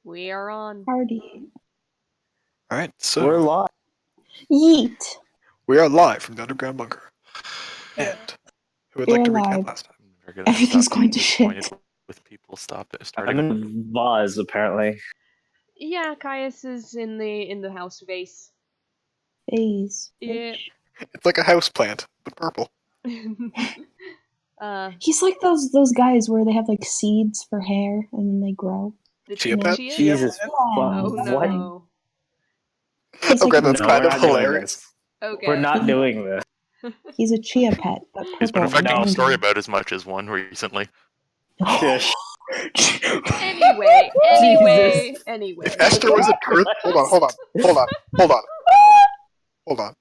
We are on. Party. Alright, so We're live. Yeet. we are live from the underground bunker. Yeah. And who would We're like to recap live. last time? We're gonna Everything's stop going being to shit. disappointed with people I'm starting. in Vaz, apparently. Yeah, Caius is in the house vase. Phase. Yeah. It's like a house plant, but purple. He's like those guys where they have like seeds for hair and then they grow. The Chia pet? Jesus. Oh What? no. He's Okay, like that's No, kind we're of not doing hilarious. this. Okay. We're not doing this. he's a chia pet, but He's been purple. affecting No. the story about as much as one recently. Shush. Anyway. If Esther was an earth... Hold on.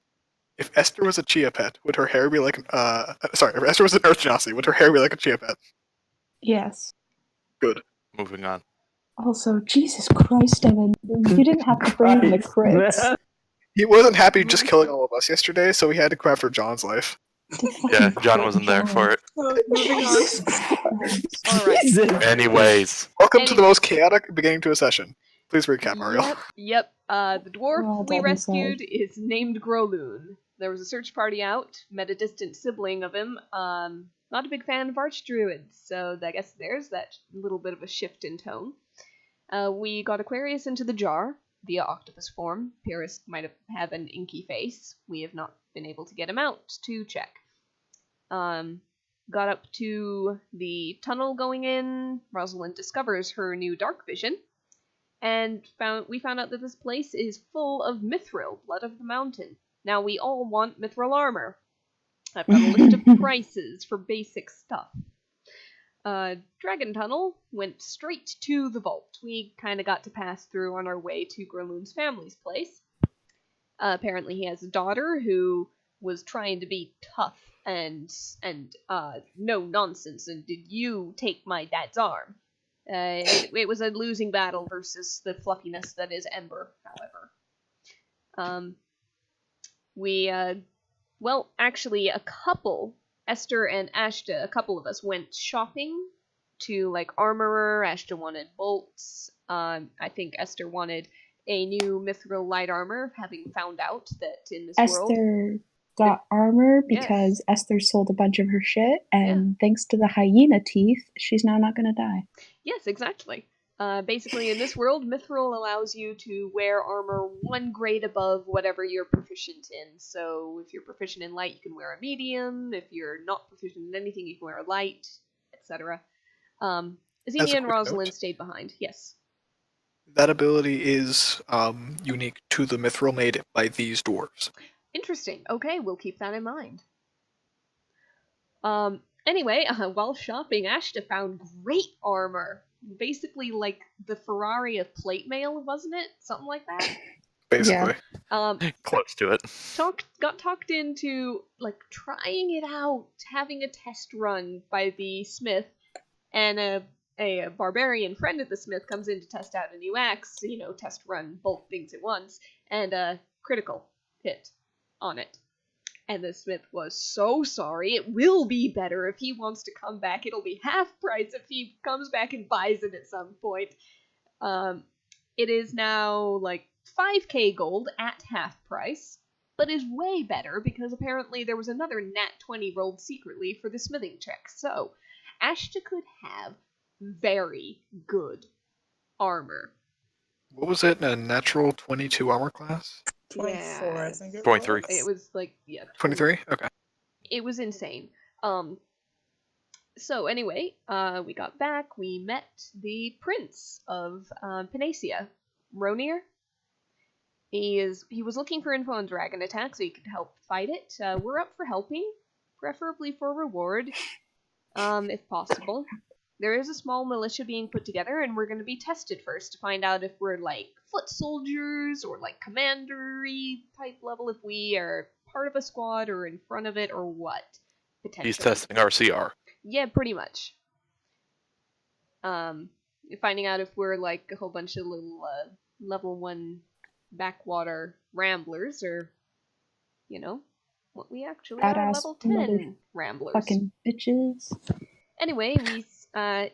If Esther was a chia pet, would her hair be like... if Esther was an earth genasi, would her hair be like a chia pet? Yes. Good. Moving on. Also, Jesus Christ, Evan, you didn't have to bring in the crits. He wasn't happy just killing all of us yesterday, so he had to cry for John's life. Yeah, John wasn't there for it. Moving Jesus on. Christ. Alright. Anyways, Welcome to the most chaotic beginning to a session. Please recap, Ariel. Yep. The dwarf Well we done, rescued is named Groloon. There was a search party out, met a distant sibling of him. Not a big fan of archdruids, so I guess there's that little bit of a shift in tone. We got Aquarius into the jar via octopus form. Pyrrhus might have an inky face. We have not been able to get him out to check. Got up to the tunnel going in. Rosalind discovers her new dark vision. And we found out that this place is full of mithril, blood of the mountain. Now, we all want mithril armor. I've got a list of prices for basic stuff. Dragon Tunnel went straight to the vault. We kind of got to pass through on our way to Groloon's family's place. Apparently he has a daughter who was trying to be tough and no nonsense, and did you take my dad's arm? It was a losing battle versus the fluffiness that is Ember, however. Actually, Esther and Ashta, a couple of us went shopping to, like, armorer. Ashta wanted bolts. I think Esther wanted a new mithril light armor, having found out that in this world... Esther got armor because Esther sold a bunch of her shit, and thanks to the hyena teeth, she's now not gonna die. Yes, exactly. Basically, in this world, mithril allows you to wear armor one grade above whatever you're proficient in. So if you're proficient in light, you can wear a medium. If you're not proficient in anything, you can wear a light, etc. Xenia and Rosalind stayed behind. Yes. That ability is unique to the mithril made by these dwarves. Interesting. Okay, we'll keep that in mind. Anyway, while shopping, Ashta found great armor. Basically like the Ferrari of plate mail, wasn't it? Something like that? Basically. close to it. Got talked into, like, trying it out, having a test run by the smith, and a barbarian friend of the smith comes in to test out a new axe, test run both things at once, and a critical hit on it. And the smith was so sorry. It will be better if he wants to come back. It'll be half price if he comes back and buys it at some point. It is now like 5k gold at half price, but is way better because apparently there was another nat 20 rolled secretly for the smithing check. So Ashta could have very good armor. What was it? A natural 22 armor class? 24, I think it 23. It was like, 23? Okay. It was insane. So anyway, we got back, we met the prince of Panacea, Ronir. He was looking for info on dragon attack so he could help fight it. We're up for helping, preferably for reward, if possible. There is a small militia being put together, and we're going to be tested first to find out if we're, like, foot soldiers or, like, commandery type level, if we are part of a squad or in front of it or what, potentially. He's testing our CR. Yeah, pretty much. Finding out if we're, like, a whole bunch of little level 1 backwater ramblers or, what we actually are, level 10 ramblers. Fucking bitches. Anyway,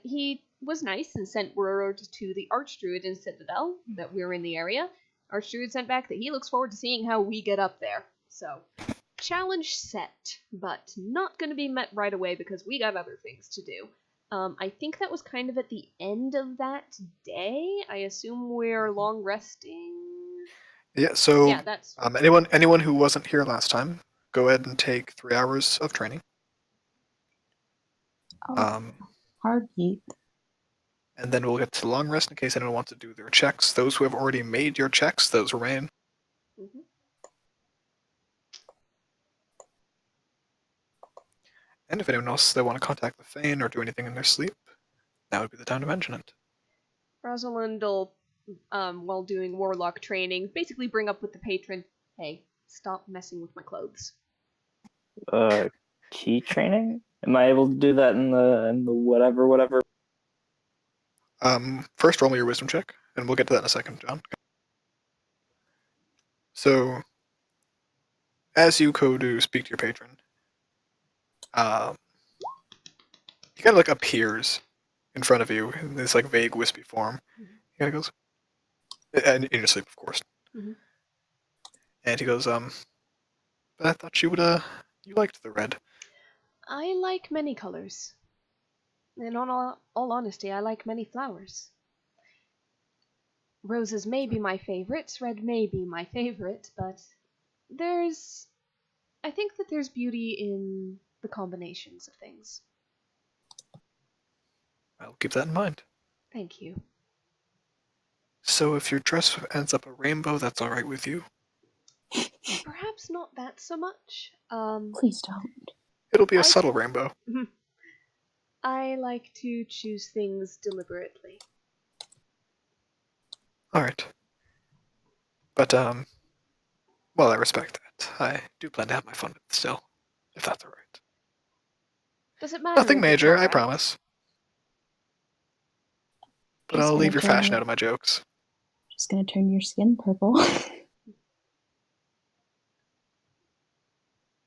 he was nice and sent word to the Archdruid in Citadel that we were in the area. Archdruid sent back that he looks forward to seeing how we get up there. So, challenge set, but not going to be met right away because we got other things to do. I think that was kind of at the end of that day. I assume we're long resting. Yeah, so Yeah, that's anyone who wasn't here last time, go ahead and take 3 hours of training. Oh, hard yeet. And then we'll get to long rest in case anyone wants to do their checks. Those who have already made your checks, those remain. Mm-hmm. And if anyone else they want to contact the Fane or do anything in their sleep, now would be the time to mention it. Rosalind will, while doing warlock training, basically bring up with the patron, hey, stop messing with my clothes. Key training? Am I able to do that in the whatever? First roll me your wisdom check, and we'll get to that in a second, John. So, as you go to speak to your patron, he kind of like appears in front of you in this like vague wispy form. He kind of goes, and in your sleep, of course. Mhm. And he goes, but I thought you liked the red. I like many colors. And on all honesty, I like many flowers. Roses may be my favorites, red may be my favorite, but I think that there's beauty in the combinations of things. I'll keep that in mind. Thank you. So if your dress ends up a rainbow, that's alright with you? Perhaps not that so much. Please don't. It'll be a subtle rainbow. I like to choose things deliberately. Alright. But, well, I respect that. I do plan to have my fun with it still, if that's alright. Does it matter? Nothing if it's major, I alright? promise. But Just I'll leave gonna your turn fashion it- out of my jokes. Just gonna turn your skin purple.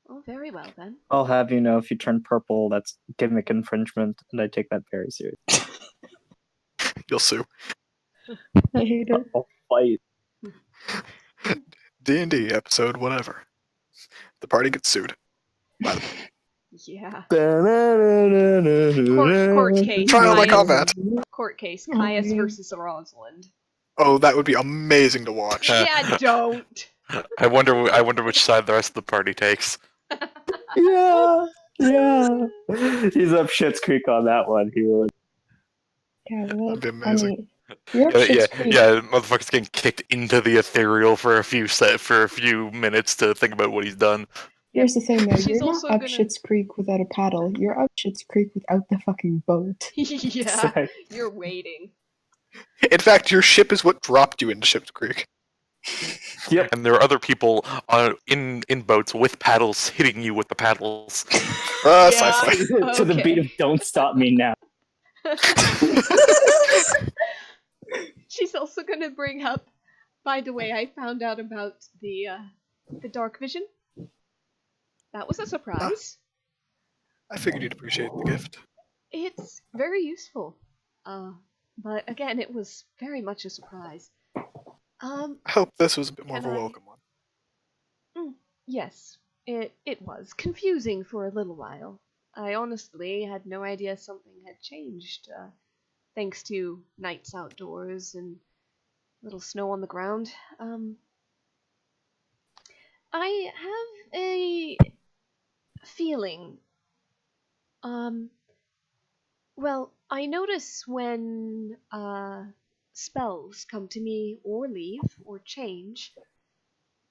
Oh, very well then. I'll have you know, if you turn purple, that's gimmick infringement, and I take that very seriously. You'll sue. I hate it. I'll fight. D&D episode whatever. The party gets sued. By the Yeah. Court Court case. Trial by Caius- combat. Court case. Oh, Caius man. versus Rosalind. Oh, that would be amazing to watch. Yeah, don't. I wonder which side the rest of the party takes. Yeah. He's up Shit's Creek on that one. He would. Yeah, That'd be amazing. You're up Schitt's Creek. Motherfucker's getting kicked into the ethereal for a few minutes to think about what he's done. Here's the thing, though. She's You're not also up gonna- Schitt's Creek without a paddle. You're up Schitt's Creek without the fucking boat. Yeah, you're waiting. In fact, your ship is what dropped you into Ship's Creek. Yep. And there are other people in boats with paddles hitting you with the paddles. Yeah. Sci-fi. To the Okay. beat of "Don't Stop Me Now." She's also gonna bring up, by the way, I found out about the dark vision. That was a surprise. I figured you'd appreciate the gift. It's very useful. But again, it was very much a surprise. I hope this was a bit more of a Can I- welcome one. Yes, it was confusing for a little while. I honestly had no idea something had changed, thanks to nights outdoors and little snow on the ground. I have a feeling. Well, I notice when spells come to me or leave or change,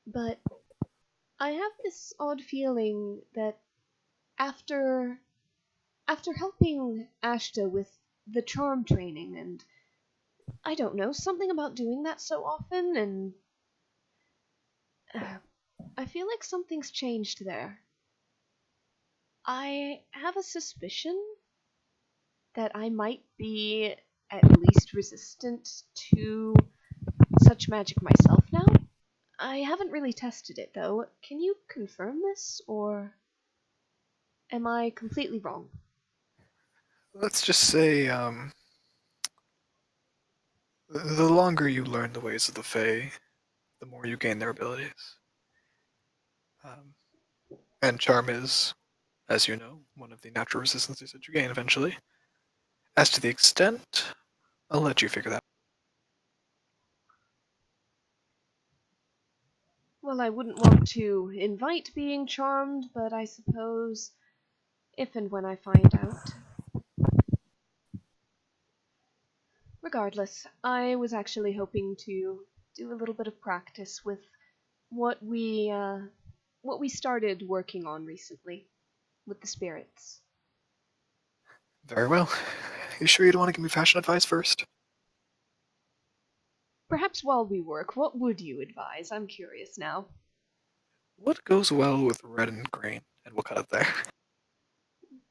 but I have this odd feeling that after helping Ashta with the charm training, and I don't know, something about doing that so often, and I feel like something's changed there. I have a suspicion that I might be at least resistant to such magic myself now. I haven't really tested it, though. Can you confirm this, or am I completely wrong? Let's just say, The longer you learn the ways of the Fae, the more you gain their abilities. And charm is, as you know, one of the natural resistances that you gain eventually. As to the extent, I'll let you figure that. Well, I wouldn't want to invite being charmed, but I suppose if and when I find out. Regardless, I was actually hoping to do a little bit of practice with what we started working on recently with the spirits. Very well. You sure you don't want to give me fashion advice first? Perhaps while we work, what would you advise? I'm curious now. What goes well with red and green? And we'll cut it there.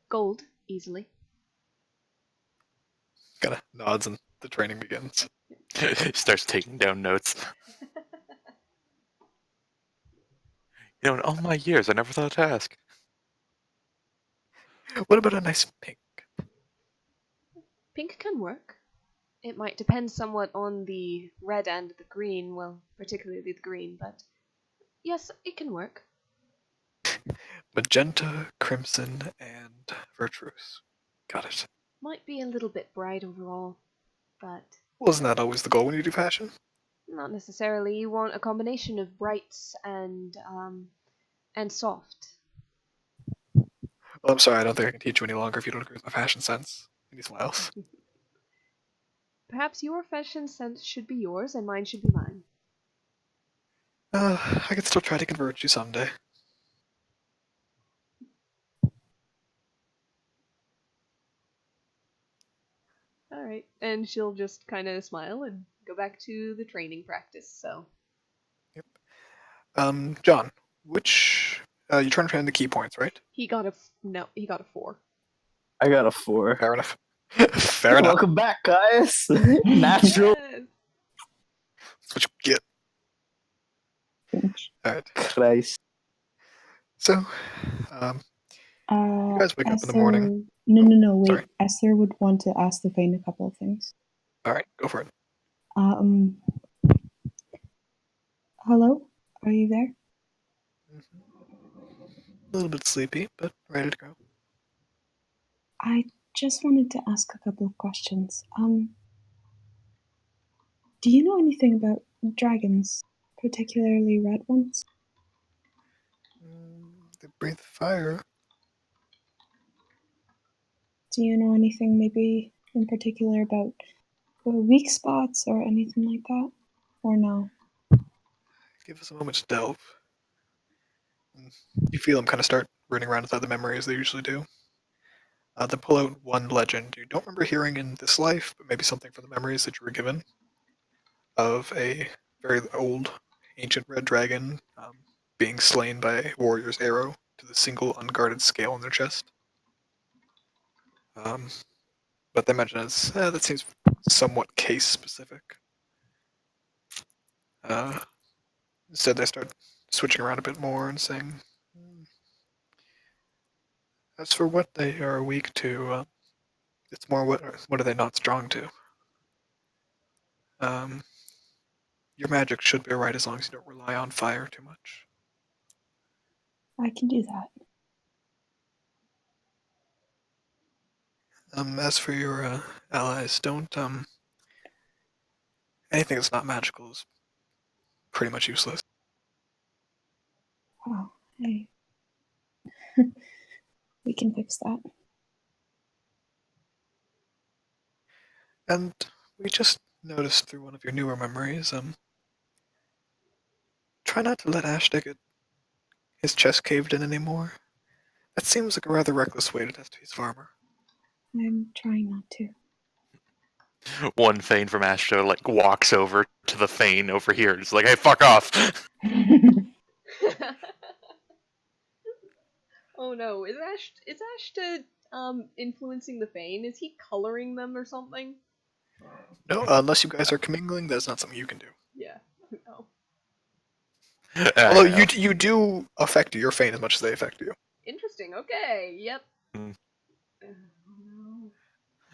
Gold, easily. Kinda nods and the training begins. Starts taking down notes. You know, in all my years, I never thought to ask. What about a nice pink? Pink can work. It might depend somewhat on the red and the green, well, particularly the green, but yes, it can work. Magenta, crimson, and chartreuse. Got it. Might be a little bit bright overall, but Wasn't that always the goal when you do fashion? not necessarily. You want a combination of brights and soft. Well, I'm sorry, I don't think I can teach you any longer if you don't agree with my fashion sense. And he smiles. Perhaps your fashion sense should be yours and mine should be mine. I could still try to convert you someday. Alright, and she'll just kind of smile and go back to the training practice, so. Yep. John, which... you're trying to train the key points, right? He got a 4. I got a 4. Fair enough. Fair enough. Welcome back, guys. Natural. Yes. That's what you get. Alright. Christ. So, you guys wake up in the morning. No, wait. Sorry. Esther would want to ask the Fane a couple of things. Alright, go for it. Hello? Are you there? A little bit sleepy, but ready to go. I just wanted to ask a couple of questions. Do you know anything about dragons, particularly red ones? They breathe fire. Do you know anything maybe in particular about weak spots or anything like that? Or no? Give us a moment to delve. You feel them kind of start running around inside the memory as they usually do. Then pull out one legend you don't remember hearing in this life, but maybe something from the memories that you were given of a very old, ancient red dragon being slain by a warrior's arrow to the single unguarded scale on their chest. But they mention as that seems somewhat case specific. Instead, they start switching around a bit more and saying, as for what they are weak to, it's more what are they not strong to. Your magic should be alright as long as you don't rely on fire too much. I can do that. As for your allies, don't anything that's not magical is pretty much useless. Oh, hey. We can fix that. And we just noticed through one of your newer memories, try not to let Ashta get his chest caved in anymore. That seems like a rather reckless way to test his armor. I'm trying not to. One Fane from Astro like walks over to the Fane over here. It's like, hey, fuck off. Oh no, is Ashta influencing the Fane? Is he coloring them or something? No, unless you guys are commingling, that's not something you can do. Yeah. No. Although you do affect your fate as much as they affect you. Interesting. Okay. Yep. Mm. Oh,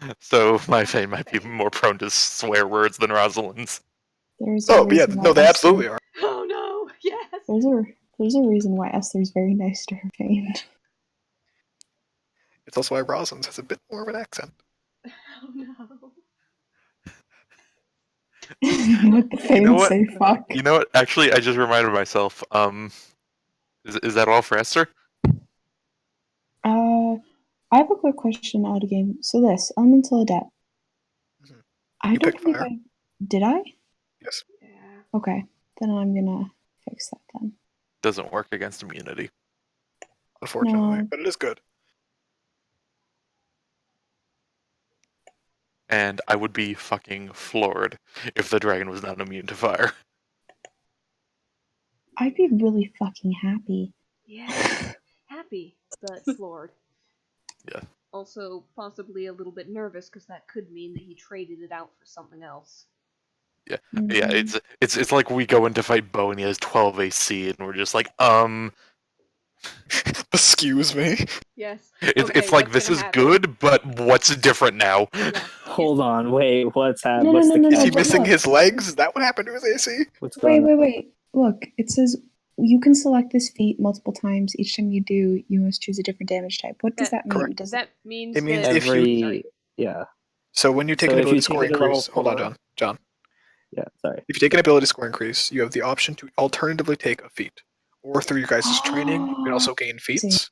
no. So my Fane might be more prone to swear words than Rosalind's. There's a Oh yeah, reason no, why they Esther- absolutely are. Oh no! Yes. There's a reason why Esther's very nice to her Fane. It's also why Rosalind's has a bit more of an accent. Oh no! Let the Fane know what? say fuck. You know what? Actually, I just reminded myself. Is that all for Esther? I have a quick question out of game. So this elemental adept. Mhm. I You don't picked think fire. did I? Yes. Yeah. Okay, then I'm gonna fix that then. Doesn't work against immunity. Unfortunately, No. but it is good. And I would be fucking floored if the dragon was not immune to fire. I'd be really fucking happy. Yeah. Happy, but floored. Yeah. Also, possibly a little bit nervous because that could mean that he traded it out for something else. Yeah, Mhm. it's like we go in to fight Bo and he has 12 AC and we're just like, Excuse me. Yes. it's Okay, like what's this gonna is happen? good, but what's different now? Yeah. Hold on, wait, what's No, happening? What's no, the no, Is no, he but missing look. his legs? Is that what happened to his AC? What's Wait, going on? wait. Look, it says you can select this feat multiple times. Each time you do, you must choose a different damage type. What does that mean? Correct. Does That means It means that if you- Every yeah, So when you take So an if you ability take score it to level increase, hold on, 4 John. yeah, sorry. If you take an ability score increase, you have the option to alternatively take a feat, or through your guys' training, you can also gain feats.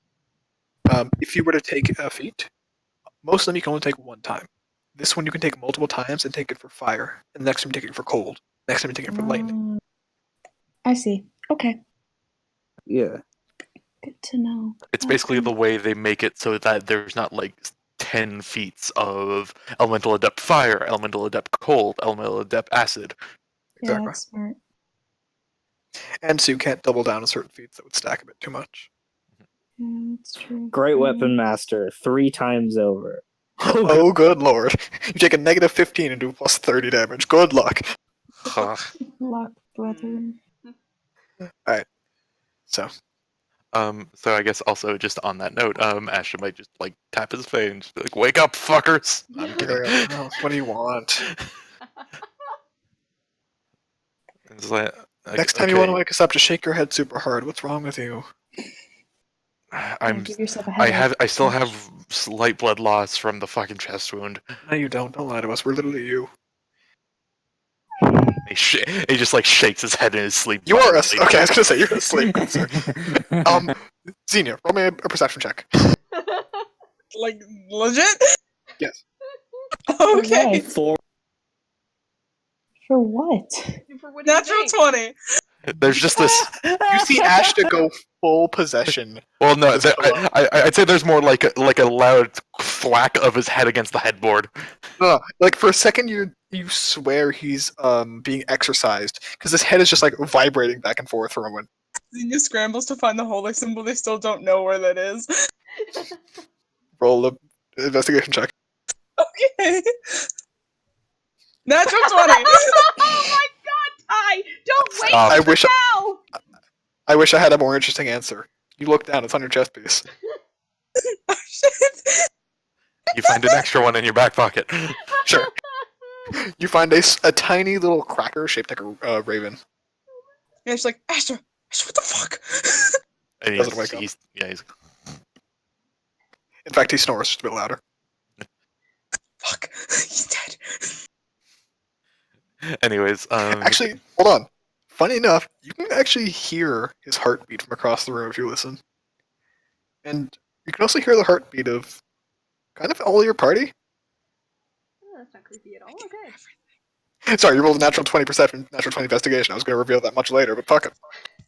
If you were to take a feat, most of them you can only take one time. This one you can take multiple times and take it for fire, and the next time you take it for cold. Next time you take it for lightning. I see. Okay, Yeah. good to know. It's basically the way they make it so that there's not like 10 feats of elemental adept fire, elemental adept cold, elemental adept acid. Yeah, Exactly. that's smart. And so you can't double down on certain feats that would stack a bit too much. Yeah, that's true. Great weapon master 3 times over. Oh, good lord. You take a negative 15 and do plus 30 damage. Good luck. Luck, brother. So, So I guess also just on that note, Ashton might just like tap his face and just be like, "Wake up, fuckers!" I'm kidding. what do you want? It's like, Next time you want to wake us up, just shake your head super hard. What's wrong with you? Give yourself a headache. I still have slight blood loss from the fucking chest wound. No, you don't. Don't lie to us. We're literally you. He just like shakes his head in his sleep. You are us. violently. Okay, I was gonna say you're asleep, good sir. Xenia, roll me a perception check. Like, legit? Yes. Okay. For what? For what do you Natural think? 20. There's just this. You see Ashta go full possession. Well, no, Just I'd say there's more like a loud thwack of his head against the headboard. No, like for a second, you swear he's being exercised because his head is just like vibrating back and forth for a moment. Xenia scrambles to find the holy symbol. They still don't know where that is. Roll the investigation check. Okay. Natural 20. Oh my god, Ty! Don't wait Stop. I wish now! I wish I had a more interesting answer. You look down; it's on your chest piece. Oh, shit. You find an extra one in your back pocket. Sure. You find a tiny little cracker shaped like a raven. Yeah, she's like, Astra, what the fuck? And Doesn't wake up. he's In fact, he snores just a bit louder. Fuck, he's dead. Anyways, Actually, hold on. Funny enough, you can actually hear his heartbeat from across the room if you listen. And you can also hear the heartbeat of kind of all your party. Oh, that's not creepy at all. Okay. Sorry, you rolled a natural 20 perception, natural 20 investigation. I was going to reveal that much later, but fuck it.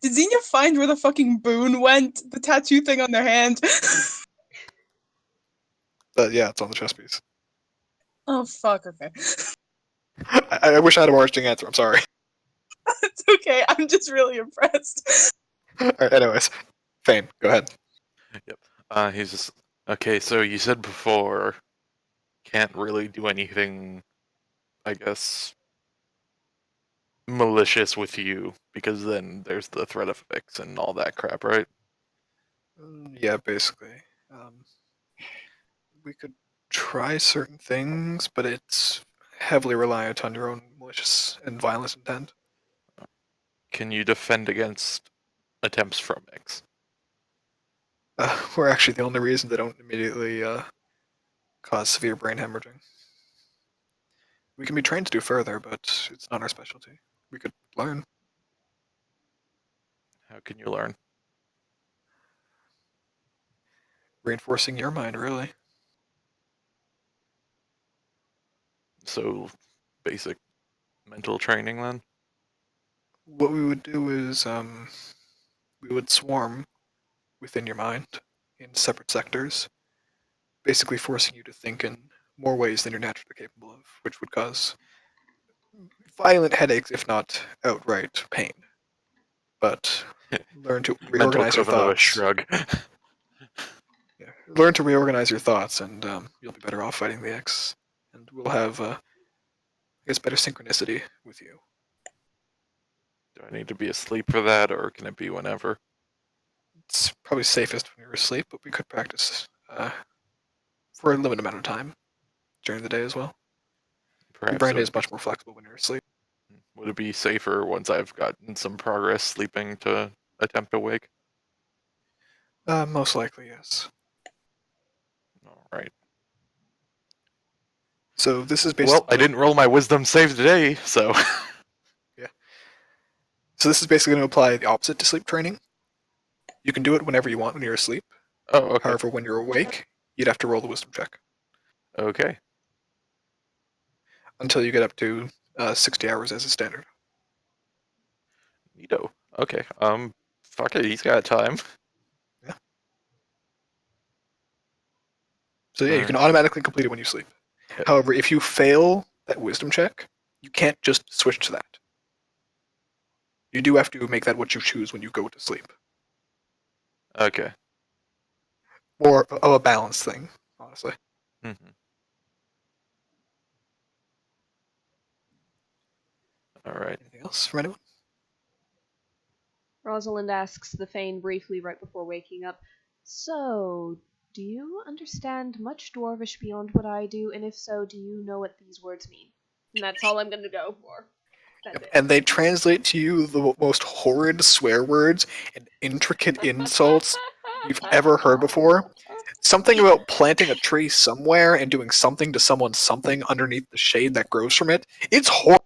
Did Xenia find where the fucking boon went? The tattoo thing on their hand? But yeah, it's on the chest piece. Oh, fuck, okay. I wish I had a more interesting answer. I'm sorry. It's okay, I'm just really impressed. Alright, anyways. Fane, go ahead. he's just okay. So you said before, can't really do anything, I guess, malicious with you because then there's the threat of fix and all that crap, right? Yeah, basically. We could try certain things, but it's heavily reliant on your own malicious and violent intent. Can you defend against attempts from mix? We're actually the only reason they don't immediately cause severe brain hemorrhaging. We can be trained to do further, but it's not our specialty. We could learn. How can you learn? Reinforcing your mind, really. So, basic mental training then? What we would do is we would swarm within your mind in separate sectors, basically forcing you to think in more ways than you're naturally capable of, which would cause violent headaches, if not outright pain. But learn to Mental reorganize your equivalent of a thoughts. shrug. Yeah. Learn to reorganize your thoughts, and you'll be better off fighting the X. And we'll have, I guess, better synchronicity with you. Do I need to be asleep for that, or can it be whenever? It's probably safest when you're asleep, but we could practice for a limited amount of time during the day as well. Your Perhaps brain it is much more flexible when you're asleep. would it be safer once I've gotten some progress sleeping to attempt to wake? Most likely, yes. All right. So this is basically. Well, I didn't roll my wisdom save today, so. Yeah. So this is basically going to apply the opposite to sleep training. You can do it whenever you want when you're asleep. Oh, okay. However, when you're awake, you'd have to roll the wisdom check Okay. until you get up to 60 hours as a standard. Neato. Okay. Fuck it, he's got time. So yeah, you can automatically complete it when you sleep. However, if you fail that wisdom check, you can't just switch to that. You do have to make that what you choose when you go to sleep. Okay. Or a balance thing, honestly. Mm-hmm. All right. Anything else from anyone? Rosalind asks the Fane briefly right before waking up, "So, do you understand much Dwarvish beyond what I do, and if so, do you know what these words mean?" And that's all I'm going to go for. That's it. And they translate to you the most horrid swear words and intricate insults you've ever heard before. Something about planting a tree somewhere and doing something to someone something underneath the shade that grows from it. It's horrible.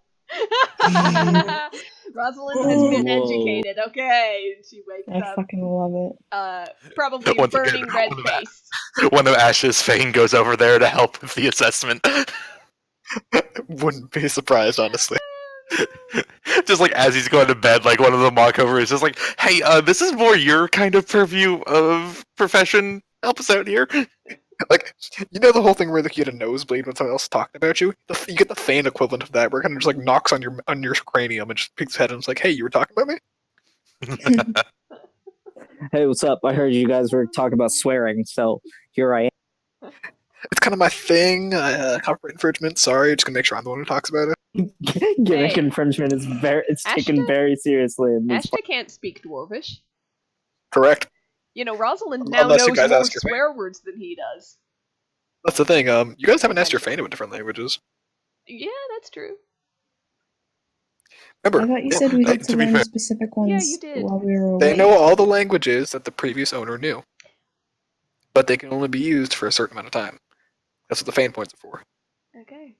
Rosalind has been Whoa. educated, okay? And she wakes I up, fucking love it. probably Once again, burning red-faced. One of Ash's Fane goes over there to help with the assessment. Wouldn't be surprised, honestly. Just like as he's going to bed, like one of them walk over is just like, "Hey, this is more your kind of purview of profession. Help us out here." Like, you know the whole thing where you get a nosebleed when someone else is talking about you? You get the Fane equivalent of that, where it kind of just like knocks on your cranium and just peeks his head and is like, "Hey, you were talking about me?" Hey, what's up? I heard you guys were talking about swearing, so here I am. It's kind of my thing. Copyright infringement. Sorry, just gonna make sure I'm the one who talks about it. Gimmick Hey. infringement is taken Ashton? very seriously in these. Ashta can't speak Dwarvish. Correct. You know, Rosalind now Unless you knows guys more ask your Fane. swear words than he does. That's the thing. You guys haven't asked your Fane about different languages. Yeah, that's true. Remember, I thought you said we had to to be learn fair- specific ones you did. while we were away. they know all the languages that the previous owner knew, but they can only be used for a certain amount of time. That's what the Fane points are for. Okay.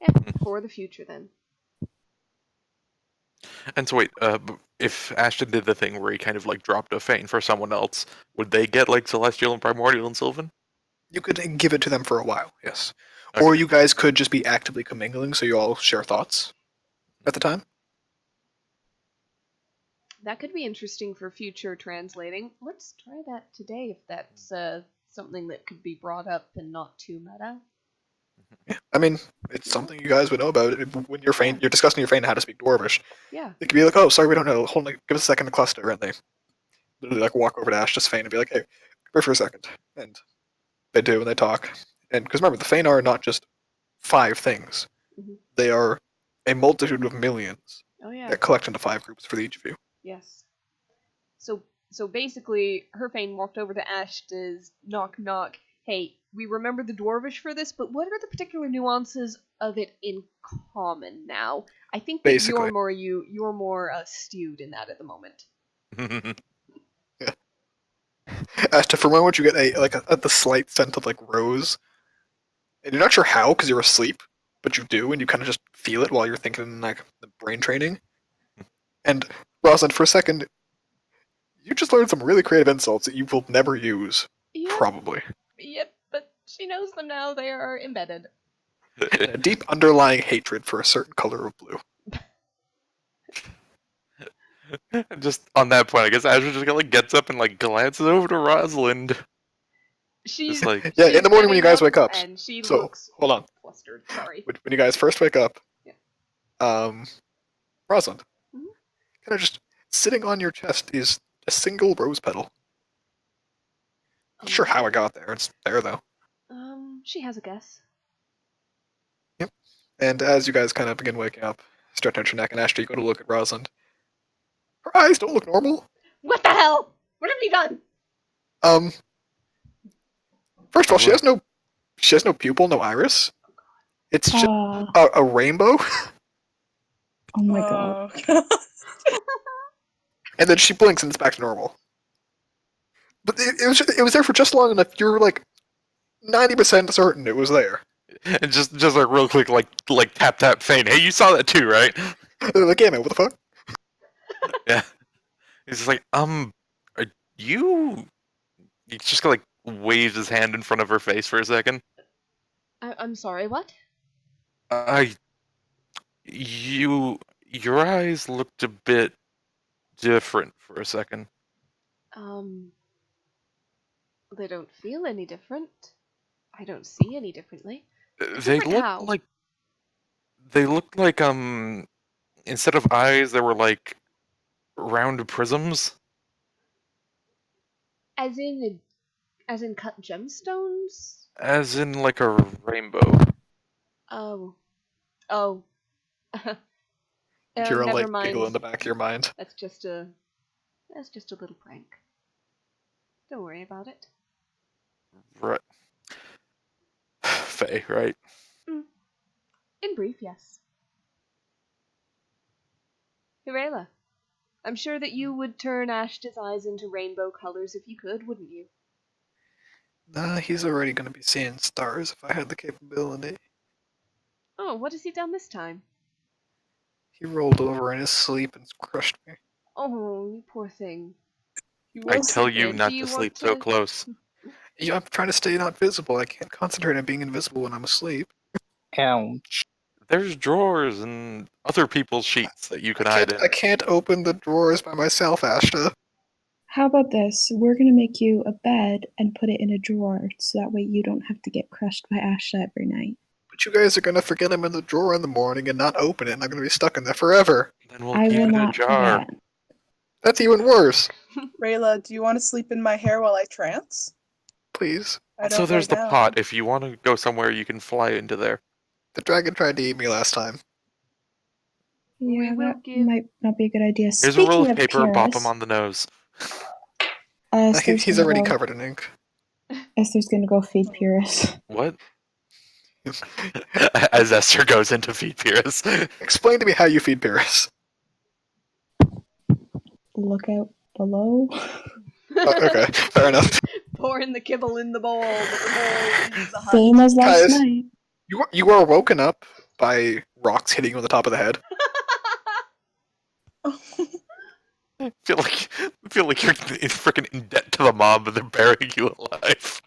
Yeah, for the future then. And so wait, if Ashton did the thing where he kind of like dropped a Fane for someone else, would they get like Celestial and Primordial and Sylvan? You could give it to them for a while, yes. Okay. Or you guys could just be actively commingling, so you all share thoughts at the time. That could be interesting for future translating. Let's try that today if that's something that could be brought up and not too meta. Yeah, I mean, it's something you guys would know about when you're Fane. You're discussing your Fane how to speak Dwarvish. Yeah. They could be like, "Oh, sorry, we don't know. Hold on, give us a second to cluster," and they literally like walk over to Ash's Fane and be like, "Hey, wait for a second," and they do, and they talk. And because remember, the Fane are not just 5 things; Mhm. they are a multitude of millions Oh yeah. that collect into 5 groups for each of you. Yes. So basically, her Fane walked over to Ashta's knock knock. "Hey, we remember the Dwarvish for this, but what are the particular nuances of it in common now? I think that Basically. you're more stewed in that at the moment. As to for a moment, you get the slight scent of like rose, and you're not sure how because you're asleep, but you do, and you kind of just feel it while you're thinking like the brain training. And Rosalind, for a second, you just learned some really creative insults that you will never use, Yep. probably. Yep, but she knows them now. They are embedded. And a deep underlying hatred for a certain color of blue. Just on that point, I guess Azure just like gets up and like glances over to Rosalind. She's Just like Yeah, she's in the morning when you getting guys wake up. and she So, looks hold on. flustered. Sorry. When you guys first wake up, Yeah. Rosalind, Mhm. kind of just sitting on your chest is a single rose petal. Not sure how it got there. It's there though. She has a guess. And as you guys kind of begin waking up, stretch out your neck, and Ashley, you go to look at Rosalind. Her eyes don't look normal. What the hell? What have you done? First of all, she has no pupil, no iris. It's just a rainbow. Oh my god. God. And then she blinks and it's back to normal. But it was there for just long enough. You're like 90% certain it was there. and just like real quick, like tap feign. Hey, you saw that too, right? They're like, yeah, man, what the fuck? Yeah. He's just like, are you? He just like waves his hand in front of her face for a second. I'm sorry. What? Your eyes looked a bit different for a second. They don't feel any different. I don't see any differently. They Different looked how? like instead of eyes, there were like round prisms. As in cut gemstones? As in like a rainbow. Oh. You hear a Never light mind. giggle in the back of your mind. That's just a little prank. Don't worry about it. Right. Faye, right? In brief, yes. Hirela, I'm sure that you would turn Ashta's eyes into rainbow colors if you could, wouldn't you? Nah, he's already gonna be seeing stars if I had the capability. Oh, what has he done this time? He rolled over in his sleep and crushed me. Oh, you poor thing. I tell you Do not you to want sleep so to- close. Yeah, I'm trying to stay not visible. I can't concentrate on being invisible when I'm asleep. Ouch. There's drawers and other people's sheets that you can hide in. I can't open the drawers by myself, Ashta. How about this? We're gonna make you a bed and put it in a drawer so that way you don't have to get crushed by Ashta every night. But you guys are gonna forget him in the drawer in the morning and not open it, and I'm gonna be stuck in there forever. Then we'll I keep will it in a not jar. forget. That's even worse. Rayla, do you want to sleep in my hair while I trance? Please. I So don't there's lay the down. pot. If you want to go somewhere, you can fly into there. The dragon tried to eat me last time. Yeah, will that give- might not be a good idea. Here's a roll Speaking of of paper and bop him Pyrrhus, on the nose. Esther's He's gonna already go- covered in ink. Esther's gonna go feed Pyrrhus. What? As Esther goes into feed Pyrrhus. Explain to me how you feed Pyrrhus. Look out below. Okay, fair enough. Pouring the kibble in the bowl, but the bowl eats the hut. Same as last Guys. night. You are woken up by rocks hitting you on the top of the head. I feel like you're freaking in debt to the mob, and they're burying you alive.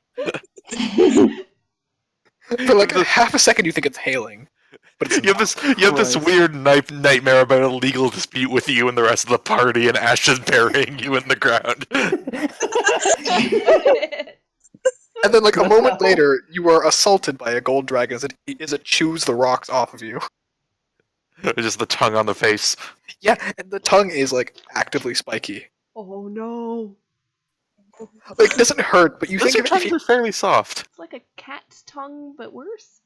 For like half a second, you think it's hailing, but it's You have this Christ. weird nightmare about a legal dispute with you and the rest of the party, and Ash is burying you in the ground. And then, like a moment later, you are assaulted by a gold dragon as it chews the rocks off of you. Just the tongue on the face. Yeah, and the tongue is like actively spiky. Oh no. Like it doesn't hurt, but you Those think are if tongues you are fairly soft. It's like a cat's tongue, but worse.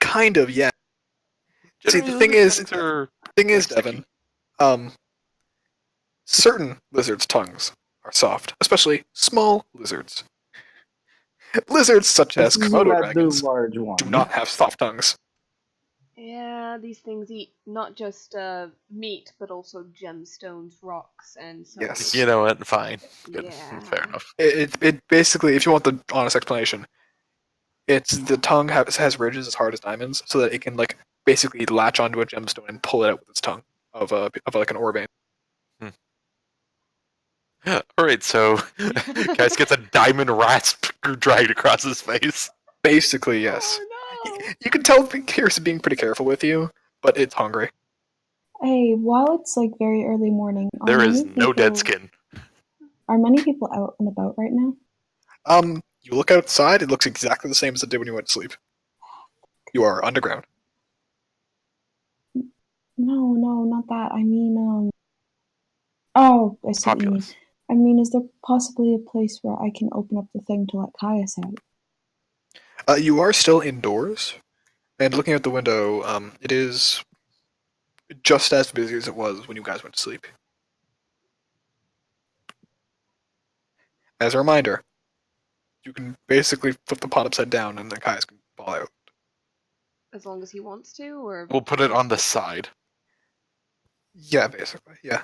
kind of yeah. See, the Generally, thing tongues is, sticky. Devin, certain lizards' tongues are soft, especially small lizards. Lizards such as This is Komodo not the dragons large one. do not have soft tongues. Yeah, these things eat not just meat, but also gemstones, rocks, and so Yes. You know what? Fine. Good. Yeah. Fair enough. It basically, if you want the honest explanation, it's the tongue has ridges as hard as diamonds, so that it can like basically latch onto a gemstone and pull it out with its tongue of like an ore vein. All right, so guys gets a diamond rasp dragged across his face. Basically, yes. Oh no! You can tell Pierce is being pretty careful with you, but it's hungry. Hey, while it's like very early morning, There is no dead skin. Are many people out and about right now? You look outside, it looks exactly the same as it did when you went to sleep. You are underground. No, not that. I mean, oh, I see what you mean. Populous. I mean, is there possibly a place where I can open up the thing to let Caius out? You are still indoors, and looking out the window, it is just as busy as it was when you guys went to sleep. As a reminder, you can basically flip the pot upside down and then Caius can fall out. As long as he wants to, or We'll put it on the side. Yeah, basically, yeah.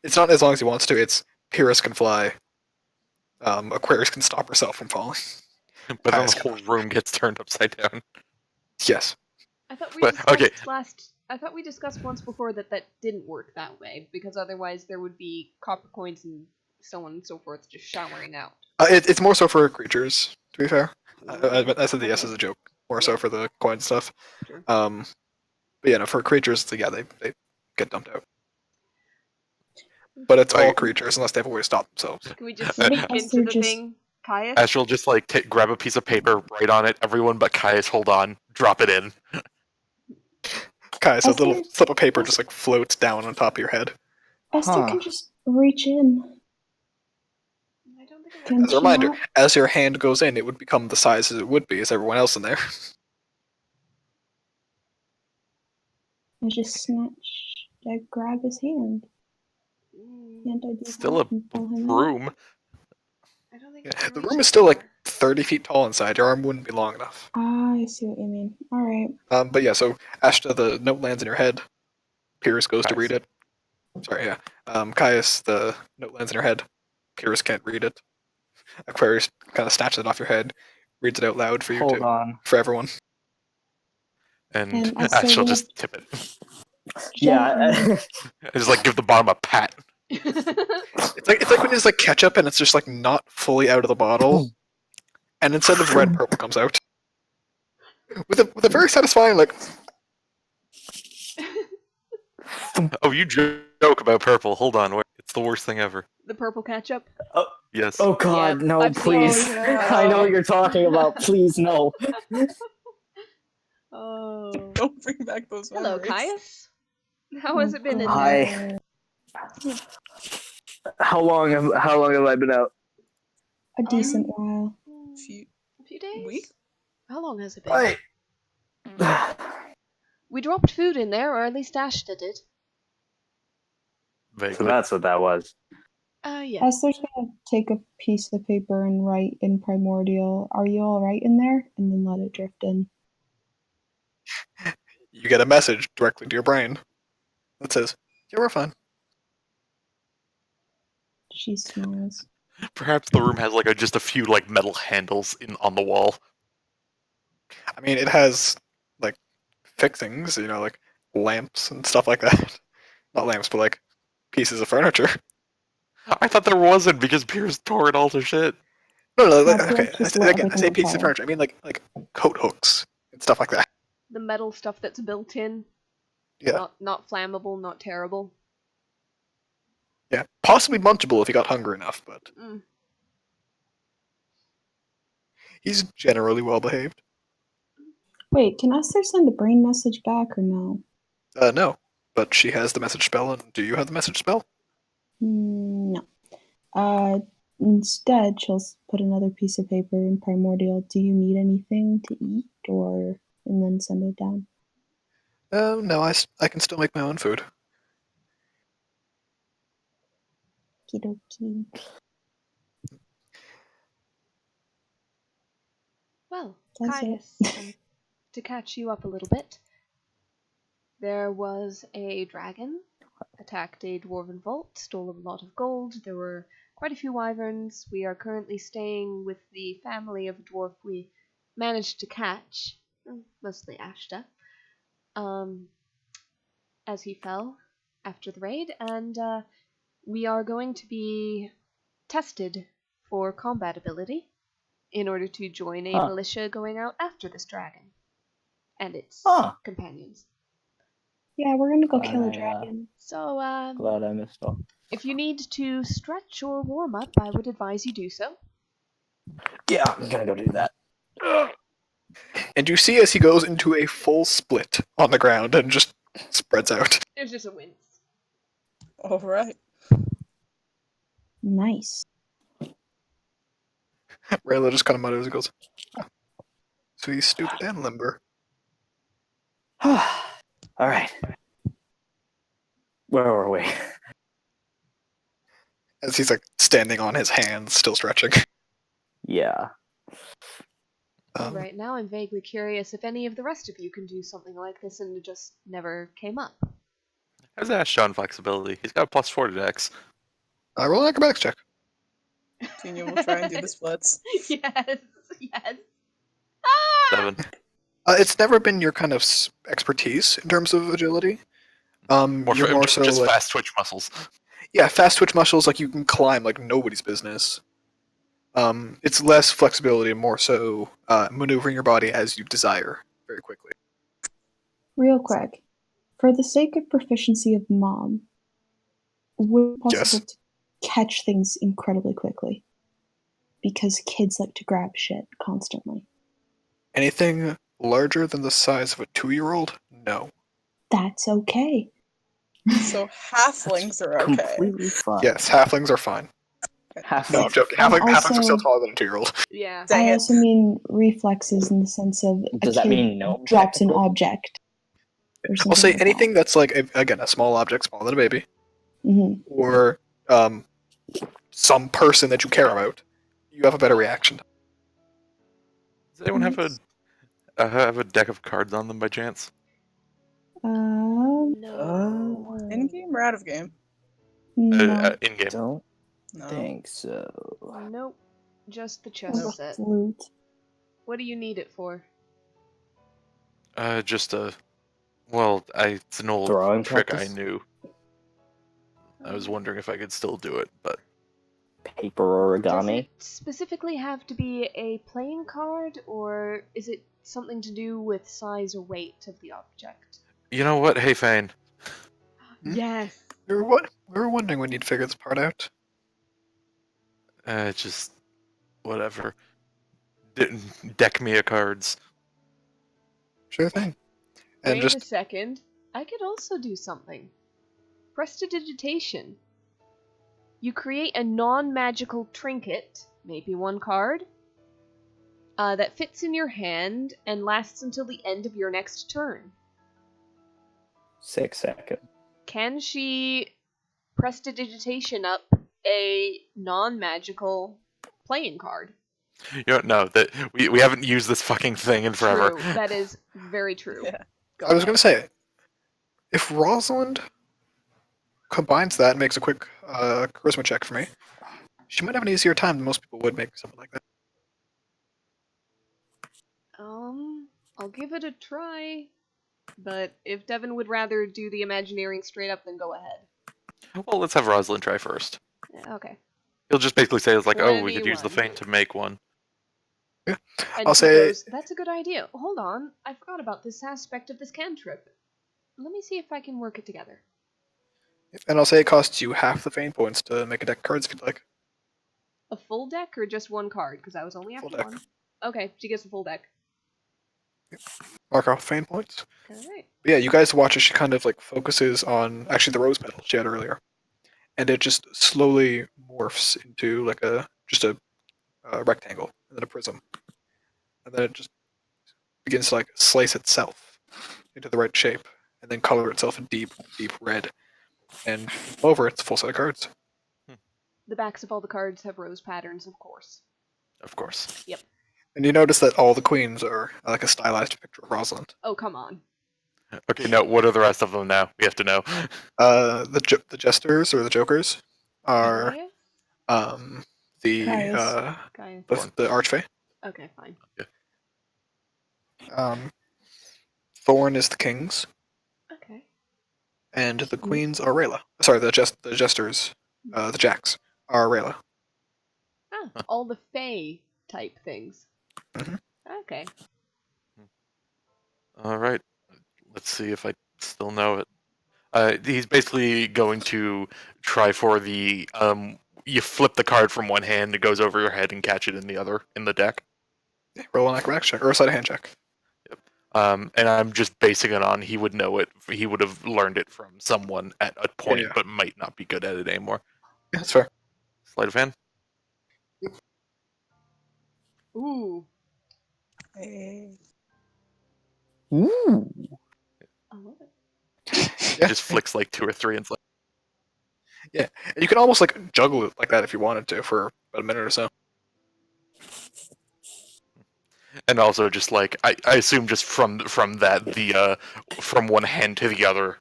It's not as long as he wants to, it's Pyrrhus can fly. Aquarius can stop herself from falling. But then Caius the whole room gets turned upside down. Yes. I thought we But, discussed okay. I thought we discussed once before that didn't work that way because otherwise there would be copper coins and so on and so forth just showering out. It's more so for creatures, to be fair. I said the yes as a joke, more so for the coin stuff. Sure. But yeah, no, for creatures, yeah, they get dumped out. But it's all creatures unless they have a way to stop themselves. Can we just Maybe sneak us into are the just- thing, Caius? Astral just like grab a piece of paper, write on it, everyone but Caius, hold on, drop it in. Caius, a little Esther- slip of paper just like floats down on top of your head. Esther can just reach in. I don't think Can As a she reminder, not? as your hand goes in, it would become the size as it would be as everyone else in there. I grab his hand. Can't I do Still that a and pull him in? room. I don't think Yeah, I can the reach room is it still like far. 30 feet tall inside. Your arm wouldn't be long enough. Ah, I see what you mean. Alright. But yeah, so Ashta, the note lands in your head. Pyrrhus goes to Caius. read it. Sorry, yeah. Caius, the note lands in your head. Pyrrhus can't read it. Aquarius kind of snatches it off your head, reads it out loud for you Hold on. for everyone. And And Esther Astral will- just tip it. Yeah. Just like give the bottom a pat. It's like when it's like ketchup and it's just like not fully out of the bottle, and instead of red, purple comes out with a very satisfying like. Oh, you joke about purple. Hold on, wait. It's the worst thing ever. The purple ketchup? Yes. Oh God, Yeah, no! I've seen Please, it. I know what you're talking about. Please, no. Oh. Don't bring back those Hello, memories. Caius. How has it been in Hi. there? How long have I been out? A decent while. Few A few days? weeks? How long has it been? We dropped food in there, or at least Ashta did. So Vaguely. that's what that was. Yeah. Esther's gonna take a piece of paper and write in Primordial, "Are you alright in there?" and then let it drift in. You get a message directly to your brain that says, "Yeah, we're fine." She smiles. Perhaps the room has like just a few like metal handles on the wall. I mean, it has like fixings, like lamps and stuff like that. Not lamps, but like pieces of furniture. I thought there wasn't because Pierce tore it all to shit. No, No, okay. Pierce just let I say everything pieces of fall. furniture. I mean like coat hooks and stuff like that. The metal stuff that's built in. Yeah. Not flammable, not terrible. Yeah, possibly munchable if he got hungry enough, but Mm. he's generally well behaved. Wait, can Esther send a brain message back or no? No, but she has the message spell, and do you have the message spell? No. Instead, she'll put another piece of paper in Primordial. "Do you need anything to eat?" and then send it down. Oh, no, I can still make my own food. Okie dokie. Well, That's Caius, it. to catch you up a little bit, there was a dragon, attacked a dwarven vault, stole a lot of gold. There were quite a few wyverns. We are currently staying with the family of a dwarf we managed to catch, mostly Ashta, as he fell after the raid, and we are going to be tested for combat ability in order to join a militia going out after this dragon and its companions. Yeah, we're gonna go kill a dragon. So, Glad I missed all. if you need to stretch or warm up, I would advise you do so. Yeah, I'm gonna go do that. And you see as he goes into a full split on the ground and just spreads out. There's just a wince. All right. Nice. Rayla just kind of mutters and goes, "Oh, so he's stupid and limber." All right. Where were we? As he's like standing on his hands, still stretching. Yeah. Right now, I'm vaguely curious if any of the rest of you can do something like this and it just never came up. How's Ash on flexibility? He's got a +4 to Dex. Roll an acrobatics check. Tina will try and do the splits. Yes, yes. 7. It's never been your kind of expertise in terms of agility. You're more so just like, fast twitch muscles. yeah, fast twitch muscles. Like you can climb like nobody's business. It's less flexibility and more so maneuvering your body as you desire very quickly. Real quick, for the sake of proficiency of Mom, would it be possible to catch things incredibly quickly? Because kids like to grab shit constantly. Anything larger than the size of a 2-year-old? No. That's okay. So halflings are okay. Completely fine. Yes, halflings are fine. No, I'm joking. Halflings are still taller than a 2-year-old. Yeah. Dang I it. also mean reflexes in the sense of Does a that kid mean no? drops an object. Or I'll say something like anything that's like, again, a small object, smaller than a baby, that. or some person that you care about, you have a better reaction. Does anyone have a deck of cards on them by chance? No. In game or out of game? No. In game. Don't No. think so. Nope. Just the Or chess a set. flute. What do you need it for? Just a. Well, it's an old Drawing trick practice? I knew. I was wondering if I could still do it, but Paper Does origami. it specifically have to be a playing card, or is it something to do with size or weight of the object? you know what? Hey, Fane. Yes. We were wondering when you'd figure this part out. Just whatever. Deck me a cards. Sure thing. And Wait just a second. I could also do something. Prestidigitation. You create a non-magical trinket, maybe one card, that fits in your hand and lasts until the end of your next turn. 6 seconds. Can she prestidigitation up a non-magical playing card? You don't know that we haven't used this fucking thing in forever. True. That is very true. Yeah. I was going to say, if Rosalind combines that and makes a quick charisma check for me, she might have an easier time than most people would make something like that. I'll give it a try. But if Devin would rather do the Imagineering straight up, then go ahead. Well, let's have Rosalind try first. Yeah, okay. He'll just basically say it's like, oh, we could use the 21. Fane to make one. And I'll she say- goes, that's a good idea. Hold on, I forgot about this aspect of this cantrip. Let me see if I can work it together. And I'll say it costs you half the fame points to make a deck of cards if you'd like. A full deck or just one card? Because I was only after Full deck. one. Okay, she gets a full deck. Mark off fame points. Alright. But yeah, you guys watch as she kind of like focuses on actually the rose petal she had earlier, and it just slowly morphs into like a rectangle and then a prism, and then it just begins to like slice itself into the right shape, and then color itself a deep red, and over it's a full set of cards. The backs of all the cards have rose patterns, of course. Of course. Yep. And you notice that all the queens are like a stylized picture of Rosalind. Oh, come on. Okay, now what are the rest of them now? We have to know. The jesters or the jokers are Gaia? the Caius. Gaia. the archfey. Okay, fine. Thorn is the kings, Okay. and the queens are Rayla. Sorry, the jesters, the jacks are Rayla. Ah, all the Fae type things. Mhm. Okay. All right. Let's see if I still know it. He's basically going to try for the you flip the card from one hand, it goes over your head, and catch it in the other in the deck. Yeah, roll an acrobatics check or a sleight of hand check. And I'm just basing it on he would know it. He would have learned it from someone at a point, Yeah. but might not be good at it anymore. Yeah, that's fair. Sleight of hand. Ooh. Hey. Ooh. I love it. Yeah. Just flicks like 2 or 3 and it's like, And you can almost like juggle it like that if you wanted to for about a minute or so. and also just like I assume just from that the from one hand to the other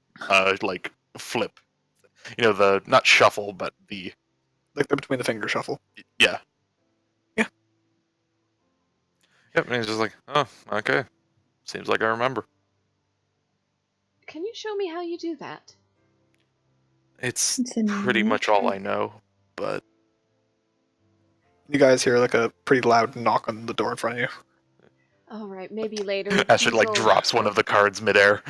like flip. You know, the not shuffle but the Like the between the finger shuffle. yeah. Yeah. Yep, and he's just like, oh, okay. Seems like I remember. Can you show me how you do that? It's It's a pretty much all trick. I know, but You guys hear like a pretty loud knock on the door in front of you. All right, maybe later. Astrid like We'll- drops one of the cards midair.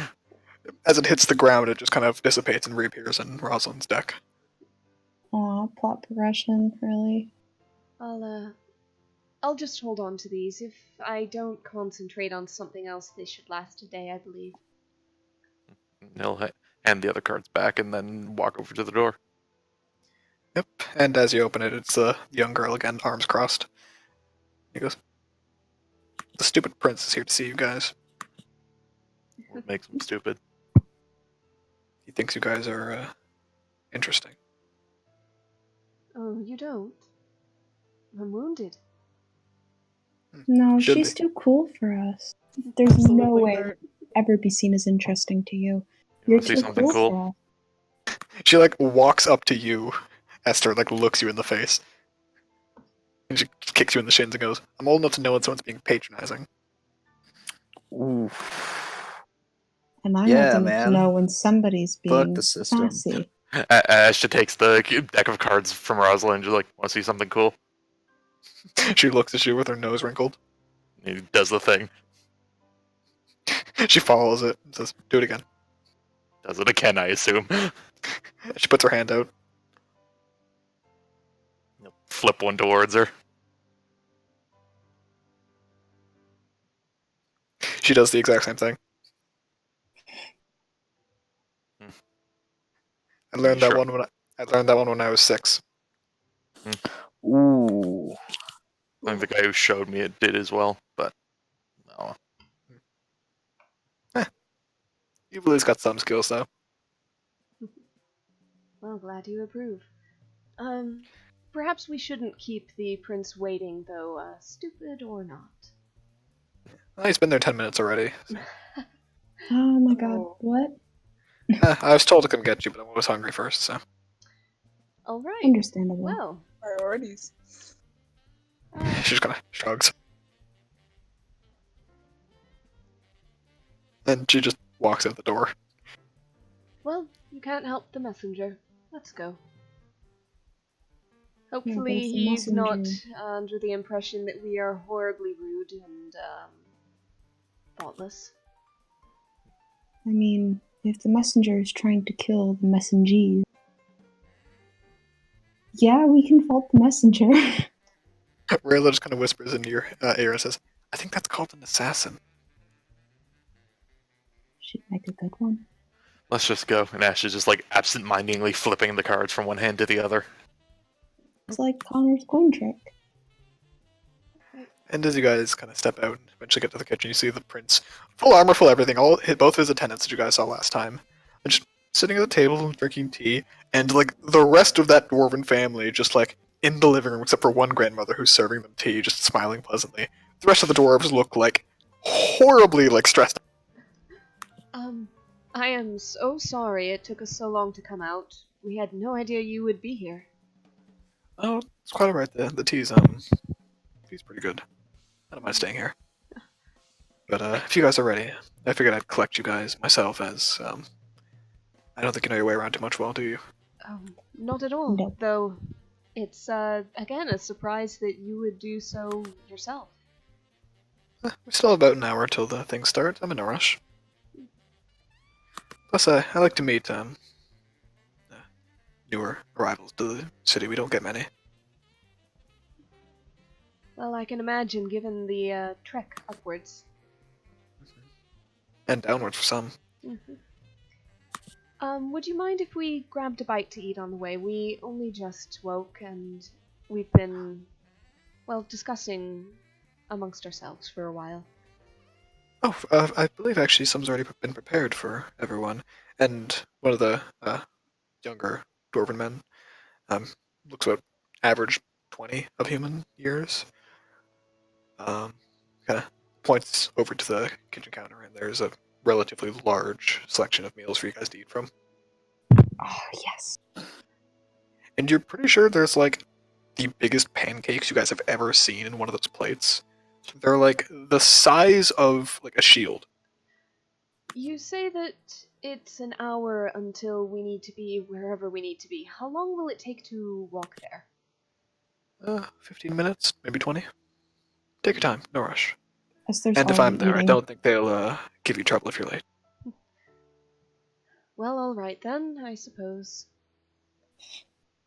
As it hits the ground, it just kind of dissipates and reappears in Rosalind's deck. Aw, plot progression, really. I'll just hold on to these. If I don't concentrate on something else, they should last a day, I believe. He'll hand the other cards back and then walk over to the door. Yep. And as you open it, it's a young girl again, arms crossed. He goes, "The stupid prince is here to see you guys. What makes him stupid? He thinks you guys are interesting." Oh, you don't? I'm wounded. No, Should she's be. too cool for us. There's no Absolutely way not. ever be seen as interesting to you. You You're wanna see too something cool, cool? for us. She like walks up to you, Esther, like looks you in the face. And she kicks you in the shins and goes, "I'm old enough to know when someone's being patronizing." Ooh. And I'm Yeah, old enough to man. know when somebody's Fuck being the system. sassy. Ashton takes the deck of cards from Rosalind and just like, want to see something cool? She looks at you with her nose wrinkled. And he does the thing. She follows it and says, "Do it again." Does it again, I assume. She puts her hand out. Flip one towards her. She does the exact same thing. I learned that Sure. one when I was 6. Ooh. I think the guy who showed me it did as well, but no. You've at least got some skills though. Well, glad you approve. Perhaps we shouldn't keep the prince waiting, though, stupid or not. Well, he's been there 10 minutes already. Oh my god, Oh. what? I was told to come get you, but I was hungry first, so. Alright, Understandable. well, Priorities. She just kind of shrugs. And she just walks out the door. well, you can't help the messenger. Let's go. but Hopefully it's the he's not messenger. under the impression that we are horribly rude and, thoughtless. I mean, if the messenger is trying to kill the messengees, yeah, we can fault the messenger. Rayla just kind of whispers into your ear and says, "I think that's called an assassin." Should make a good one. Let's just go. And Ash is just like absent-mindedly flipping the cards from one hand to the other. It's like Connor's coin trick. And as you guys kind of step out and eventually get to the kitchen, you see the prince, full armor, full everything, both his attendants that you guys saw last time, and just sitting at the table drinking tea, and like the rest of that dwarven family just like in the living room, except for one grandmother who's serving them tea, just smiling pleasantly. The rest of the dwarves look like horribly stressed. I am so sorry it took us so long to come out. We had no idea you would be here. Oh, it's quite alright. The tea's pretty good. I don't mind staying here. But if you guys are ready, I figured I'd collect you guys myself, as I don't think you know your way around too much well, do you? Not at all. No. Though it's again a surprise that you would do so yourself. We still have about an hour till the thing starts. I'm in no rush. Plus, I like to meet newer arrivals to the city. We don't get many. Well, I can imagine, given the trek upwards. And downwards for some. Would you mind if we grabbed a bite to eat on the way? We only just woke, and we've been, well, discussing amongst ourselves for a while. Oh, I believe actually some's already been prepared for everyone. And one of the younger dwarven men looks about average 20 of human years. Kind of points over to the kitchen counter, and there's a relatively large selection of meals for you guys to eat from. Oh, yes. And you're pretty sure there's the biggest pancakes you guys have ever seen in one of those plates. They're the size of a shield. You say that it's an hour until we need to be wherever we need to be. How long will it take to walk there? 15 minutes, maybe 20. Take your time, no rush. Esther's And if I'm already there, I eating. don't think they'll give you trouble if you're late. Well, alright then, I suppose.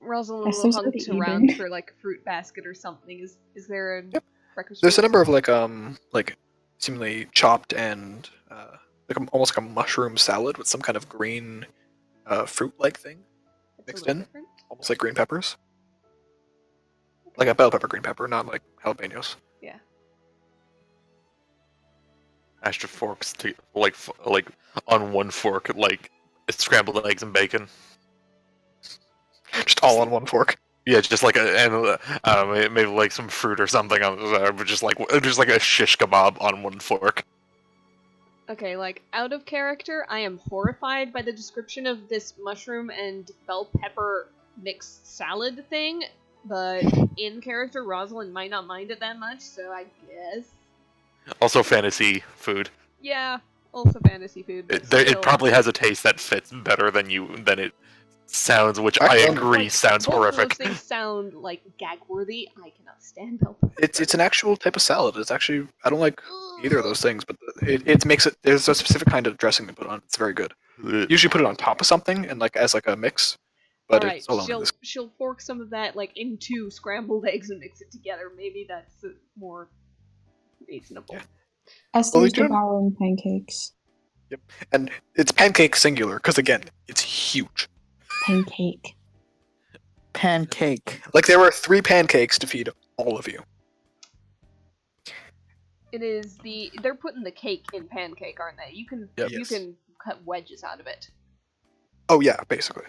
Rosalind will Esther's hunt already around eating. for a fruit basket or something. Is there a breakfast? There's a food? number of seemingly chopped and almost like a mushroom salad with some kind of green fruit-like thing It's a mixed little in, different. almost like green peppers. Like a bell pepper, green pepper, not like jalapenos. Yeah. Extra forks to like on one fork, scrambled eggs and bacon. Just all on one fork. Yeah, just maybe some fruit or something on there, but just like a shish kebab on one fork. Okay, out of character, I am horrified by the description of this mushroom and bell pepper mixed salad thing, but in character, Rosalind might not mind it that much, so I guess. Also, fantasy food. Yeah, also fantasy food. But It still, probably has a taste that fits better than it sounds, which I agree sounds both horrific. Of those things sound gag-worthy. I cannot stand bell pepper. It's an actual type of salad. It's actually, I don't like either of those things, but it makes it. There's a specific kind of dressing to put on. It's very good. Usually put it on top of something and as a mix. But Alright, it's alone in this. she'll fork some of that into scrambled eggs and mix it together. Maybe that's more reasonable. Yeah. Esther's June? devouring pancakes. Yep. And it's pancake singular because again, it's huge. Pancake. Pancake. There were 3 pancakes to feed all of you. It is they're putting the cake in pancake, aren't they? You can Yep. you Yes. can cut wedges out of it. Oh yeah, basically.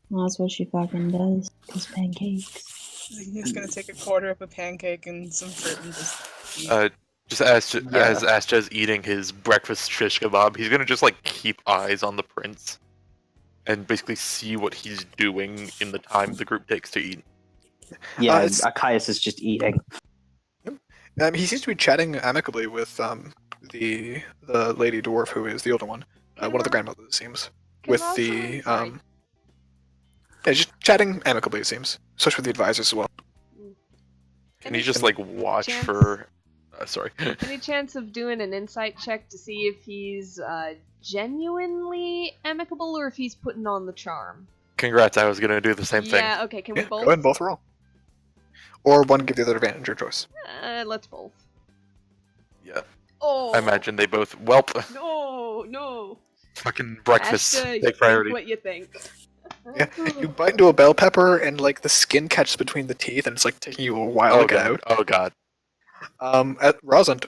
Well, that's what she fucking does. Because pancakes. He's gonna take a quarter of a pancake and some fruit and just eat. Just as Astja's eating his breakfast shish kebab, he's gonna just keep eyes on the prince, and basically see what he's doing in the time the group takes to eat. Yeah, it's- Archias is just eating. He seems to be chatting amicably with the lady dwarf who is the older one, one of the grandmothers it seems, Can with Rosalind- the sorry. yeah, just chatting amicably it seems, especially with the advisors as well. Can you Any- just watch chance- for? Sorry. Any chance of doing an insight check to see if he's genuinely amicable or if he's putting on the charm? Congrats! I was gonna do the same thing. Yeah. Okay. Can we Yeah, both? go ahead and both roll. Or one give the other advantage, your choice. Let's both. Yeah. Oh. I imagine they both. Welp. No. Fucking breakfast. Ashta, you Take priority. think what you think. Yeah, you bite into a bell pepper and the skin catches between the teeth and it's taking you a while Oh to get god. out. Oh god. At Rosalind,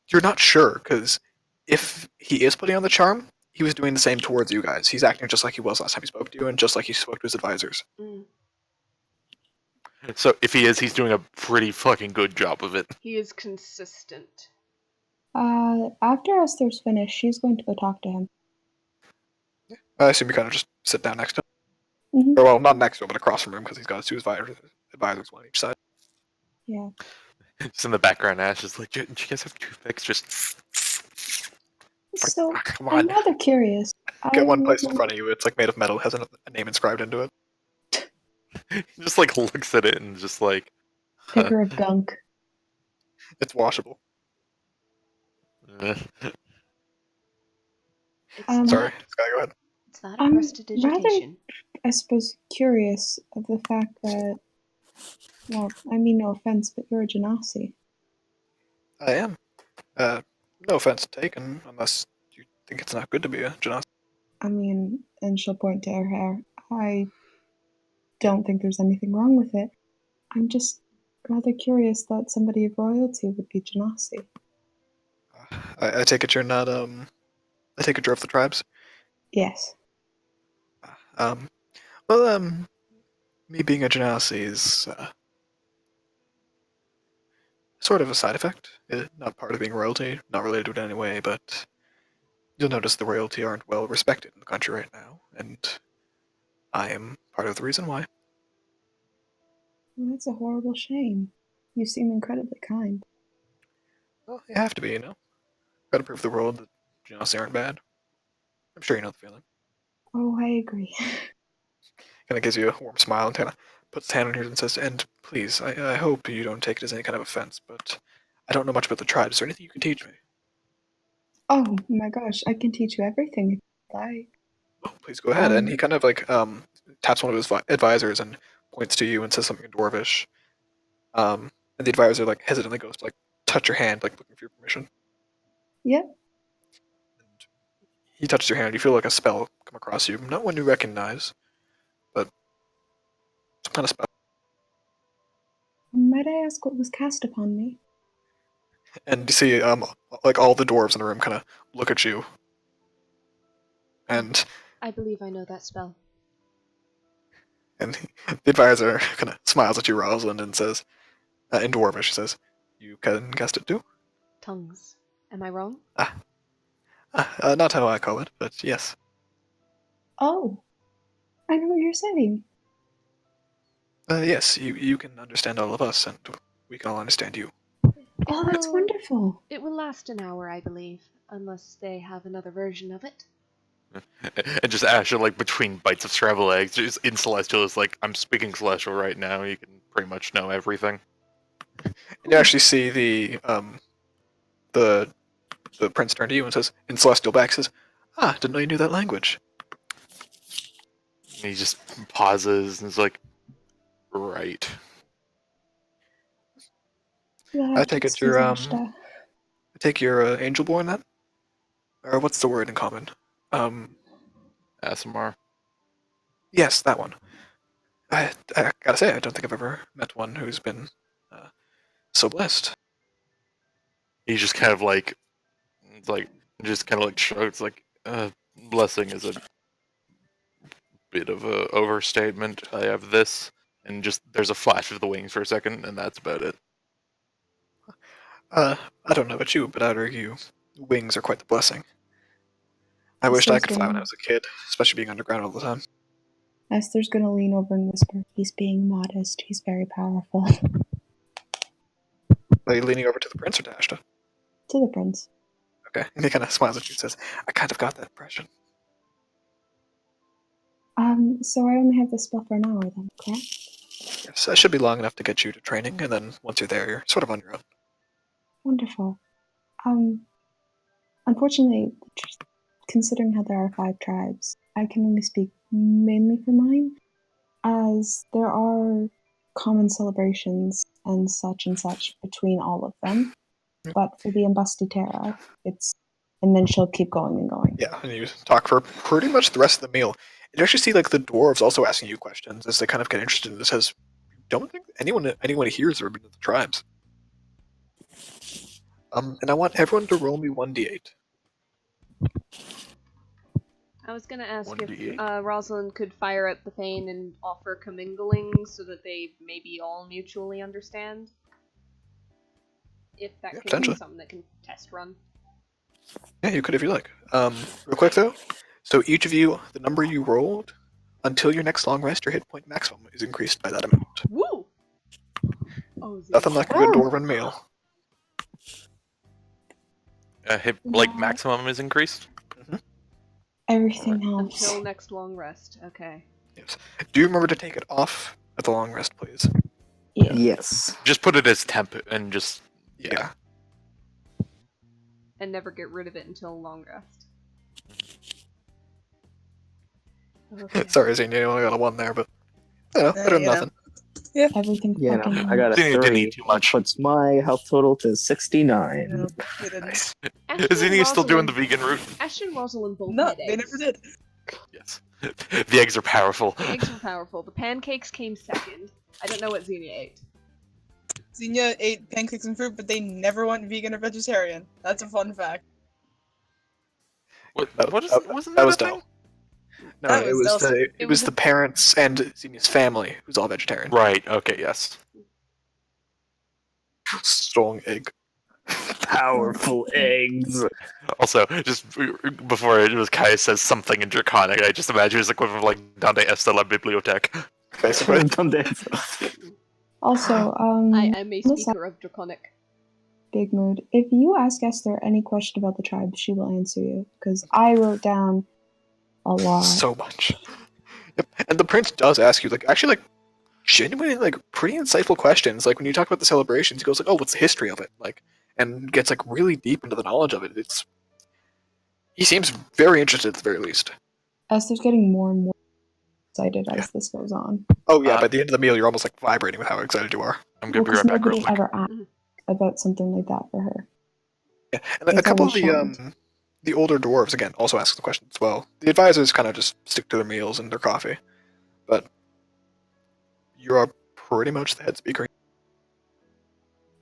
you're not sure because if he is putting on the charm, he was doing the same towards you guys. He's acting just like he was last time he spoke to you and just like he spoke to his advisors. Mm. So if he is, he's doing a pretty fucking good job of it. He is consistent. After Esther's finished, she's going to go talk to him. I assume you kind of just sit down next to him. Mhm. Or, well, not next to him, but across from him, because he's got his two advisors, one on each side. Yeah. Just in the background, Ash is like, "Do you guys have toothpicks?" Just So, Come I'm on. rather curious. Get one placed in front of you. It's like made of metal, has a name inscribed into it. he just like looks at it and just like, Picker of gunk. It's washable. eh. Sorry, Sky, go ahead. It's that a I'm prestidigitation. I suppose, curious of the fact that, well, I mean no offense, but you're a Genasi. I am. No offense taken, unless you think it's not good to be a Genasi. I mean, and she'll point to her hair. I don't think there's anything wrong with it. I'm just rather curious that somebody of royalty would be Genasi. I take it you're not, I take it you're of the tribes? Yes. Well, me being a Genasi is, sort of a side effect. Not part of being royalty, not related to it in any way, but you'll notice the royalty aren't well respected in the country right now, and I am part of the reason why. Well, that's a horrible shame. You seem incredibly kind. Well, you have to be, you know. Gotta prove to the world that Genasi aren't bad. I'm sure you know the feeling. Oh, I agree. Kind of gives you a warm smile and kind of puts his hand on yours and says, "And please, I hope you don't take it as any kind of offense, but I don't know much about the tribes. Is there anything you can teach me?" Oh my gosh, I can teach you everything if you like. "Oh, please go ahead." And he kind of like taps one of his advisors and points to you and says something in Dwarvish. And the advisor like hesitantly goes to like touch your hand, like looking for your permission. Yep. And he touches your hand. You feel like a spell come across you, not one you recognize, but some kind of spell. Might I ask what was cast upon me? And you see like all the dwarves in the room kind of look at you. And I believe I know that spell. the advisor kind of smiles at you, Rosalind, and says, in Dwarvish, he says, "You can cast it too?" Tongues. Am I wrong? Not how I call it, but yes. Oh, I know what you're saying. Yes, you can understand all of us, and we can all understand you. Oh, that's wonderful. It will last an hour, I believe, unless they have another version of it. And just Ash, like between bites of scrambled eggs, just in Celestial is like, "I'm speaking Celestial right now. You can pretty much know everything." And you actually see the prince turn to you and says, in Celestial back, says, didn't know you knew that language. And he just pauses and is like, "Right." I take it you're I take you're angel born then? Or what's the word in common? ASMR. Yes, that one. I gotta say, I don't think I've ever met one who's been so blessed. He just kind of like, it's like, just kind of like shrugs, like, "Blessing is a bit of a overstatement. I have this," and just there's a flash of the wings for a second, and that's about it. I don't know about you, but I'd argue wings are quite the blessing. I wished I could fly when I was a kid, especially being underground all the time. Esther's gonna lean over and whisper, "He's being modest. He's very powerful." Are you leaning over to the prince or to Ashta? To the prince. Okay. And he kind of smiles at you and says, "I kind of got that impression." So I only have this spell for an hour then, correct? Yes, that should be long enough to get you to training, and then once you're there, you're sort of on your own. Wonderful. Unfortunately, considering how there are 5 tribes, I can only speak mainly for mine, as there are common celebrations and such between all of them. But for the Ambastitera, it's... And then she'll keep going and going. Yeah, and you talk for pretty much the rest of the meal. And you actually see like the dwarves also asking you questions as they kind of get interested in this. As don't think anyone here has ever been to the tribes. And I want everyone to roll me 1d8. I was gonna ask if 1d8. Rosalind could fire up the pane and offer commingling so that they maybe all mutually understand. If that Yeah, can be potentially. something that can test run. Yeah, you could if you like. Real quick though, so each of you, the number you rolled, until your next long rest, your hit point maximum is increased by that amount. Woo! Oh, Nothing like a good dwarven meal. Hit Wow. maximum is increased. Everything helps. Until next long rest. Okay. Yes. Do you remember to take it off at the long rest, please? Yeah. Yes. Just put it as temp and just Yeah. And never get rid of it until long rest. Okay. Sorry, Xenia, you only got a 1 there, but better than you know. nothing. Everything Yeah, fucking no, I got a Xenia didn't 30. eat too much. Puts my health total to 69. No, they didn't. Nice. Ashton Is Xenia still doing Rosalind- the vegan route? Ashton and Rosalind both No, had they eggs. never did. Yes. The eggs are powerful. The eggs were powerful. The pancakes came second. I don't know what Xenia ate. Xenia ate pancakes and fruit, but they never went vegan or vegetarian. That's a fun fact. What is, wasn't that that was a thing? Del. No, That it was was Del's- it was the parents and Xenia's family who's all vegetarian. Right, okay, yes. Strong egg. Powerful eggs. Also, just before it was Kaya says something in Draconic, I just imagine it's equivalent of like Donde está la biblioteca. Basically. Also, I'm a Listen. speaker of Draconic. Big Mood, if you ask Esther any question about the tribe, she will answer you, because I wrote down a lot. So much. Yep. And the prince does ask you, genuinely, pretty insightful questions. Like, when you talk about the celebrations, he goes, oh, what's the history of it? And gets, really deep into the knowledge of it. He seems very interested, at the very least. Esther's getting more and more excited as this goes on. Oh, yeah, by the end of the meal, you're almost, vibrating with how excited you are. I'm gonna be Because right back real nobody quick. ever asked about something like that for her. Yeah, and a It's couple of always the older dwarves, again, also ask the questions as well. The advisors kind of just stick to their meals and their coffee. But you are pretty much the head speaker.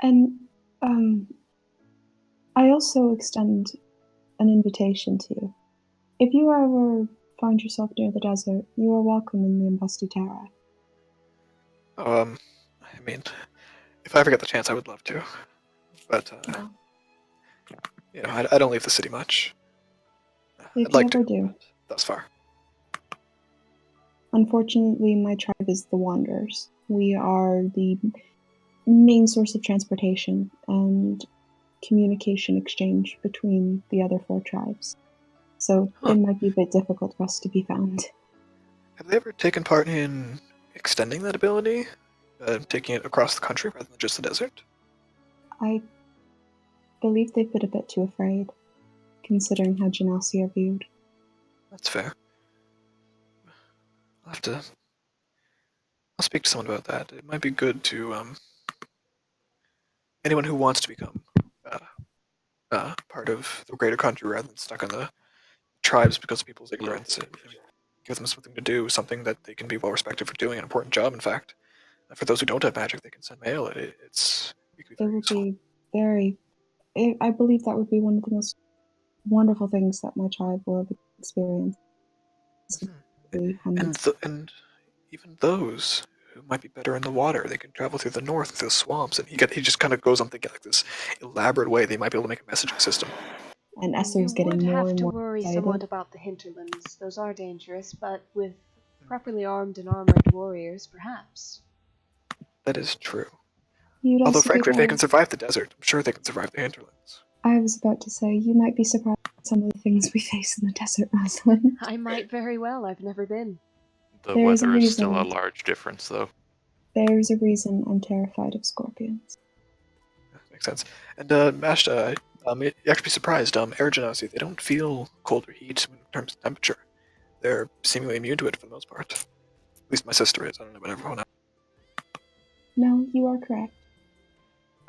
And I also extend an invitation to you. If you ever find yourself near the desert, you are welcome in the Imbustiterra. I mean, if I ever get the chance, I would love to. But, I don't leave the city much. If I'd like you ever to, do. but thus far. Unfortunately, my tribe is the Wanderers. We are the main source of transportation and communication exchange between the other 4 tribes. So Huh. it might be a bit difficult for us to be found. Have they ever taken part in extending that ability? Taking it across the country rather than just the desert? I believe they've been a bit too afraid, considering how Genasi are viewed. That's fair. I'll speak to someone about that. It might be good to, anyone who wants to become part of the greater country rather than stuck on the tribes because of people's ignorance. Give them something to do, something that they can be well respected for doing, an important job, in fact. For those who don't have magic, they can send mail. It could be It very would useful. be very... I believe that would be one of the most wonderful things that my tribe will have experienced. And even those who might be better in the water, they can travel through the north, through the swamps, and he just kind of goes on thinking this elaborate way they might be able to make a messaging system. And Esther's getting You more would have and to more worry excited. somewhat about the hinterlands. Those are dangerous, but with properly armed and armored warriors, perhaps. That is true. You'd Although, also be frankly, if they very- can survive the desert, I'm sure they can survive the hinterlands. I was about to say, you might be surprised at some of the things we face in the desert, Rosalind. I might very well. I've never been. The There is a weather is still a reason. large difference, though. There's a reason I'm terrified of scorpions. Makes sense. And Mashta, you'd actually be surprised. Air genasi, they don't feel cold or heat in terms of temperature. They're seemingly immune to it for the most part. At least my sister is. I don't know about everyone else. No, you are correct.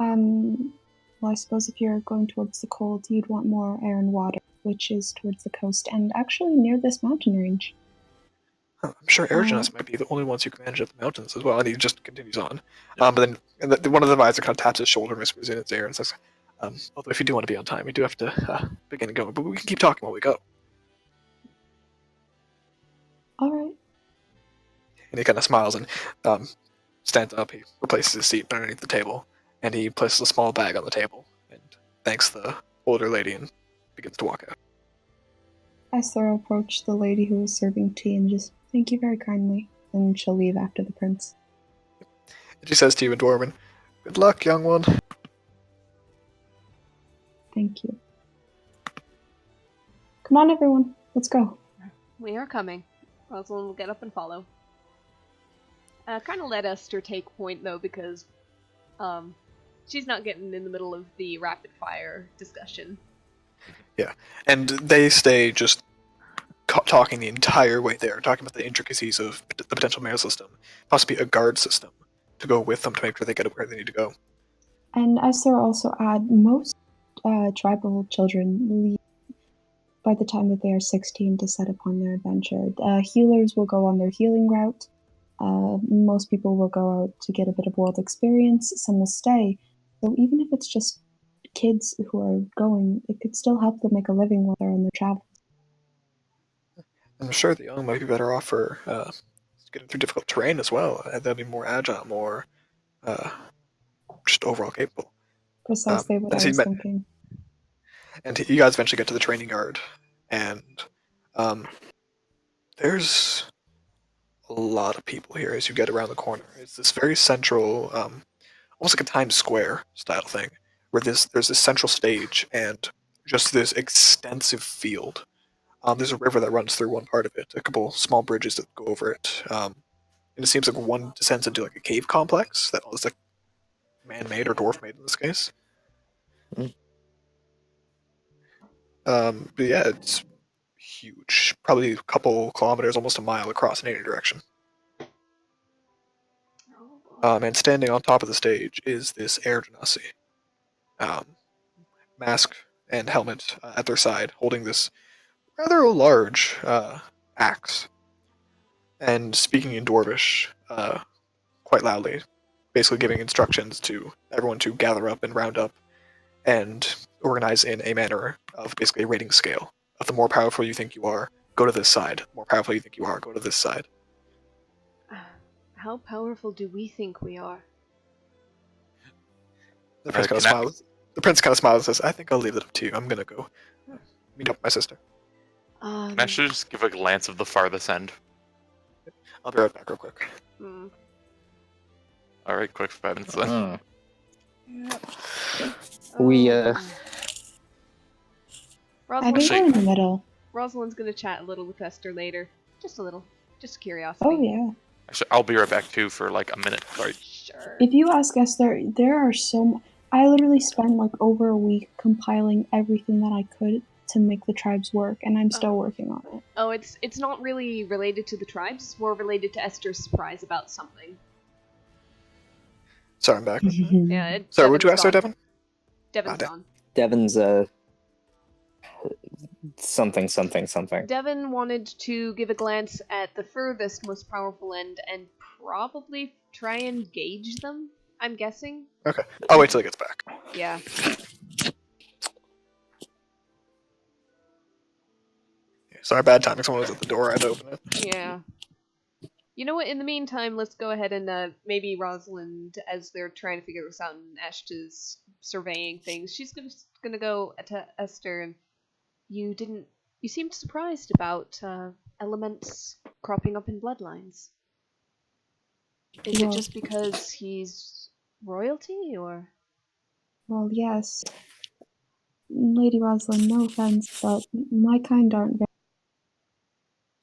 Well, I suppose if you're going towards the cold, you'd want more air and water, which is towards the coast and actually near this mountain range. I'm sure air genasi might be the only ones who can manage up the mountains as well. And he just continues on. But then one of the advisors kind of taps his shoulder and whispers in his ear and says, although if you do want to be on time, you do have to begin going. But we can keep talking while we go. All right. And he kind of smiles and stands up. He replaces his seat underneath the table, and he places a small bag on the table and thanks the older lady and begins to walk out. Esther will approach the lady who was serving tea and just, thank you very kindly, and she'll leave after the prince. And she says to you in Dwarven, good luck, young one. Thank you. Come on, everyone. Let's go. We are coming. Rosalind will get up and follow. Kind of let Esther take point, though, because she's not getting in the middle of the rapid-fire discussion. Yeah, and they stay just talking the entire way there, talking about the intricacies of the potential mail system, possibly a guard system, to go with them to make sure they get where they need to go. And Esther also add, most tribal children leave by the time that they are 16 to set upon their adventure. Healers will go on their healing route. Most people will go out to get a bit of world experience. Some will stay. So even if it's just kids who are going, it could still help them make a living while they're on their travels. I'm sure the young might be better off for getting through difficult terrain as well. They'll be more agile, more just overall capable. Precisely what I was thinking. And you guys eventually get to the training yard, and there's a lot of people here as you get around the corner. It's this very central, almost like a Times Square style thing, where there's this central stage and just this extensive field. There's a river that runs through one part of it, a couple small bridges that go over it, and it seems like one descends into like a cave complex that is like man-made or dwarf-made in this case. But yeah, it's huge, probably a couple kilometers, almost a mile across in any direction. And standing on top of the stage is this air genasi, mask and helmet at their side, holding this rather large axe, and speaking in Dwarvish quite loudly, basically giving instructions to everyone to gather up and round up and organize in a manner of basically a rating scale. Of the more powerful you think you are, go to this side. The more powerful you think you are, go to this side. How powerful do we think we are? The prince kind of smiles. The prince kind of smiles and says, "I think I'll leave it up to you. I'm gonna go meet up with my sister." Can I actually just give a glance of the farthest end? I'll be right back real quick. Alright, quick 5 minutes then. I think we're in the middle. Rosalind's gonna chat a little with Esther later. Just a little. Just curiosity. Oh, yeah. Actually, I'll be right back too for like a minute. Sorry. Sure. If you ask Esther, there are I literally spent like over a week compiling everything that I could to make the tribes work, and I'm still working on it. Oh, it's not really related to the tribes. It's more related to Esther's surprise about something. Sorry, I'm back. Yeah. Sorry, would you ask her, Devin? Devin's on. Devin's something. Devin wanted to give a glance at the furthest, most powerful end and probably try and gauge them, I'm guessing. Okay. I'll wait till he gets back. Yeah. Sorry, bad timing. Someone was at the door. I had to open it. Yeah. You know what? In the meantime, let's go ahead and maybe Rosalind, as they're trying to figure this out and Ashta's surveying things, she's gonna go to Esther and you seemed surprised about elements cropping up in bloodlines. Is it just because he's royalty, or? Well, yes. Lady Rosalind, no offense, but my kind aren't very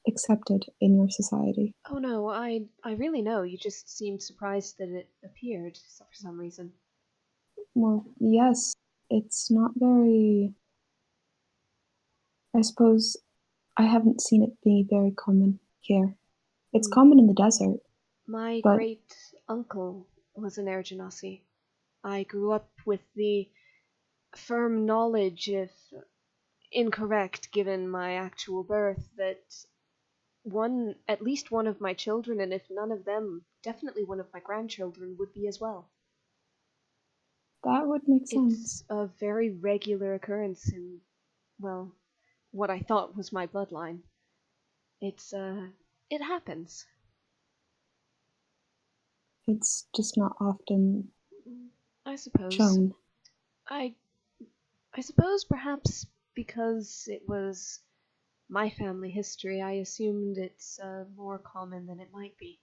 accepted in your society. Oh no, I really know. You just seemed surprised that it appeared for some reason. Well, yes, it's not very... I suppose I haven't seen it being very common here. It's common in the desert. My great uncle was an Air Genasi. I grew up with the firm knowledge, if incorrect given my actual birth, that at least one of my children, and if none of them, definitely one of my grandchildren would be as well. That would make sense. It's a very regular occurrence in, well, what I thought was my bloodline. It's It happens. It's just not often I suppose. shown. I suppose perhaps because it was my family history, I assumed it's more common than it might be.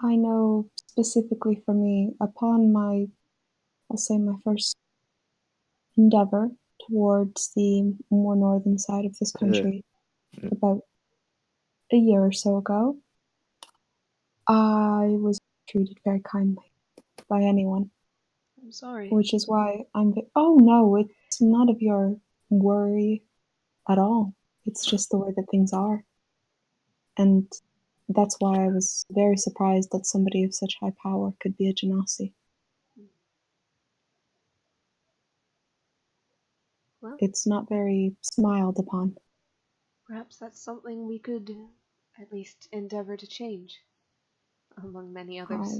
I know specifically for me, upon I'll say my first endeavor towards the more northern side of this country, about a year or so ago, I was treated very kindly by anyone, I'm sorry. which is why oh no, it's none of your worry at all. It's just the way that things are. And that's why I was very surprised that somebody of such high power could be a genasi. Well, It's not very smiled upon. perhaps that's something we could at least endeavor to change, among many others.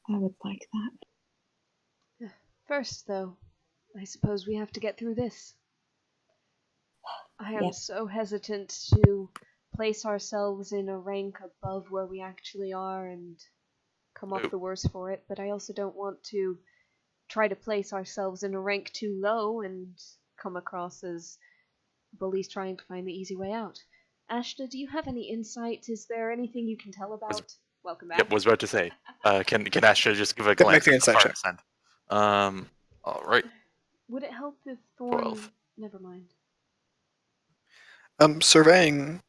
I would like that. First, though, I suppose we have to get through this. I am Yep. so hesitant to place ourselves in a rank above where we actually are and come off the worse for it, but I also don't want to try to place ourselves in a rank too low and come across as bullies trying to find the easy way out. Ashna, do you have any insight? Is there anything you can tell about? Welcome back. Yep, was about to say. Can Astra just give a Make glance the at insight far check. descent? All right. Would it help if Thorn... 12. Never mind. Surveying,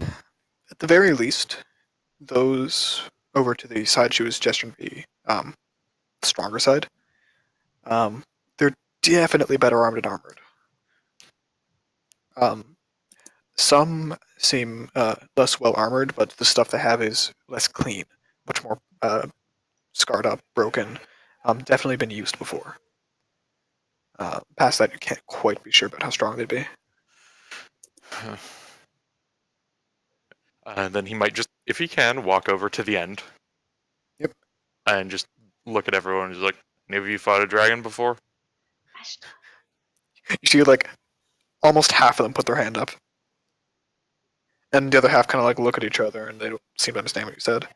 at the very least, those over to the side she was gesturing the stronger side, they're definitely better armed and armored. Some seem less well armored, but the stuff they have is less clean, much more scarred up, broken. Definitely been used before. Past that, you can't quite be sure about how strong they'd be. Then he might just, if he can, walk over to the end. Yep. And just look at everyone and just like, any of you fought a dragon before? Ashna. You see, like, almost half of them put their hand up. And the other half kind of like look at each other and they don't seem to understand what you said.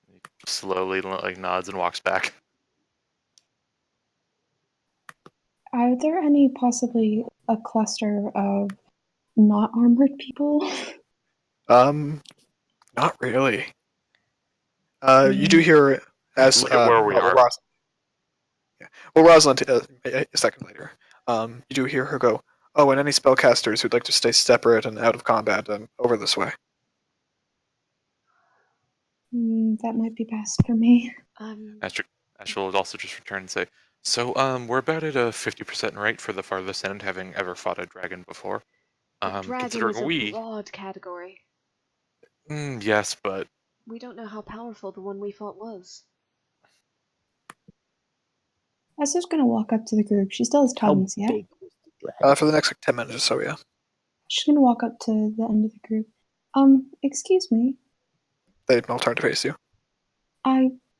He slowly like nods and walks back. Are there any possibly a cluster of not armored people? Not really. You do hear as Look at where we are. Rosalind, a second later, you do hear her go, "Oh, and any spellcasters who'd like to stay separate and out of combat, over this way." That might be best for me. Astra will also just return and say, so, we're about at a 50% rate for the farthest end, having ever fought a dragon before. Dragon is Considering a broad category. Yes, but... We don't know how powerful the one we fought was. Esther's gonna walk up to the group. She still has tongues, yeah? Big was the dragon? For the next 10 minutes or so, yeah. She's gonna walk up to the end of the group. Excuse me. They'd all turn to face you.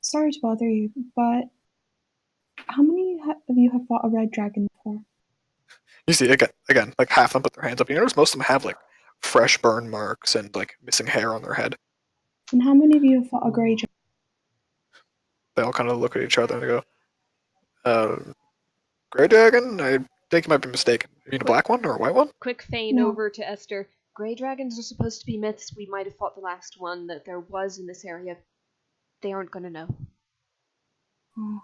Sorry to bother you, but how many of you have fought a red dragon before? You see, again, like half of them put their hands up. You notice most of them have like fresh burn marks and like missing hair on their head. And how many of you have fought a grey dragon? They all kind of look at each other and they go, "Grey dragon? I think you might be mistaken. You mean a black one or a white one?" Quick feign No. over to Esther. Grey dragons are supposed to be myths. We might have fought the last one that there was in this area. They aren't gonna know. Oh.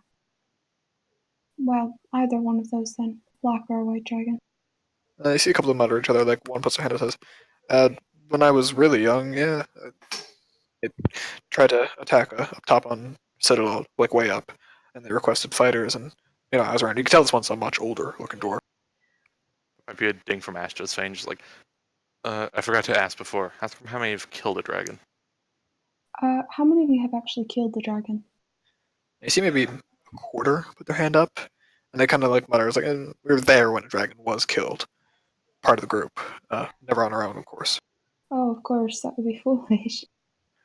Well, either one of those then. Black or a white dragon. You see a couple of them mutter at each other. Like one puts their hand up and says, "When I was really young, yeah, it tried to attack up top on Citadel, like way up, and they requested fighters, and I was around. You can tell this one's a much older looking dwarf." Might be a ding from Astra's fang, just like, I forgot to ask before. Ask him how many have killed a dragon. How many of you have actually killed the dragon? You see maybe a quarter put their hand up, and they kind of like mutter, "It's like we were there when a dragon was killed." Part of the group, never on our own, of course. Oh, of course, that would be foolish.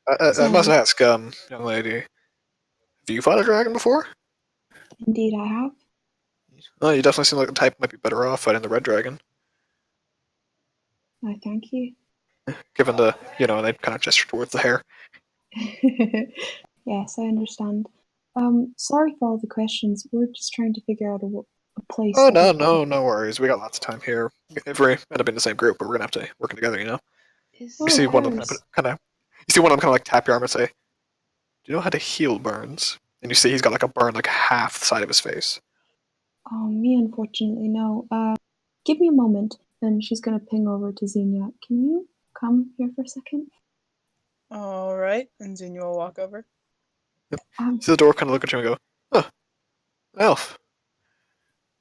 I must ask, young lady, have you fought a dragon before? Indeed, I have. Well, you definitely seem like the type who might be better off fighting the red dragon. I thank you. Given the, they kind of gesture towards the hair. Yes, I understand. Sorry for all the questions. We're just trying to figure out a place. Oh, that no worries. We got lots of time here. If we end up in the same group, but we're gonna have to working together, You Oh, see of one of them course. you see one of them kind of like tap your arm and say, "Do you know how to heal burns?" And you see he's got like a burn like half the side of his face. Oh, me, unfortunately, no. Give me a moment, and she's gonna ping over to Xenia. Can you come here for a second? All right, and Xenia will walk over. See the door kind of look at you and go, "Huh, elf."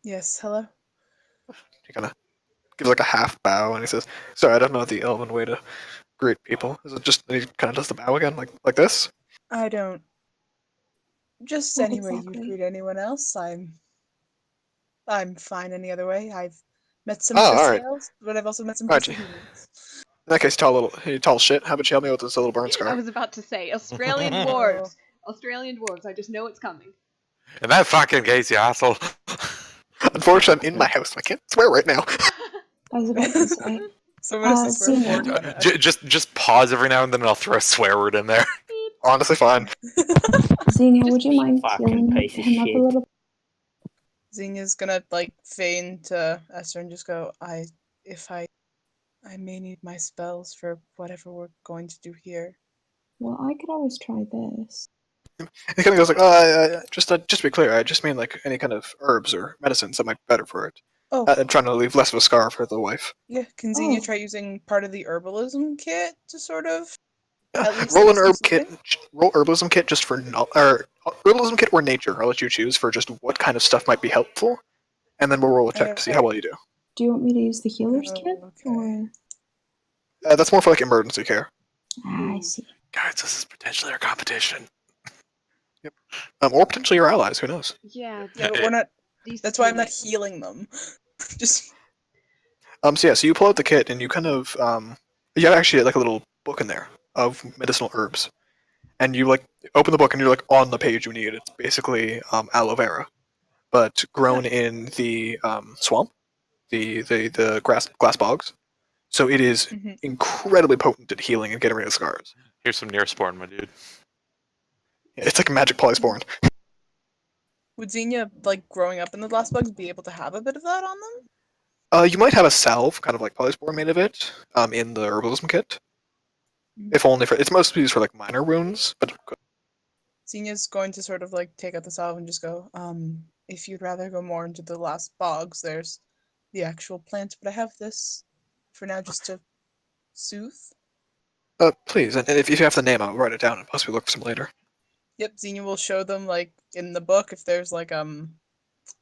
Yes, hello. He kind of gives like a half bow and he says, "Sorry, I don't know the elven way to greet people. Is it just?" And he kind of does the bow again, like this. I don't. Just Not any way you'd exactly. greet anyone else. I'm fine any other way. I've met some Oh, all right. elves, but I've also met some All right. humans. In that case, tall shit. How about you help me with this little burn I scar? was about to say Australian Oh. dwarves. Australian dwarves. I just know it's coming. In that fucking case, you asshole. Unfortunately, I'm in my house. I can't swear right now. I was about to say. Someone has to swear Xenia. 4 times. Just pause every now and then, and I'll throw a swear word in there. Honestly, fine. Xenia, Just would you mind fucking healing piece of him up a shit. little? Xenia's gonna feign to Esther and just go, if I may need my spells for whatever we're going to do here. Well, I could always try this. He kind of goes like, just to be clear, I just mean like any kind of herbs or medicines that might be better for it. Oh, I'm trying to leave less of a scar for the wife. yeah. Can Xenia Oh. try using part of the herbalism kit to sort of Yeah, at least roll an do herb something? kit. Roll herbalism kit just for or herbalism kit or nature. I'll let you choose for just what kind of stuff might be helpful, and then we'll roll a check to see how well you do. Do you want me to use the healer's kit? Okay. Or That's more for like emergency care. I see. Guys, this is potentially our competition. Yep. Or potentially your allies. Who knows? Yeah. Yeah, but we're not. These That's why I'm not teammates. healing them. Just So you pull out the kit and you kind of you have actually like a little book in there of medicinal herbs, and you like open the book and you're like on the page you need. It's basically aloe vera, but grown in the swamp, the glass bogs. So it is Mhm. incredibly potent at healing and getting rid of scars. Here's some Neosporin, my dude. It's like a magic polysporin. Would Xenia, growing up in the glass bugs, be able to have a bit of that on them? You might have a salve, kind of like polysporin made of it, in the herbalism kit. If only for it's mostly used for like minor wounds, but Xenia's going to sort of take out the salve and just go, if you'd rather go more into the last bogs, there's the actual plant, but I have this for now just to soothe. please, and if you have the name, I'll write it down and possibly look for some later. Yep, Xenia will show them in the book if there's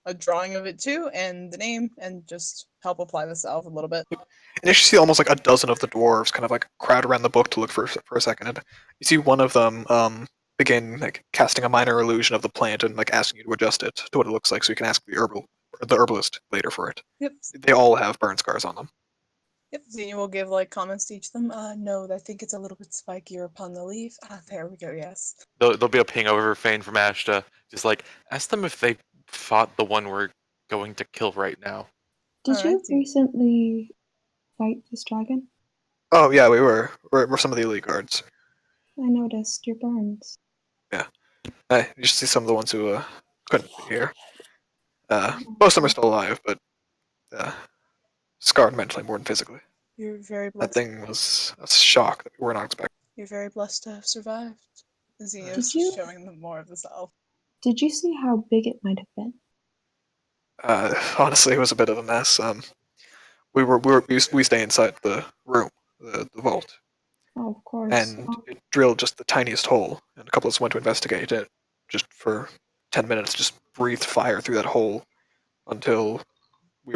a drawing of it too and the name and just help apply the salve a little bit. And you see almost like a dozen of the dwarves kind of like crowd around the book to look for a second, and you see one of them begin like casting a minor illusion of the plant and like asking you to adjust it to what it looks like, so you can ask the herbalist later for it. Yep. They all have burn scars on them. Yep, Xenia will give comments to each of them. No, I think it's a little bit spikier upon the leaf. There we go, yes. There'll be a ping over Fane from Ashta. Just ask them if they fought the one we're going to kill right now. Did you Alright. recently fight this dragon? Oh yeah, we're some of the elite guards. I noticed your burns. You should see some of the ones who couldn't be here. Most of them are still alive, but scarred mentally more than physically. You're very That blessed. thing was a shock that we were not expecting. You're very blessed to have survived. Xenia's Did you- showing them more of the salve. Did you see how big it might have been? Honestly, it was a bit of a mess. We stay inside the room, the vault, Oh, of course. and it drilled just the tiniest hole, and a couple of us went to investigate it. Just for 10 minutes, just breathed fire through that hole until we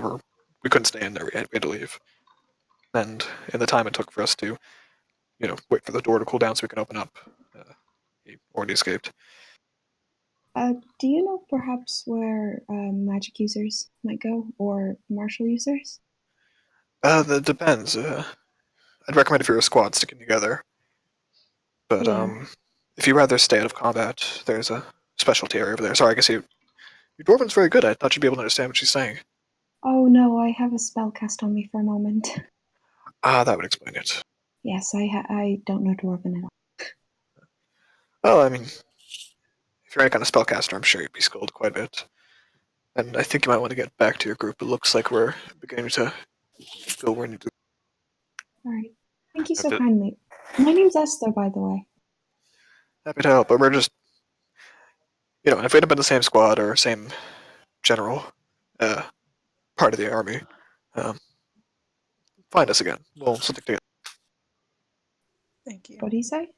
couldn't stay in there. We had to leave. And in the time it took for us to, wait for the door to cool down so we can open up, he already escaped. Do you know perhaps where magic users might go, or martial users? That depends. I'd recommend if you're a squad sticking together. But Yeah. if you'd rather stay out of combat, there's a specialty area over there. Sorry, I guess your dwarven's very good. I thought you'd be able to understand what she's saying. Oh no, I have a spell cast on me for a moment. That would explain it. Yes, I don't know Dwarven at all. Well, I mean, if you're any kind of spellcaster, I'm sure you'd be skilled quite a bit. And I think you might want to get back to your group. It looks like we're beginning to go where we need to. All right. Thank you so If it- kindly. My name's Esther, by the way. Happy to help, but we're just, if we had been in the same squad or same general part of the army, find us again. We'll stick together. Thank you. What do you say?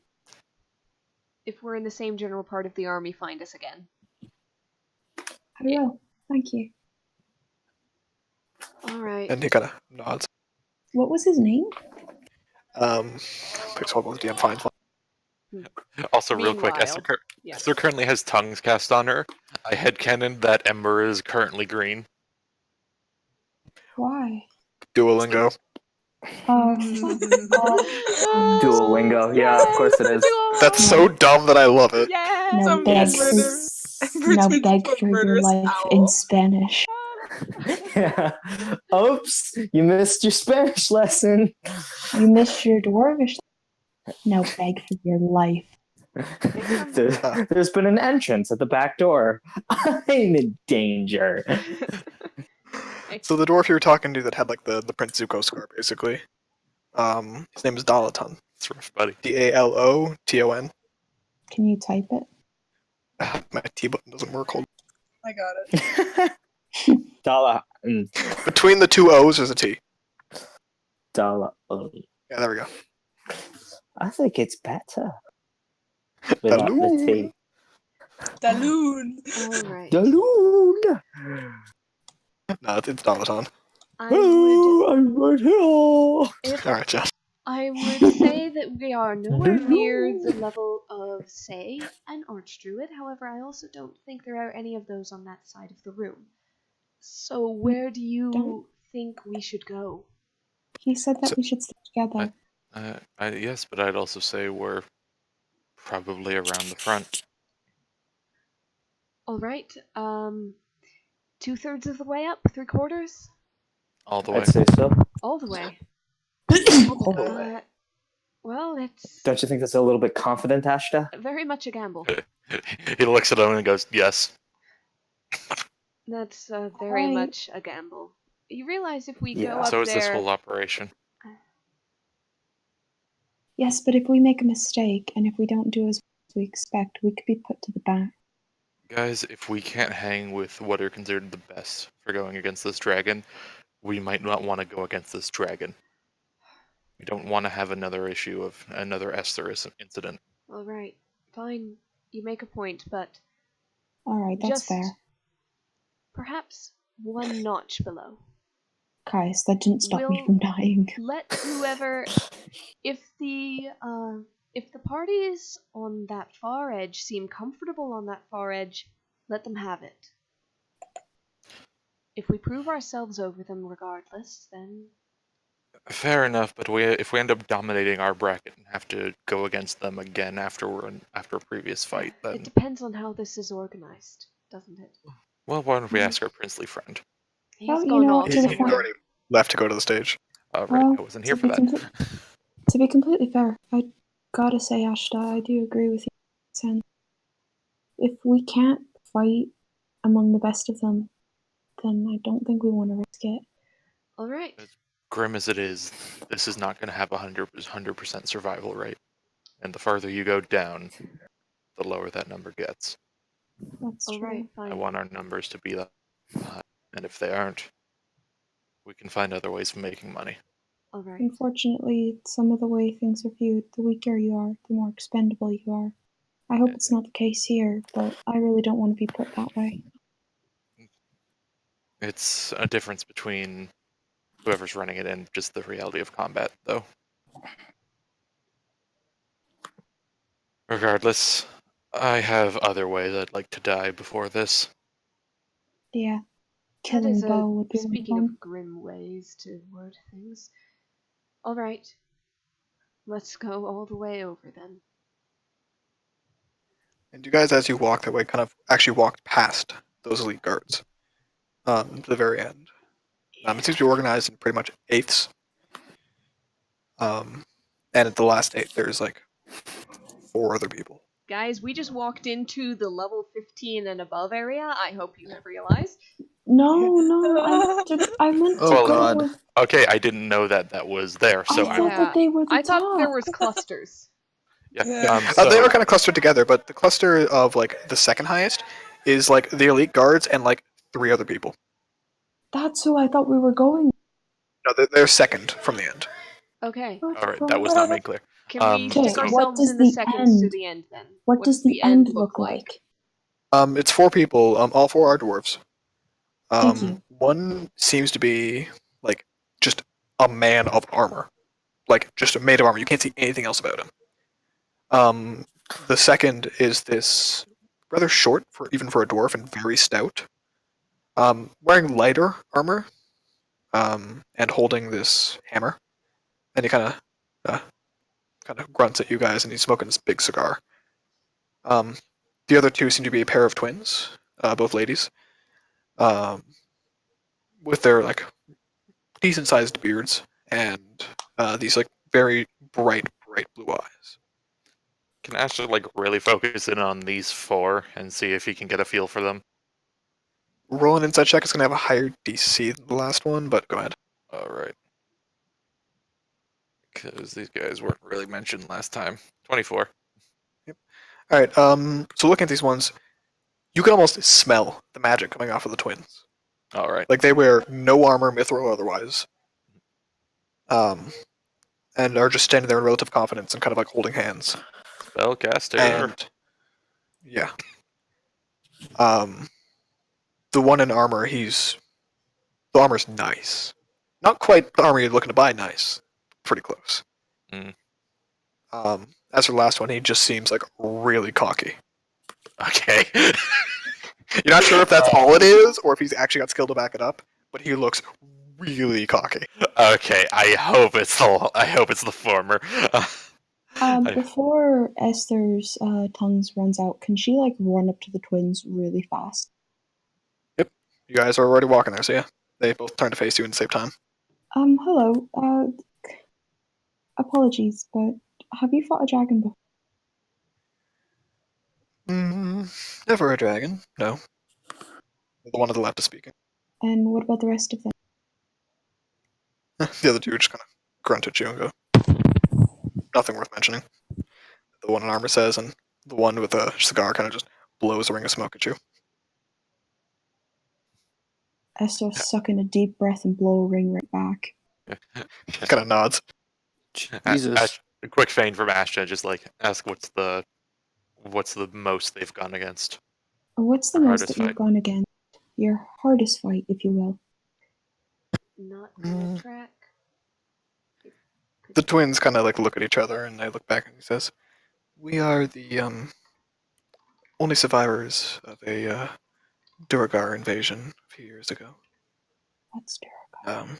If we're in the same general part of the army, find us again. I will. Thank you. All right. And he kind of nods. What was his name? Please hold on, the DM finds one. Also, real quick, Meanwhile, yes. Esther currently has tongues cast on her. I headcanon that Ember is currently green. Why? Duolingo. Duolingo, yeah, of course it is. That's so dumb that I love it. Yes. No Some beg murderous- for, now beg for your murderous life owl. in Spanish. Yeah. Oops, you missed your Spanish lesson. You missed your Dwarvish. Now beg for your life. There's been an entrance at the back door. I'm in danger. So the dwarf you were talking to that had like the Prince Zuko scar, basically. His name is Dalaton. It's rough, buddy. Daloton. Can you type it? My T button doesn't work. Hold. I got it. Dollar. Between the two O's, there's a T. Dollar. Yeah, there we go. I think it's better. Without the T. Daloon. All right. Daloon. No, it's Dalaton. I would, I'm right here. if Alright, John. I would say that we are nowhere near the level of, say, an archdruid. However, I also don't think there are any of those on that side of the room. So where do you Don't- think we should go? He said that we should stick together. Yes, but I'd also say we're probably around the front. All right. 2/3 of the way up, 3/4, All the way. I'd say so. all the way. All the way. Well, it's Don't you think that's a little bit confident, Ashta? very much a gamble. He looks at him and goes, yes. That's very Right. much a gamble. You realize if we go Yeah. up So is this there, whole operation. Yes, but if we make a mistake and if we don't do as we expect, we could be put to the back. Guys, if we can't hang with what are considered the best for going against this dragon, we might not want to go against this dragon. We don't want to have another issue of another Esther incident. all right, fine, you make a point, but All right, that's just fair. perhaps one notch below. Guys, that didn't stop me Will- from dying. Let whoever, if the parties on that far edge seem comfortable on that far edge, let them have it. If we prove ourselves over them regardless, then Fair enough, but if we end up dominating our bracket and have to go against them again after a previous fight, then it depends on how this is organized, doesn't it? well, why don't we ask our princely friend? He's Well, you gone know, off. to the He's point- already left to go to the stage. Right, Well, I wasn't here to for be that. To be completely fair, I gotta say, Ashta, I do agree with you. And if we can't fight among the best of them, then I don't think we want to risk it. All right. Grim as it is, this is not going to have 100% survival rate. And the farther you go down, the lower that number gets. That's All true. right. I Fine. want our numbers to be that high. And if they aren't, we can find other ways of making money. All right. Unfortunately, some of the way things are viewed, the weaker you are, the more expendable you are. I hope it's not the case here, but I really don't want to be put that way. It's a difference between whoever's running it and just the reality of combat, though. Regardless, I have other ways I'd like to die before this. Yeah. That Killing is Bo would be speaking fun. of grim ways to word things. All right. Let's go all the way over then. And you guys, as you walk that way, kind of actually walked past those elite guards to the very end. It seems to be organized in pretty much eighths. And at the last 8, there's like 4 other people. Guys, we just walked into the level 15 and above area. I hope you have realized. No, I meant to Oh, go God. with. Okay, I didn't know that was there, so I thought that they were the I thought there top. was clusters. yeah. They are kind of clustered together, but the cluster of like the second highest is like the elite guards and like 3 other people. That's who I thought we were going. No, they're second from the end. Okay. All right, that was not made clear. Can we Okay, stick what ourselves does in the the seconds to end- the end then? What does the end look like? It's 4 people. All 4 are dwarves. Thank you. One seems to be like just a man of armor, like just a made of armor. You can't see anything else about him. The second is this rather short for a dwarf and very stout. Wearing lighter armor, and holding this hammer, and he kind of grunts at you guys, and he's smoking this big cigar. The other 2 seem to be a pair of twins, both ladies, with their like decent-sized beards and these like very bright blue eyes. Can Asher like really focus in on these 4 and see if he can get a feel for them? Roll an insight check is going to have a higher DC than the last one, but go ahead. All right. Because these guys weren't really mentioned last time. 24. All right. So looking at these ones, you can almost smell the magic coming off of the twins. All right. Like they wear no armor, mithril or otherwise, and are just standing there in relative confidence and kind of like holding hands. Spellcaster. And yeah, the one in armor, the armor's nice. Not quite the armor you're looking to buy nice. Pretty close. Mm. As for the last one, he just seems like really cocky. Okay. You're not sure if that's all it is, or if he's actually got skill to back it up, but he looks really cocky. Okay. I hope it's the former. Before Esther's tongues runs out, can she like run up to the twins really fast? Yep. You guys are already walking there, so yeah. They both turn to face you in the same time. Hello. Apologies, but have you fought a dragon before? Never a dragon, no. The one on the left is speaking. And what about the rest of them? The other 2 just kind of grunt at you and go, nothing worth mentioning. The one in armor says, and the one with a cigar kind of just blows a ring of smoke at you. Esther suck in a deep breath and blow a ring right back. Kind of nods. Jesus. A quick feign from Asha, just like ask what's the most they've gone against. What's the Our most hardest that you've fight. gone against? Your hardest fight, if you will. Not gonna track. The twins kind of like look at each other and they look back and he says, "We are the only survivors of a Duragar invasion a few years ago. What's Duragar?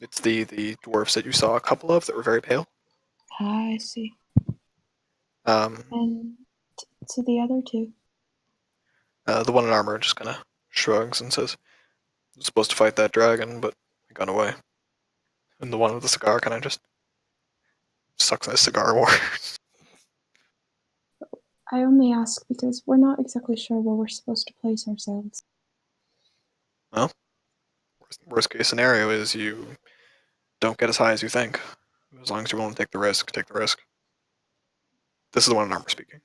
It's the dwarfs that you saw a couple of that were very pale. I see. Um, And to the other 2? the one in armor just kind of shrugs and says, "I was supposed to fight that dragon, but I got away." And the one with the cigar kind of just sucks on his cigar more. I only ask because we're not exactly sure where we're supposed to place ourselves. Well, worst case scenario is you don't get as high as you think. As long as you're willing to take the risk, take the risk. This is the one in armor speaking.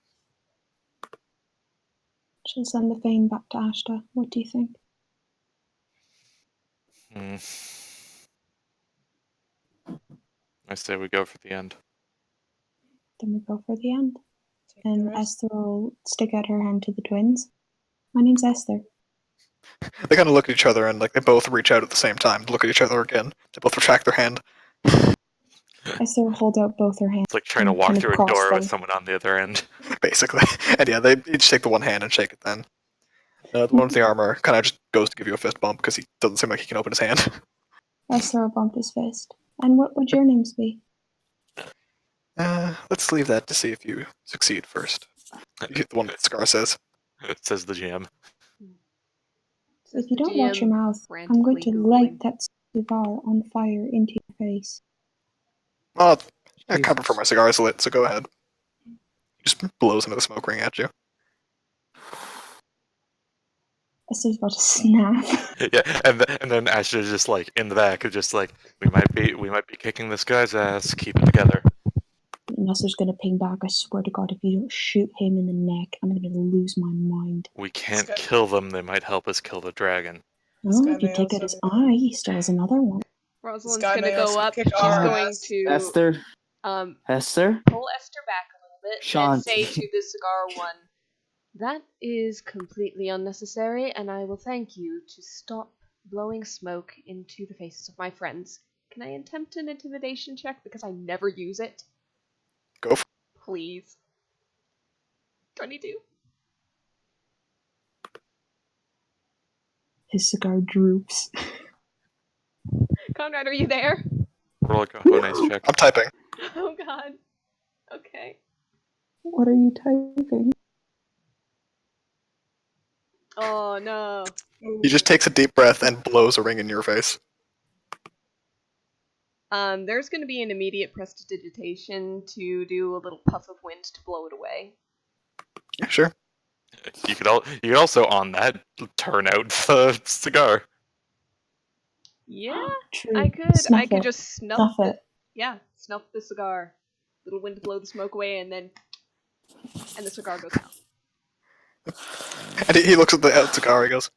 She'll send the Fane back to Ashta. What do you think? I say we go for the end. Then we go for the end. Take the And risk. Esther will stick out her hand to the twins. My name's Esther. They kind of look at each other and like they both reach out at the same time. Look at each other again. They both retract their hand. Esther will hold out both her hands. It's like trying to and walk kind of through a cross door them. with someone on the other end. Basically. And yeah, they each take the one hand and shake it then. The one with the armor kind of just goes to give you a fist bump because he doesn't seem like he can open his hand. Esther will bump his fist. And what would your names be? Let's leave that to see if you succeed first. The one with the scar says. It says the GM. If you don't watch your mouth, I'm going to light that cigar on fire into your face. Well, I cover Jesus. for my cigar is lit, so go ahead. Just blows into the smoke ring at you. Esther's about to snap. Yeah, and then Ashley's just like in the back, just like we might be kicking this guy's ass. Keep it together. And Esther's gonna ping back. I swear to God, if you don't shoot him in the neck, I'm gonna lose my mind. We can't Scott- kill them. They might help us kill the dragon. Oh, guy if you may take out also his be- eye, he still has another one. Rosalind's guy gonna may go also up. kick She's our going ass. to Esther, Esther, pull Esther back a little bit and Shanti. say to the cigar one, "That is completely unnecessary, and I will thank you to stop blowing smoke into the faces of my friends. Can I attempt an intimidation check because I never use it? Go for Please." 22. His cigar droops. Conrad, are you there? Roll like a nice check. I'm typing. Oh god. Okay. What are you typing? Oh no. He just takes a deep breath and blows a ring in your face. There's gonna be an immediate prestidigitation to do a little puff of wind to blow it away. Yeah, sure. You could also on that turn out the cigar. Yeah, True. I could. Snuff I could it. just snuff Snuff the, it. yeah, snuff the cigar. Little wind to blow the smoke away, and the cigar goes out. And he looks at the cigar, he goes.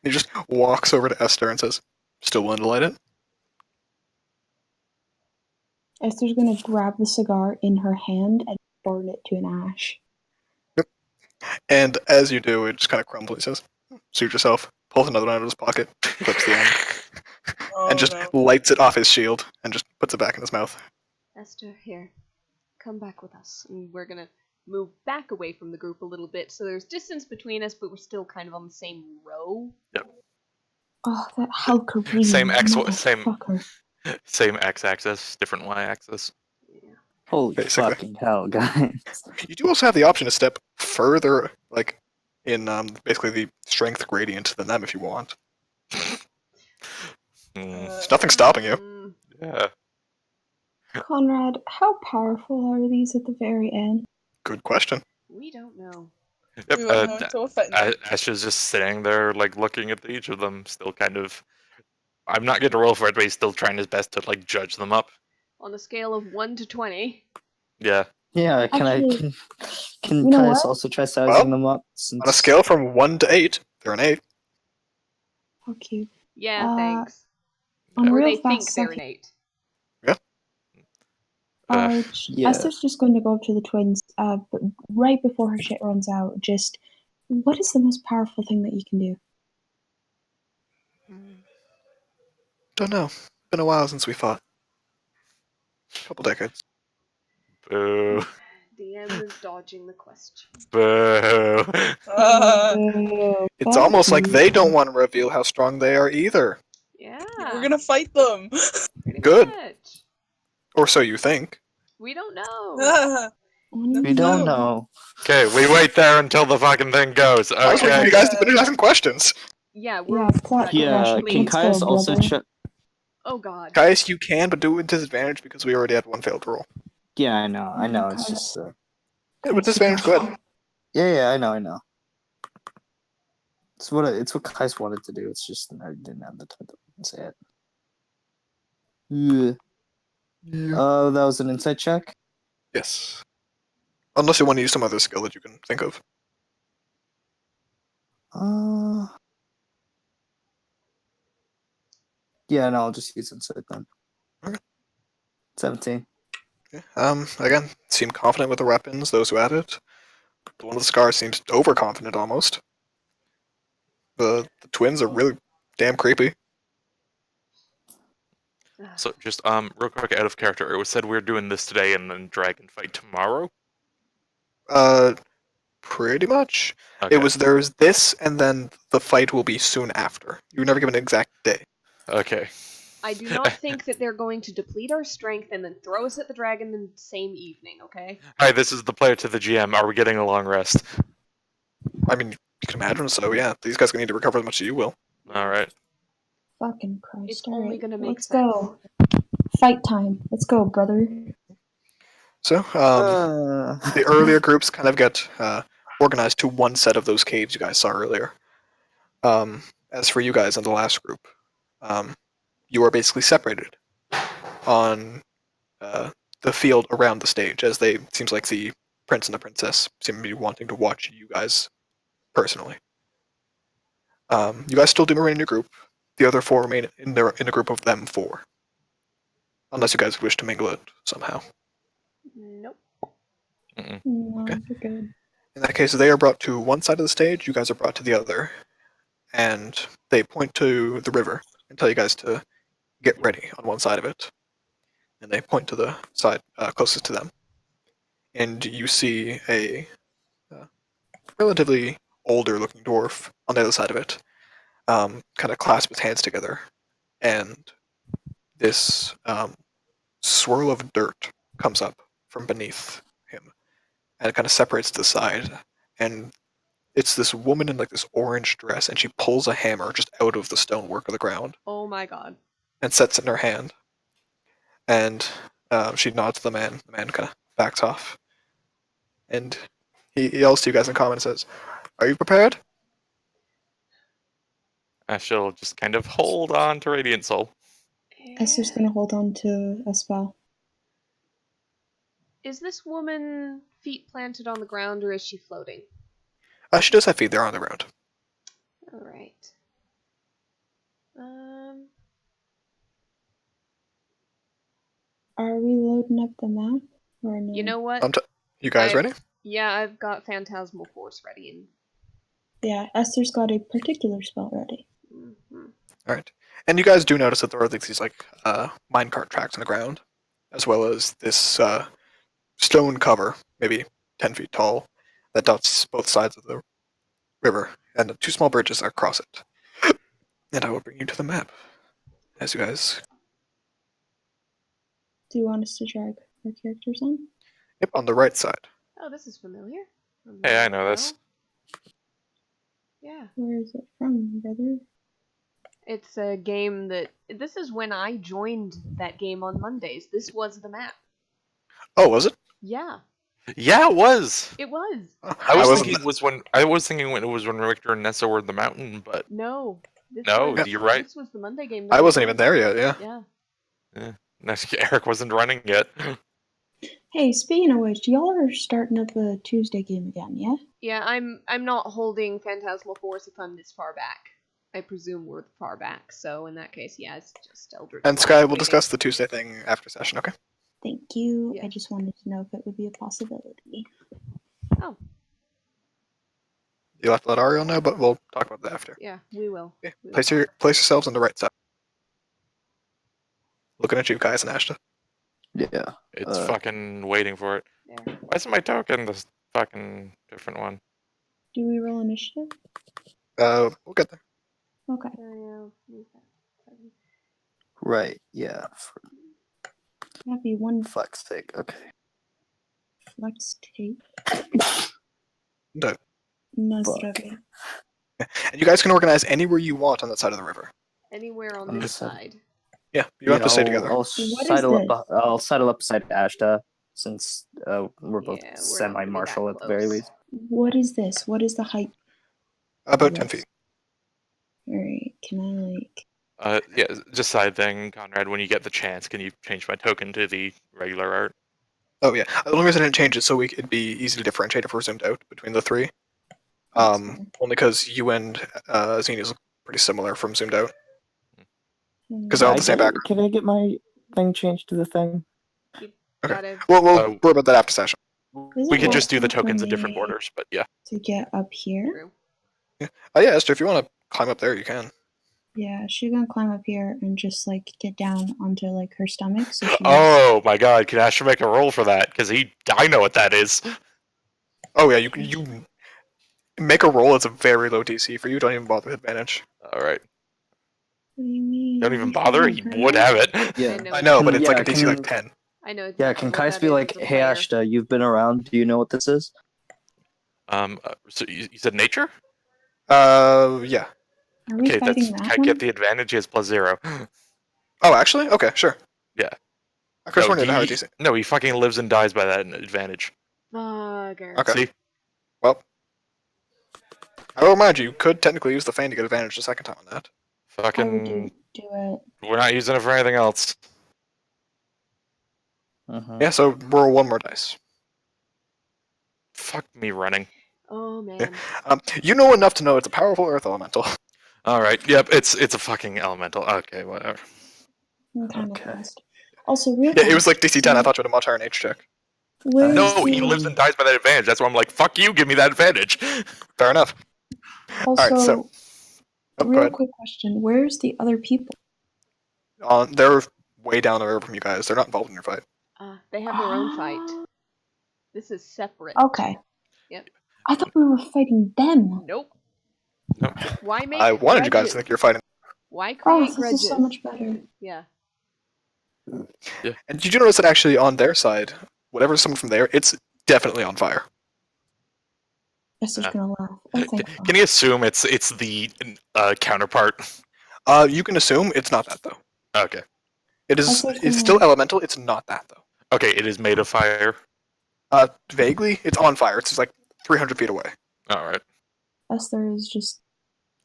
He just walks over to Esther and says, "Still willing to light it?" Esther's gonna grab the cigar in her hand and burn it to an ash. And as you do, it just kind of crumbles. He says, "Suit yourself." Pulls another one out of his pocket, clips the end, Oh, and just no. lights it off his shield, and just puts it back in his mouth. Esther, here, come back with us. And we're gonna move back away from the group a little bit, so there's distance between us, but we're still kind of on the same row. Oh, that Halkarine Same motherfucker. Same x-axis, different y-axis. Yeah. Holy Basically. fucking hell, guys. You do also have the option to step further, like in basically the strength gradient than them if you want. There's nothing stopping you. Yeah. Conrad, how powerful are these at the very end? Good question. We don't know. Yep. We won't know until we fight them. Ash is just sitting there, like looking at each of them, still kind of. I'm not going to roll for it, but he's still trying his best to like judge them up. On a scale of 1 to 20. Yeah. Yeah, Actually, can you know Caius what? also try sizing Well, them up? Since... On a scale from 1 to 8, they're an 8. Fuck you. Yeah, thanks. On Or real they think fast they're an second, 8. Yeah. Esther's just going to go up to the twins, but right before her shit runs out, just, what is the most powerful thing that you can do? Don't know. Been a while since we fought. Couple decades. Boo. DM is dodging the question. Boo. Oh, It's fuck almost like you. they don't want to reveal how strong they are either. Yeah. We're gonna fight them. pretty Good. much. Or so you think. We don't know. We don't know. Okay, we wait there until the fucking thing goes. I was waiting for Okay. you guys to finish asking questions. Yeah, we're Yeah, plot Yeah, progression. can Let's Caius go, also brother. check? Oh god. Guys, you can, but do it with disadvantage because we already had one failed roll. Yeah, I know. It's Okay. just. Yeah, with disadvantage, go ahead. Yeah, I know. It's what Caius wanted to do. It's just I didn't have the time to say it. Oh, that was an insight check. Yes. Unless you want to use some other skill that you can think of. Yeah, no, I'll just use insight then. Okay. 17. Yeah. Again, seem confident with the weapons, those who had it. The one with the scar seems overconfident almost. The twins are really damn creepy. So just real quick out of character, it was said we were doing this today and then dragon fight tomorrow. Pretty much. Okay. There's this, and then the fight will be soon after. You were never given an exact day. Okay. I do not think that they're going to deplete our strength and then throw us at the dragon the same evening, okay? Hi, this is the player to the GM. Are we getting a long rest? I mean, you can imagine so, yeah. These guys are going to need to recover as much as you will. All right. Fucking Christ. It's All only right, gonna make let's sense. go. Fight time. Let's go, brother. So, the earlier groups kind of get organized to one set of those caves you guys saw earlier. As for you guys in the last group, you are basically separated on the field around the stage, as seems like the prince and the princess seem to be wanting to watch you guys personally. You guys still do remain in your group. The other 4 remain in a group of them 4, unless you guys wish to mingle it somehow. Nope. No, Okay. we're good. In that case, they are brought to one side of the stage. You guys are brought to the other, and they point to the river and tell you guys to get ready on one side of it. And they point to the side closest to them, and you see a relatively older-looking dwarf on the other side of it, kind of clasp his hands together, and this swirl of dirt comes up from beneath him, and it kind of separates to the side, and it's this woman in like this orange dress, and she pulls a hammer just out of the stonework of the ground Oh my god. and sets it in her hand, and she nods to the man. The man kind of backs off, and he yells to you guys in common and says, "Are you prepared?" I shall just kind of hold on to Radiant Soul. Esther's gonna hold on to a spell. Is this woman feet planted on the ground or is she floating? She does have feet there on the ground. Alright. Are we loading up the map or no? You know what? You guys ready? Yeah, I've got Phantasmal Force ready. And... Yeah, Esther's got a particular spell ready. Mm-hmm. All right. And you guys do notice that there are these like minecart tracks on the ground, as well as this stone cover, maybe 10 feet tall, that dots both sides of the river, and the 2 small bridges that cross it. And I will bring you to the map, as you guys. Do you want us to drag our characters on? Yep, on the right side. Oh, this is familiar. Hey, I know this. Yeah. Where is it from, brother? It's a game that... This is when I joined that game on Mondays. This was the map. Oh, was it? Yeah. Yeah, it was. It was. I was wasn't- thinking when it was when Richter and Nessa were in the mountain, but No. No, you're right. This was the Monday game. I wasn't even there yet, yeah. Yeah. Eric wasn't running yet. Hey, speaking of which, y'all are starting up a Tuesday game again, yeah? Yeah, I'm not holding Phantasmal Force if I'm this far back. I presume we're far back, so in that case, yeah, it's just Eldritch. And Sky, we'll discuss the Tuesday thing after session, okay? Thank you. Yeah. I just wanted to know if it would be a possibility. Oh, You'll have to let Ariel know, but we'll talk about that after. yeah, we will. Okay. We will. Place yourselves on the right side. Looking at you guys and Ashton. Yeah. It's fucking waiting for it. There. Why isn't my token this fucking different one? Do we roll initiative? We'll get there. Okay. Right. Yeah. For That'd be one fuck's sake. Okay. flex tape. No. Nasravi. And you guys can organize anywhere you want on that side of the river. Anywhere on On this this side. side. Yeah, you have to stay together. I'll is sidle this? up. I'll sidle up beside Ashta since we're both Yeah, we're not semi-martial gonna at be the that very close. least. What is this? What is the height? About 10 Yes. feet. Alright, can I like... Yeah, just side thing, Conrad. When you get the chance, can you change my token to the regular art? Oh yeah. The only reason I didn't change it so it'd be easy to differentiate if we're zoomed out between the 3. That's fine. Only because you and Xenia's look pretty similar from zoomed out. Hmm. 'Cause they're all the same background. Can I get my thing changed to the thing? You Okay. gotta... We'll worry about that after session. Is We it could just do the possible for tokens at different me borders, but yeah. to get up here? True. Oh yeah, Esther, if you want to climb up there, you can. Yeah, she's gonna climb up here and just like get down onto like her stomach. So she Oh my god, can Asher make a roll for that? Because I know what that is. Oh yeah, you make a roll. It's a very low DC for you. Don't even bother with advantage. Alright. What do you mean? Don't even I'm bother, he trying would to- have it. Yeah. I know, but Can- it's like yeah, a DC can- like 10. I know Yeah, exactly can what Kais that be is like, as a hey player. Ashta, you've been around, do you know what this is? So you said nature? Yeah. Are we Okay, fighting that's that I one? get the advantage. He has +0. Oh, actually? Okay, sure. Yeah. I just wanted to know how he, decent. no, he fucking lives and dies by that advantage. Bugger. Okay. See? Well, I will remind you could technically use the feign to get advantage the second time on that. I would Fucking. do it. We're not using it for anything else. Yeah, so roll one more dice. Fuck me running. Oh man. You know enough to know it's a powerful earth elemental. Alright, yep, it's a fucking elemental. Okay, whatever. I'm kind of Okay. lost. Also, real Yeah, it was fast, like DC 10. I so thought you had a much higher H check. where's No, he the- lives and dies by that advantage. That's why I'm like, fuck you, give me that advantage. Fair enough. Also, Alright, so. Oh, go real ahead. quick question: where's the other people? They're way down the river from you guys. They're not involved in your fight. They have their own fight. This is separate. Okay. Yep. I thought we were fighting them. Nope. No. Why make I wanted you guys grudges? to think you're fighting. Why Oh, create this grudges? is so much better. Yeah. And did you notice that actually on their side, whatever's coming from there, it's definitely on fire. Esther's gonna laugh. Oh, thank God. Can you assume it's the counterpart? You can assume it's not that though. Okay. It is. Also, It's still elemental. It's not that though. Okay, it is made of fire. Vaguely, it's on fire. It's just like 300 feet away. Alright. Esther is just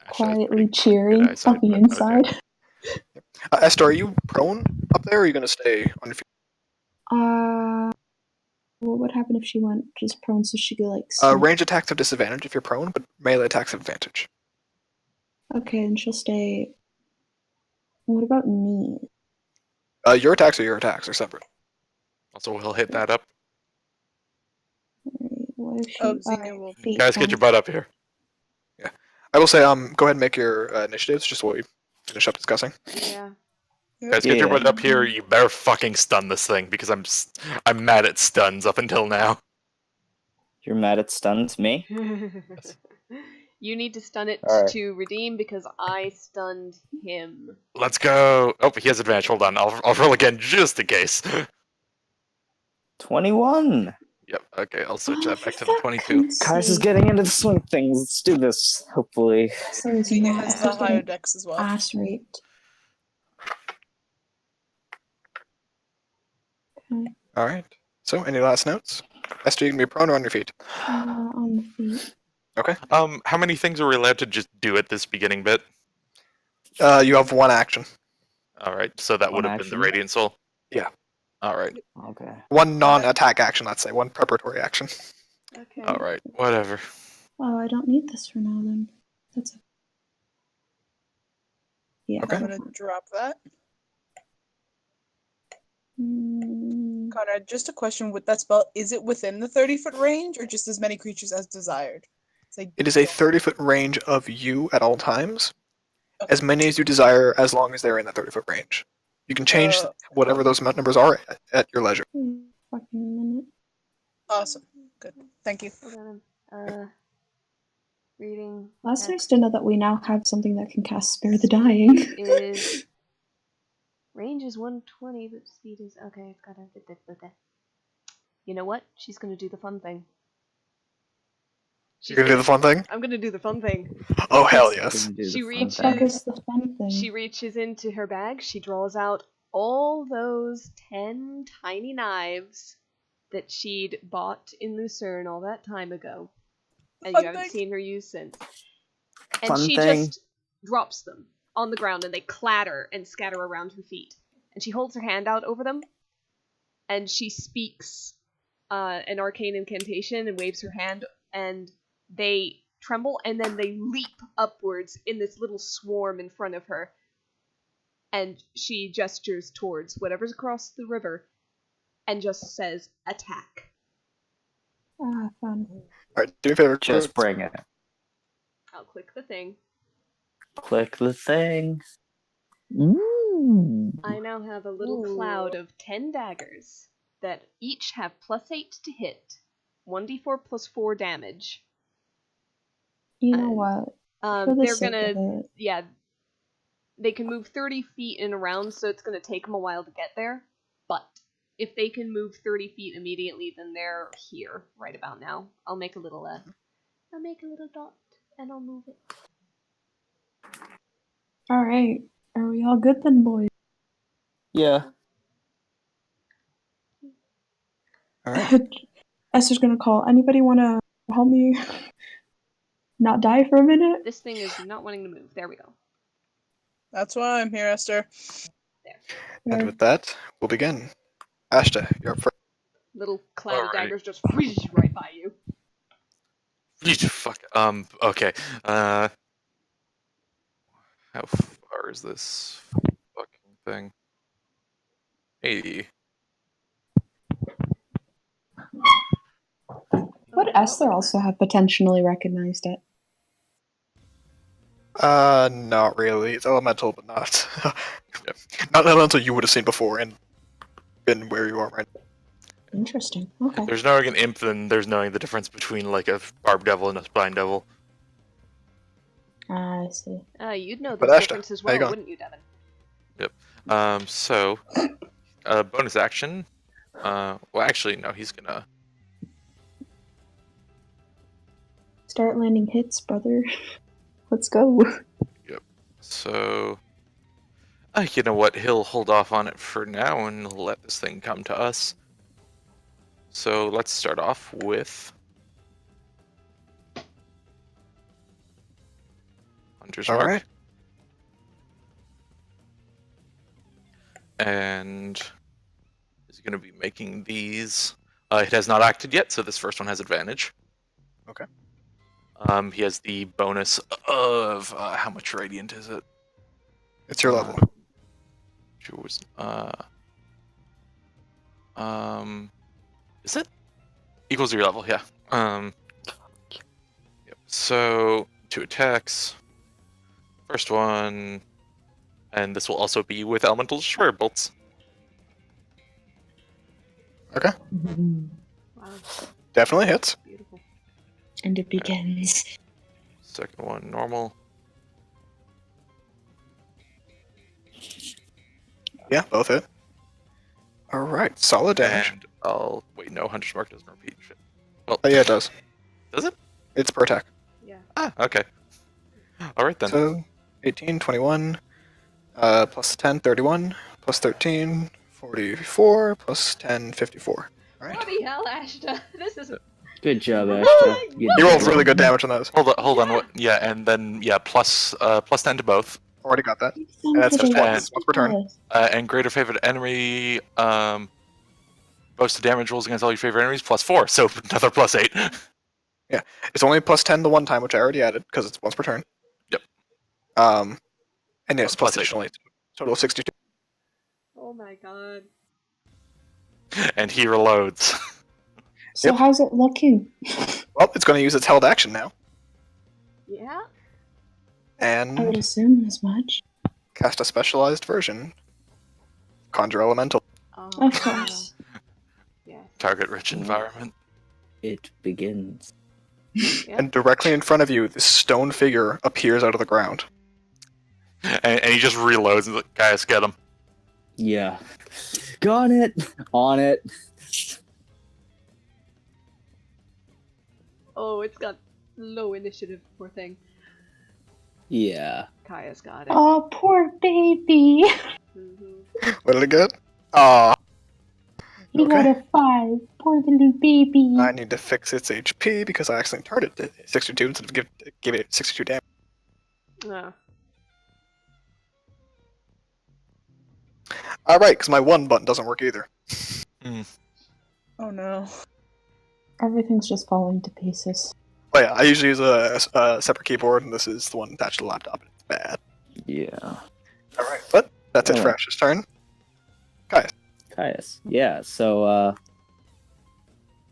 Actually, that's quietly pretty cheering good eyesight, on the but inside. okay. Esther, are you prone up there, or are you going to stay on your feet? What would happen if she went just prone so she could like sneak? Range attacks have disadvantage if you're prone, but melee attacks have advantage. Okay, and she'll stay. What about me? Your attacks are separate. Also, we'll hit that up. Alright, what if she? Oh, Xenia Alright, will- feet, Guys, get got your it. butt up here. I will say, go ahead and make your initiatives, just while we finish up discussing. Yeah. Guys, get your Yeah. butt up here. You better fucking stun this thing because I'm mad at stuns up until now. You're mad at stuns, me? You need to stun it Alright. to redeem because I stunned him. Let's go. Oh, he has advantage. Hold on. I'll roll again just in case. 21. Yep. Okay, I'll switch Oh, that back for to the 22. fuck's Kais is sake. getting into the swing of things. Let's do this, hopefully. Esther is Xenia not. has the Esther's higher getting dex as well. ass raped. Okay, All right. So, any last notes? Esther, you can be prone or on your feet. on the feet. Okay. How many things are we allowed to just do at this beginning bit? You have one action. All right, so that One would have been the action? Radiant Soul. Yeah. All right. Okay. One non-attack action, let's say. One preparatory action. Okay. All right. Whatever. Oh, I don't need this for now then. That's okay. Yeah. Okay. I'm gonna drop that. Conrad, just a question with that spell, is it within the 30-foot range or just as many creatures as desired? It is a 30-foot range of you at all times. As many as you desire, as long as they're in the 30-foot range. You can change whatever those numbers are at your leisure. Fucking minute. Awesome. Good. Thank you. Hold on. Reading. Last nice text to know that we now have something that can cast Spare the Dying. is range is 120, but speed is okay. It's gotta. You know what? She's gonna do the fun thing. You're gonna do the fun thing? I'm gonna do the fun thing. Oh, hell yes. Gonna do the She fun reaches- thing. Fuck is the fun thing? She reaches into her bag. She draws out all those 10 tiny knives that she'd bought in Lucerne all that time ago, and Fun you haven't thing. seen her use since. And Fun she thing. just drops them on the ground, and they clatter and scatter around her feet. And she holds her hand out over them, and she speaks an arcane incantation and waves her hand, and they tremble, and then they leap upwards in this little swarm in front of her. And she gestures towards whatever's across the river and just says, attack. Ah, fun. Alright, do me a favor. Just bring it. I'll click the thing. Click the thing. Ooh. I now have a little Ooh. cloud of 10 daggers that each have +8 to hit, 1d4 +4 damage. You know what? For the They're sake gonna, of it, yeah, they can move 30 feet in a round, so it's gonna take them a while to get there. But if they can move 30 feet immediately, then they're here right about now. I'll make a little dot and I'll move it. All right. Are we all good then, boys? Yeah. All right. Esther's gonna call. Anybody want to help me not die for a minute? This thing is not wanting to move. There we go. That's why I'm here, Esther. And with that, we'll begin. Ashta, you're up first. Little cloud of Alright. daggers just whoosh right by you. Fuck. Okay. How far is this fucking thing? Hey. Would Esther also have potentially recognized it? Not really. It's elemental, but not. Not elemental you would have seen before and been where you are right now. Interesting. Okay. There's knowing an imp, then there's knowing the difference between like a barb devil and a spine devil. I see. You'd know But this Ashta, difference as how you well, going? wouldn't you, Devin? So, bonus action. Well, actually, no, he's gonna. Start landing hits, brother. Let's go. So, you know what? He'll hold off on it for now and let this thing come to us. So let's start off with Hunter's All Mark. right. And is going to be making these. It has not acted yet, so this first one has advantage. Okay. He has the bonus of how much radiant is it? It's your level. Is it equals your level? Yeah. Yep. So 2 attacks. First one, and this will also be with elemental destroyer bolts. Okay. Wow, Definitely hits. beautiful. And it begins. Second one, normal. Yeah, both hit. All right. Solid damage. And I'll wait. No, Hunter's Mark doesn't repeat shit. Oh, yeah, it does. Does it? It's per attack. Yeah. Ah, okay. All right then. So, 18, 21, plus 10, 31, plus 13, 44, plus 10, 54. All right. Bloody hell, Ashta. This is Good job, Ashta. You rolled really good damage on those. Hold on. What? Yeah, and then plus 10 to both. Already got that. And that's just once per turn. And greater favorite enemy. Most of damage rolls against all your favorite enemies plus 4, so another plus 8. It's only plus 10 the one time, which I already added because it's once per turn. Yep. And yes, Plus plus 8. additionally, total of 62. Oh my god. And he reloads. So Yep. how's it looking? Well, it's going to use its held action now Yeah? I would and assume as much. cast a specialized version. Conjure Elemental. Oh, Of course. Yeah. Target-rich environment. It begins. Yeah. And directly in front of you, this stone figure appears out of the ground. And he just reloads and like, guys, get him. Yeah. Got it. On it. Oh, it's got low initiative, poor thing. Yeah. Kaya's got it. Oh, poor baby. Mhm. What did it get? Aw, He got Okay. a 5. Poor little baby. I need to fix its HP because I accidentally targeted it 62 instead of giving it 62 damage. Ah. Alright, because my one button doesn't work either. Oh no. Everything's just falling to pieces. Oh yeah, I usually use a separate keyboard, and this is the one attached to the laptop. It's bad. Yeah. Alright, but that's it for Oh. Ash's turn. Caius. Yeah. So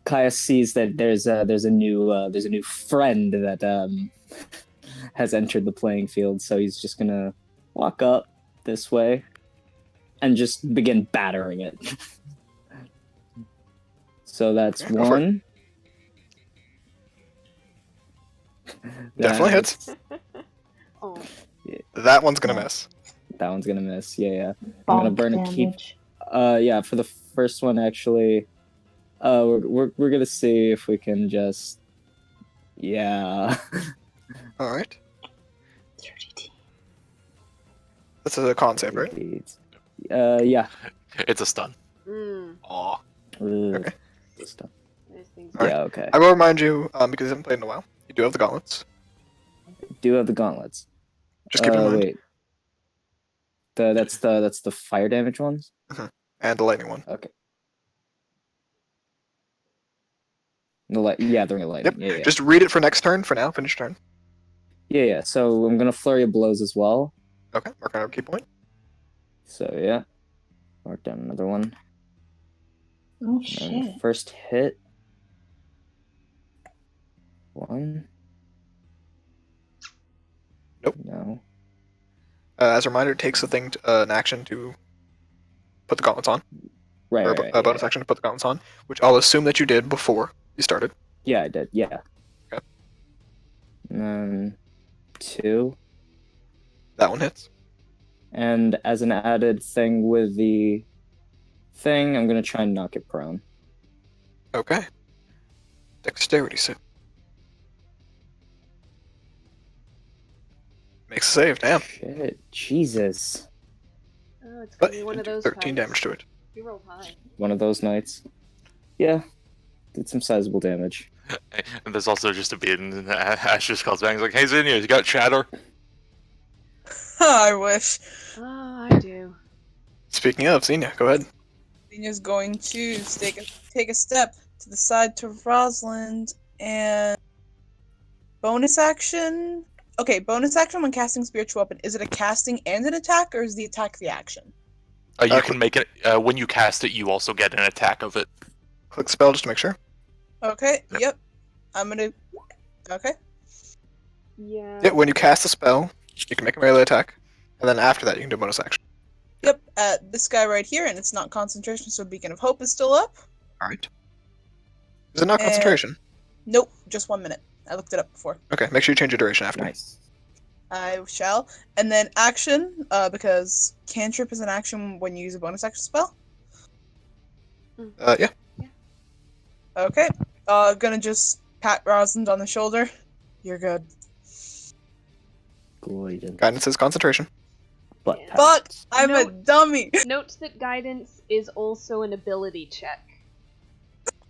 Caius sees that there's a new friend that has entered the playing field. So he's just gonna walk up this way and just begin battering it. So that's Okay, go for it. one. Definitely That's- hits. Oh. That one's gonna miss. That one's gonna miss. Yeah. I'm Bonk gonna burn a keep. damage. Yeah, for the first one, actually, we're gonna see if we can just, yeah. Alright. 30. That's a con save, right? Yeah. It's a stun. Aw. Okay. Those things Alright. Yeah, okay. I will remind you, because you haven't played in a while, you do have the gauntlets. Do have the gauntlets. Just keep in mind. Wait. That's the fire damage ones? And the lightning one. Okay. Yeah, they're lightning. Yep. Yeah. Just read it for next turn. For now, finish turn. Yeah. So I'm gonna flurry of blows as well. Okay, mark on our key point. So yeah. Mark down another one. Oh And shit. first hit. 1. Nope. No. As a reminder, it takes an action to put the gauntlets on. Right. Or Right. a bonus action to put the gauntlets on, which I'll assume that you did before you started. Yeah, I did. Yeah. Okay. And then 2. That one hits. And as an added thing with the thing, I'm gonna try and knock it prone. Okay. Dexterity save. Makes a save, damn. Shit, Jesus. Oh, it's But gonna be one of those 13 fights. damage to it. You rolled high. One of those nights. Yeah. Did some sizable damage. And there's also just a bit, and Ash just calls back. He's like, "Hey, Zinnia, you got chatter?" I wish. Oh, I do. Speaking of, Xenia, go ahead. Xenia's going to take a step to the side to Rosalind and bonus action. Okay, bonus action when casting spiritual weapon. Is it a casting and an attack, or is the attack the action? You can make it when you cast it. You also get an attack of it. Click spell just to make sure. Okay. Yep. I'm gonna. Okay. Yeah. Yeah, when you cast a spell, you can make a melee attack, and then after that, you can do a bonus action. Yep. This guy right here, and it's not concentration, so Beacon of Hope is still up. Alright. Is it not concentration? Nope. Just 1 minute. I looked it up before. Okay, make sure you change your duration after. Nice. I shall. And then action, because cantrip is an action when you use a bonus action spell. Yeah. Okay. Gonna just pat Rosalind on the shoulder. You're good. Good. Guidance is concentration. But Yeah. Fuck! I'm a No. dummy! Note that guidance is also an ability check.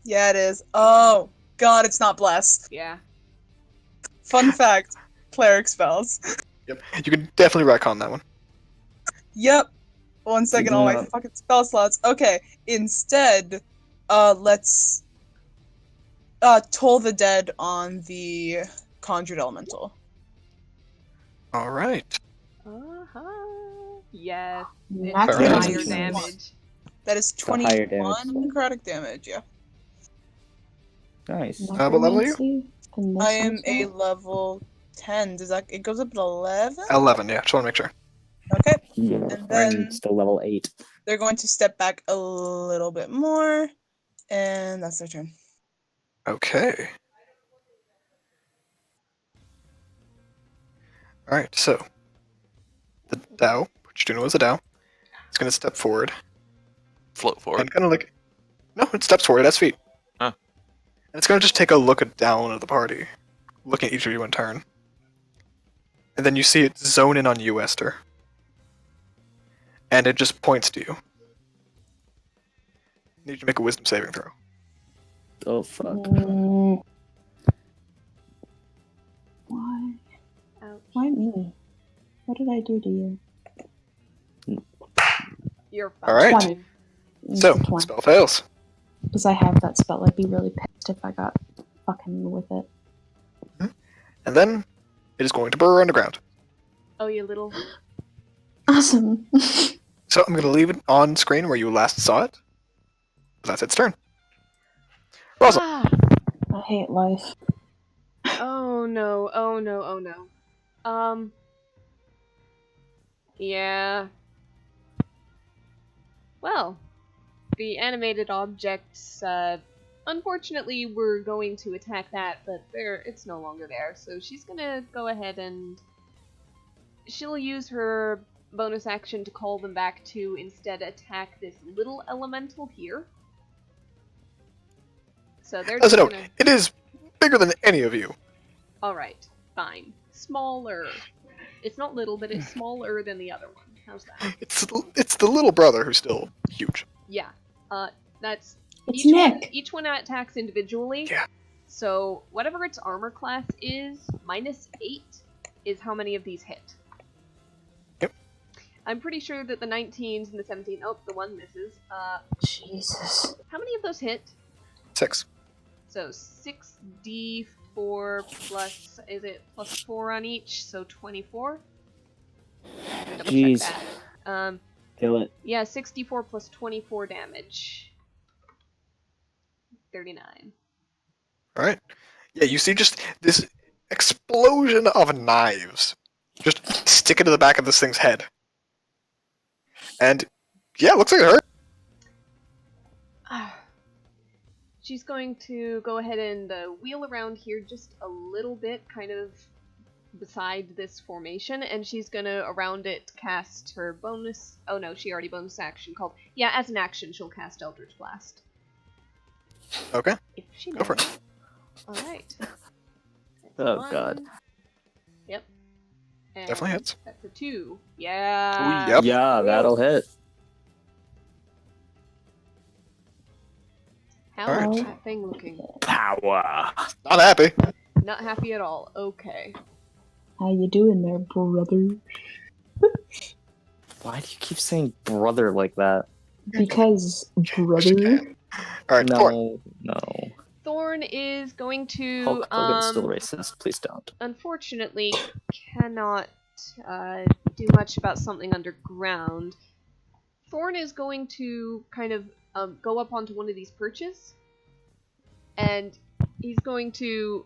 Yeah, it is. Oh, God, it's not bless. Yeah. Fun fact. Cleric spells. Yep. You can definitely retcon that one. Yep. 1 second, all my Yeah. fucking spell slots. Okay, instead, let's toll the dead on the conjured elemental. Alright. Yes. It's That's Alright. higher nice. damage. That is The higher 21 damage. necrotic damage, yeah. Nice. what level are you? Necromancy, and this I am one's a what? level 10. Does that it goes up to 11? 11, yeah, just want to make sure. Okay. Yeah. And then- I'm still level 8. They're going to step back a little bit more, and that's their turn. Okay. Alright, so. The Dow, which you do know is a Dow, is going to step forward. Float forward. And kind of like. No, it steps forward, it has feet. Huh. And it's going to just take a look down at the party, looking at each of you in turn. And then you see it zone in on you, Esther. And it just points to you. Need you to make a wisdom saving throw. Oh, fuck. Why? Ouch. Why me? What did I do to you? You're fine. Alright. 20. So, 20. spell fails. Because I have that spell, I'd be really pissed if I got fucking with it. And then it is going to burrow underground. Oh, you little. Awesome. So I'm going to leave it on screen where you last saw it. That's its turn. Rosal. Ah. I hate life. Oh no, oh no, oh no. Yeah. Well, the animated objects, unfortunately we're going to attack that, but it's no longer there, so she's gonna go ahead and she'll use her bonus action to call them back to instead attack this little elemental here. So they're As just a note, gonna... it is bigger than any of you. Alright, fine. Smaller. It's not little, but it's smaller than the other one. How's that? It's the little brother who's still huge. Yeah. That's It's each Nick. One, each one attacks individually. Yeah. So whatever its armor class is, -8 is how many of these hit. Yep. I'm pretty sure that the 19s and the 17. Oh, the one misses. Jesus. How many of those hit? 6. So 6d4 plus, is it plus 4 on each? So 24? Double Jeez. check that. Kill it. Yeah, 64 plus 24 damage. 39. Alright. Yeah, you see just this explosion of knives just stick into the back of this thing's head. And, yeah, it looks like it hurt. She's going to go ahead and wheel around here just a little bit, kind of beside this formation, and she's gonna around it cast her bonus. Oh no, she already bonus action called. Yeah, as an action, she'll cast Eldritch Blast. Okay, If she go for knows. it. All right. Oh, God. Yep. And Definitely hits. That's a 2. Yeah. Yep. Yeah, that'll hit. How Alright. is that thing looking? Power. Not happy. Not happy at all. Okay. How you doing there, brother? Why do you keep saying brother like that? Because, brother. Alright, Thorn. No. Thorn is going to Hulk Hogan's still racist. Please don't. unfortunately cannot do much about something underground. Thorn is going to kind of go up onto one of these perches, and he's going to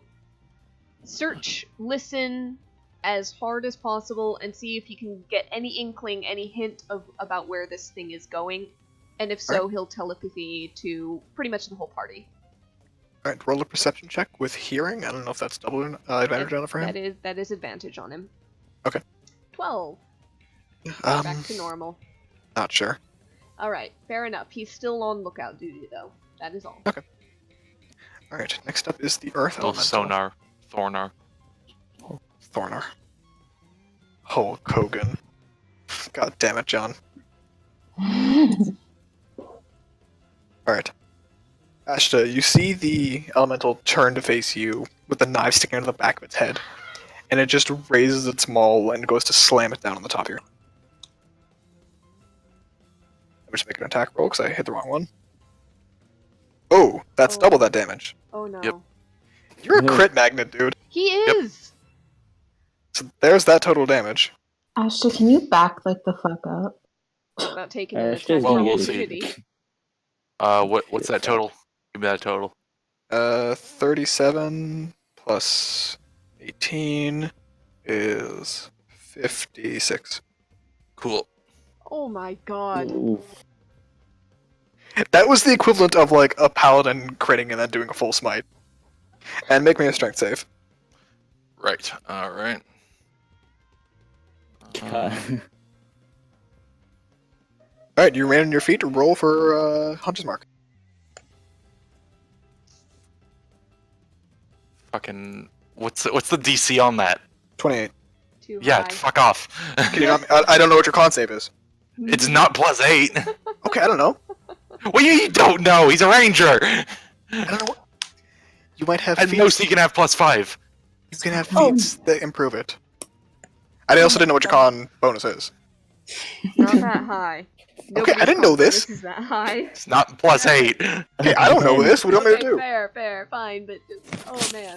search, listen as hard as possible, and see if he can get any inkling, any hint of about where this thing is going. And if so, he'll telepathy to pretty much the whole party. Alright, roll a perception check with hearing. I don't know if that's double advantage on it for him. That is advantage on him. Okay. 12. Um, Back to normal. not sure. Alright, fair enough. He's still on lookout duty, though. That is all. Okay. Alright, next up is the Earth Oh, Elemental. Sonar. Thornar. Thornar. Hulk Hogan. God damn it, John. Alright. Ashta, you see the elemental turn to face you with the knife sticking out of the back of its head, and it just raises its maul and goes to slam it down on the top of your. Let me just make an attack roll because I hit the wrong one. Oh, that's Oh. double that damage. Oh no. Yep. You're a No. crit magnet, dude. He is! So there's that total damage. Ashton, can you back like the fuck up? What about taking Well, an she's attack gonna of get opportunity? What's that total? Give me that total. 37 plus 18 is 56. Cool. Oh my god. Ooh. That was the equivalent of like a paladin critting and then doing a full smite. And make me a strength save. Right. All right. Alright, you remain on your feet to roll for Hunter's Mark. Fucking. What's the DC on that? 28. Too Yeah, high. fuck off. Can you not, I don't know what your con save is. It's not +8. Okay, I don't know. Well, you don't know. He's a ranger. I don't know what... You might have At feats. most, he can have +5. You can have Oh. feats that improve it. I also didn't know what your con bonus is. Not that high. Okay, I didn't know this. This is that high. It's not +8. Hey, I don't know this. What do you want me to do? Fair, fine, but just, oh man.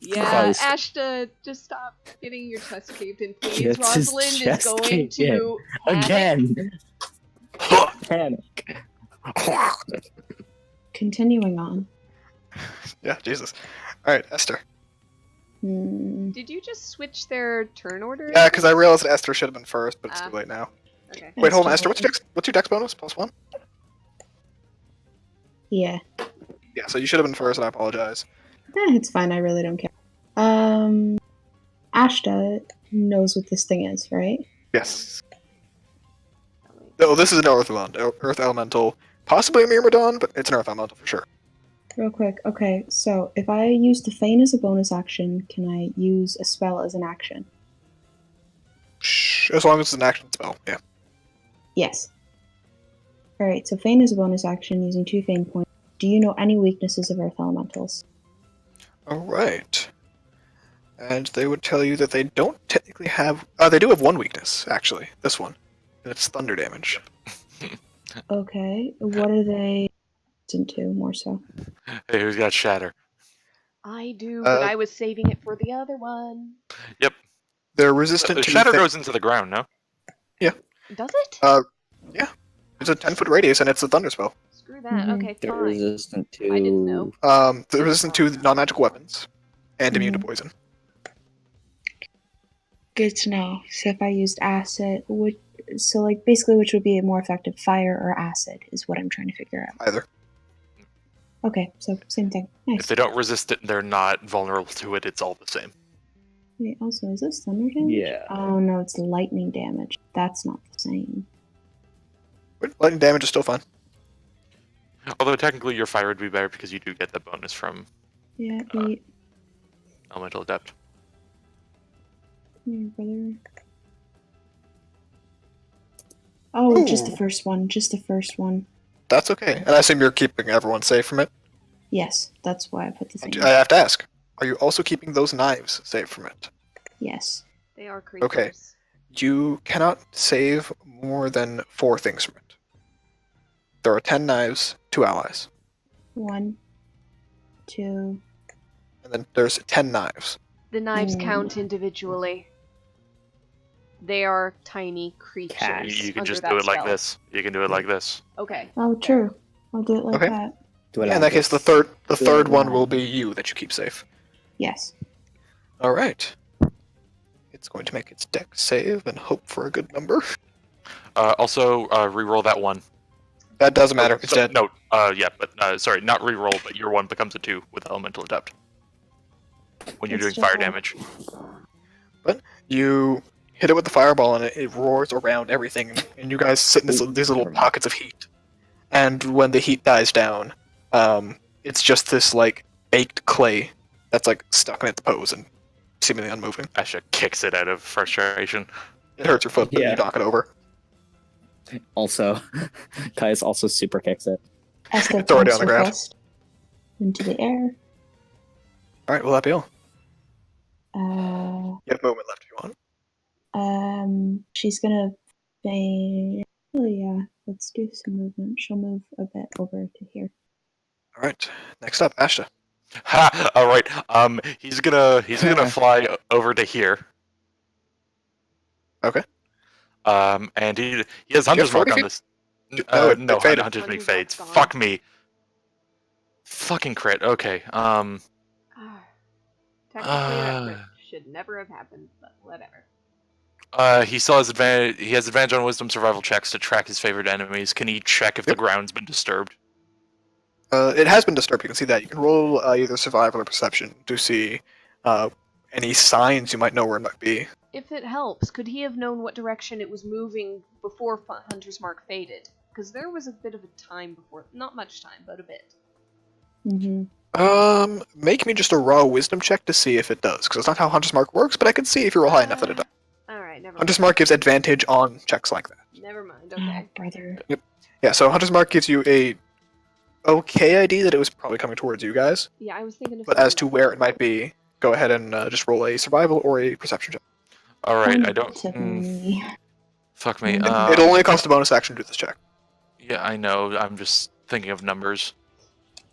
Yeah, Christ. Ashta, just stop getting your chest caved in, please. Gets his Rosalind is chest going caved to Again. Panic. Continuing on. Yeah, Jesus. Alright, Esther. Did you just switch their turn order? Yeah, because I realized that Esther should have been first, but it's Ah. too late now. Okay. Wait, hold on, Esther. What's your dex bonus? +1? Yeah. Yeah, so you should have been first, and I apologize. It's fine, I really don't care. Ashta knows what this thing is, right? Yes. Oh, this is an Earth Elemental. Possibly a Myrmidon, but it's an Earth Elemental for sure. Real quick, okay, so if I use the Feign as a bonus action, can I use a spell as an action? As long as it's an action spell, yeah. Yes. Alright, so Feign is a bonus action using 2 Feign points. Do you know any weaknesses of Earth Elementals? Alright. And they would tell you that they don't technically have... they do have one weakness, actually. This one. And it's thunder damage. Okay, what are they into, more so? Hey, who's got Shatter? I do, but I was saving it for the other one. Yep. They're resistant to... Shatter goes into the ground, no? Yeah. Does it? Yeah. It's a 10-foot radius, and it's a thunder spell. Screw that. Okay, They're fine. resistant to... I didn't know. They're resistant to non-magical weapons. And immune to poison. Good to know. So if I used acid, basically which would be more effective, fire or acid, is what I'm trying to figure out. Either. Okay, so same thing. Nice. If they don't resist it and they're not vulnerable to it, it's all the same. Wait, also, is this thunder damage? Yeah. Oh no, it's lightning damage. That's not the same. But lightning damage is still fine. Although technically your fire would be better because you do get the bonus from Yeah, 8. Elemental Adept. Here, brother. Oh, Ooh. just the first one. Just the first one. That's okay. And I assume you're keeping everyone safe from it? Yes, that's why I put the thing. I have to ask. Are you also keeping those knives safe from it? Yes. They are creatures. Okay. You cannot save more than 4 things from it. There are 10 knives, 2 allies. 1, 2. And then there's 10 knives. The knives count individually. They are tiny creatures. You can under just that do it like spell. this. You can do it like this. Okay. Oh, true. I'll do it like Okay. that. Do it Yeah, in like that case, this. the third one will be you that you keep safe. Yes. All right. It's going to make its deck save and hope for a good number. Also, re-roll that one. That doesn't matter. It's dead. No, yeah, but sorry, not re-roll, but your one becomes a 2 with Elemental Adept. When you're It's doing just fire like- damage. But you hit it with the fireball and it roars around everything, and you guys sit in these little pockets of heat. And when the heat dies down, it's just this like baked clay that's like stuck in its pose and seemingly unmoving. Asha kicks it out of frustration. It hurts your foot, but Yeah. you knock it over. Also, Kaius also super kicks it. Esther It's already counts on the her ground. fist into the air. All right, will that be all? Uh, You have movement left if you want. she's gonna say, oh yeah, let's do some movement. She'll move a bit over to here. All right. Next up, Ashta. Ha! All right. He's gonna fly over to here. Okay. And he has Hunter's 40 Mark on feet? this. No, it No, faded. Hunter's Mark Hunter's fades. Mark's gone. Fuck me. Fucking crit. Okay. Technically, Uh. that should never have happened, but whatever. He still has advantage. He has advantage on Wisdom survival checks to track his favorite enemies. Can he check if the Yep. ground's been disturbed? It has been disturbed. You can see that. You can roll either survival or perception to see any signs you might know where it might be. If it helps, could he have known what direction it was moving before Hunter's Mark faded? Because there was a bit of a time before. Not much time, but a bit. Mm-hmm. Make me just a raw wisdom check to see if it does, because it's not how Hunter's Mark works, but I can see if you roll high enough that it does. Alright, never mind. Hunter's Mark gives advantage on checks like that. Never mind, Oh, okay. brother. Yeah, so Hunter's Mark gives you a okay idea that it was probably coming towards you guys, Yeah, I was thinking of but as to where it might be, go ahead and just roll a survival or a perception check. All right. I don't. Typically. Fuck me. It'll only cost a bonus action to do this check. Yeah, I know. I'm just thinking of numbers.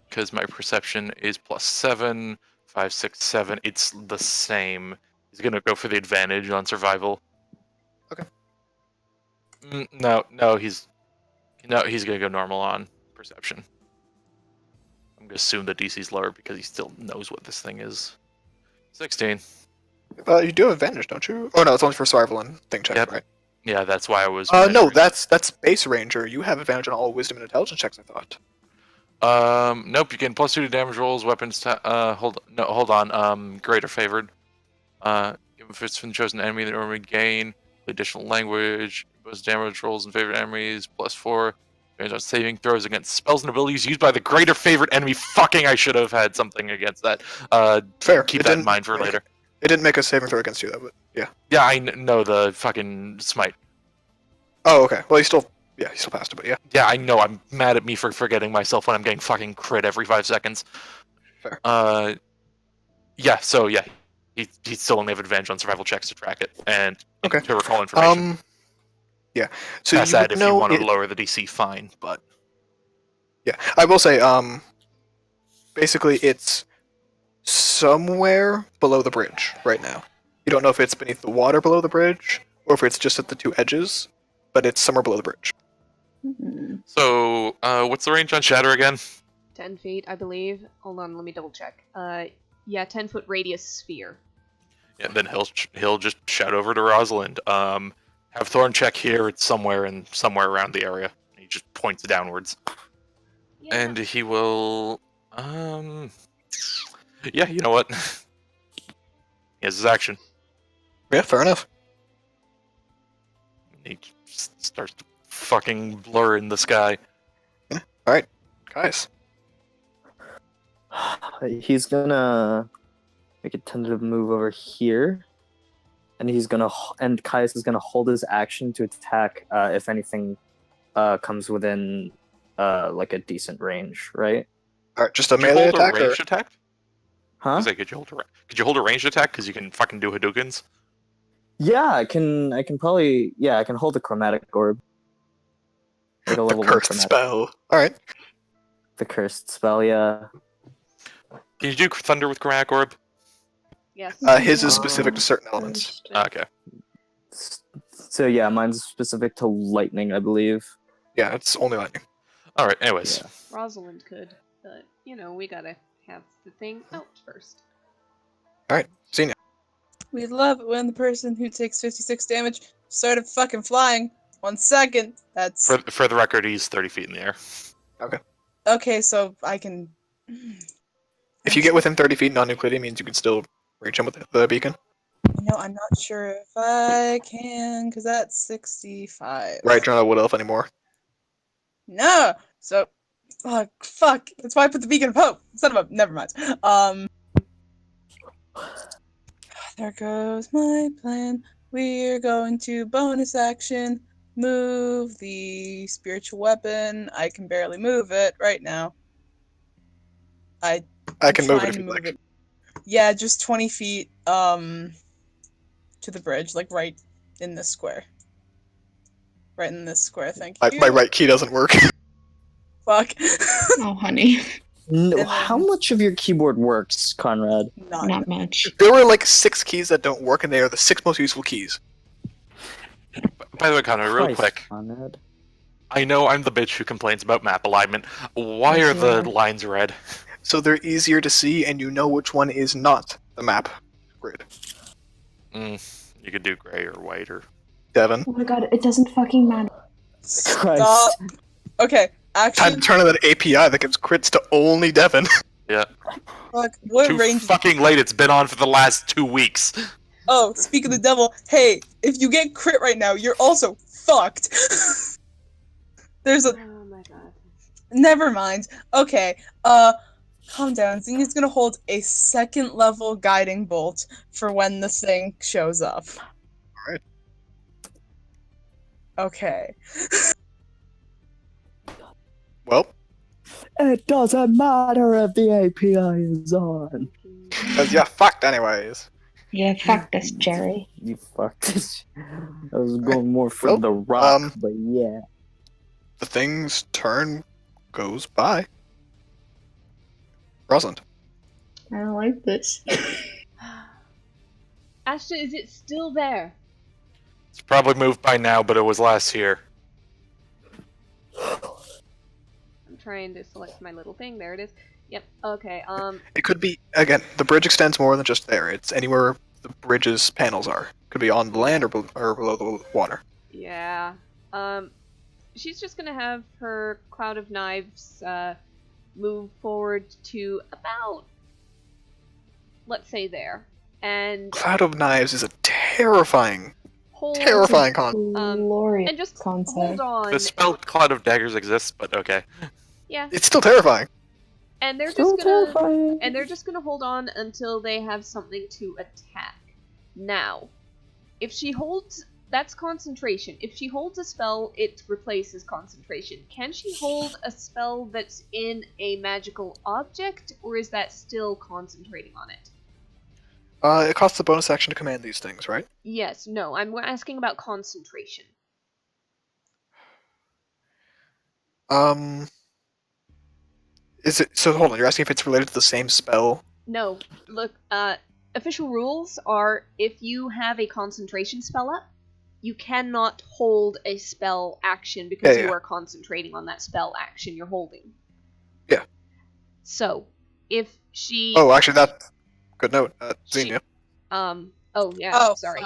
Because my perception is +7, 5, 6, 7. It's the same. He's gonna go for the advantage on survival. Okay. No, he's gonna go normal on perception. I'm gonna assume the DC's lower because he still knows what this thing is. 16. You do have advantage, don't you? Oh no, it's only for survival and thing checks, Yep. right? Yeah, that's why I was. No, measuring. that's base ranger. You have advantage on all wisdom and intelligence checks, I thought. Nope. You gain +2 to damage rolls, weapons. Hold on. Greater favored. If it's from the chosen enemy, they normally gain additional language. Most damage rolls and favorite enemies +4. Advantage on saving throws against spells and abilities used by the greater favorite enemy. Fucking, I should have had something against that. Fair. Keep It that in didn't- mind for later. It didn't make a saving throw against you, though, but yeah. Yeah, I know the fucking smite. Oh, okay. Well, he still passed it, but yeah. Yeah, I know. I'm mad at me for forgetting myself when I'm getting fucking crit every 5 seconds. Fair. Yeah, so yeah. He'd still only have advantage on survival checks to track it, and Okay. to recall information. Yeah. So Past you that, would if know you want to it- lower the DC, fine, but... Yeah, I will say, basically it's somewhere below the bridge right now. You don't know if it's beneath the water below the bridge, or if it's just at the two edges, but it's somewhere below the bridge. So, what's the range on Shatter again? 10 feet, I believe. Hold on, let me double check. Yeah, 10-foot radius sphere. Yeah, then he'll just shout over to Rosalind. Have Thorn check here. It's somewhere around the area. He just points downwards, Yeah. and he will. Yeah, you know what? He has his action. Yeah, fair enough. He starts to fucking blur in the sky. Alright, guys. He's gonna make a tentative move over here, and Caius is gonna hold his action to attack if anything comes within like a decent range, right? Alright, just a Could you melee hold attack, a or... ranged attack? Huh? Could you hold a ranged attack? Because you can fucking do Hadoukens. Yeah, I can probably I can hold a chromatic orb. Like a The level 1 cursed chromatic. spell. Alright. The cursed spell, yeah. Can you do Thunder with Chromatic Orb? Yes. His is specific to certain elements. Okay. So yeah, mine's specific to lightning, I believe. Yeah, it's only lightning. Alright, anyways. Yeah. Rosalind could, but, we gotta have the thing out first. Alright, Xenia. We love it when the person who takes 56 damage started fucking flying. 1 second. That's For the record, he's 30 feet in the air. okay. So I can. If you get within 30 feet, non-Euclidean means you can still reach him with the beacon. I'm not sure if I can, because that's 65. Right, you're not a wood elf anymore. No. So, fuck. That's why I put the beacon of hope. Son of a. Never mind. There goes my plan. We're going to bonus action. Move the spiritual weapon. I can barely move it right now. I can move it trying if to you move like. it. Yeah, just 20 feet to the bridge, like right in this square. Right in this square, thank you. My right key doesn't work. Fuck. Oh, honey. No, then- how much of your keyboard works, Conrad? Not much. There were like 6 keys that don't work, and they are the 6 most useful keys. By the way, Connor, real Christ, quick. Conrad. I know I'm the bitch who complains about map alignment. Why Yes, are you the are. lines red? So they're easier to see, and you know which one is not the map grid. You could do gray or white or... Devin. Oh my god, it doesn't fucking matter. Stop. Okay, Time actually, to turn on that API that gives crits to only Devin. Yeah. fuck. What Too range? fucking late. It's been on for the last 2 weeks. Oh, speak of the devil. Hey, if you get crit right now, you're also fucked. There's a. Oh my god. Never mind. Okay. Calm down. Xenia's gonna hold a 2nd level guiding bolt for when this thing shows up. Alright. Okay. Well, It doesn't matter if the API is on. because you're fucked anyways. Yeah, fuck this, Jerry. You fucked this. I was going more for Well, the rock, um, but yeah. The thing's turn goes by. Rosalind. I don't like this. Ashton, is it still there? It's probably moved by now, but it was last here. I'm trying to select my little thing. There it is. Yep. Okay. It could be, again, the bridge extends more than just there. It's anywhere the bridge's panels are. Could be on the land or below the water. Yeah. She's just gonna have her cloud of knives move forward to about, let's say, there, and Cloud of Knives is a terrifying hold concept. Glorious and just concept. hold on. The spell Cloud of Daggers exists, but okay. Yeah. It's still terrifying. And they're So just gonna terrifying. and they're just gonna hold on until they have something to attack. Now, if she holds, that's concentration. If she holds a spell, it replaces concentration. Can she hold a spell that's in a magical object, or is that still concentrating on it? It costs a bonus action to command these things, right? Yes, no, I'm asking about concentration. Is it, so hold on, you're asking if it's related to the same spell? No, look, official rules are if you have a concentration spell up, you cannot hold a spell action because you are concentrating on that spell action you're holding. Yeah. So, if she... Oh, actually, that... Good note, Xenia. Sorry.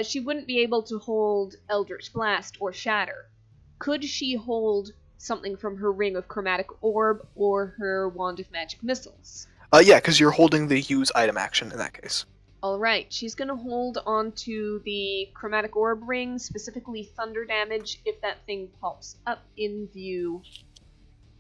She wouldn't be able to hold Eldritch Blast or Shatter. Could she hold something from her Ring of Chromatic Orb or her Wand of Magic Missiles? Yeah, because you're holding the use item action in that case. Alright, she's gonna hold onto the Chromatic Orb ring, specifically thunder damage, if that thing pops up in view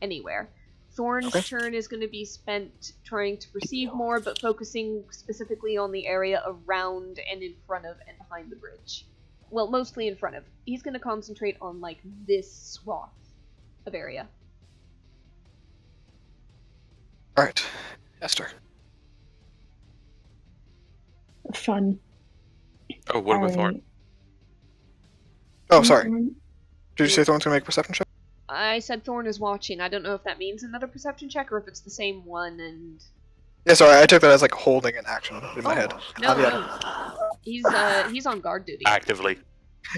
anywhere. Thorn's turn is going to be spent trying to perceive more, but focusing specifically on the area around and in front of and behind the bridge. Well, mostly in front of. He's going to concentrate on, like, this swath of area. Alright. Esther. Fun. Oh, what about Thorn? Alright. Oh, sorry. Thorn- Did you say Thorn's gonna make a perception check? I said Thorn is watching. I don't know if that means another perception check or if it's the same one and... Yeah, sorry, I took that as, like, holding an action in my head. No. He's on guard duty. Actively.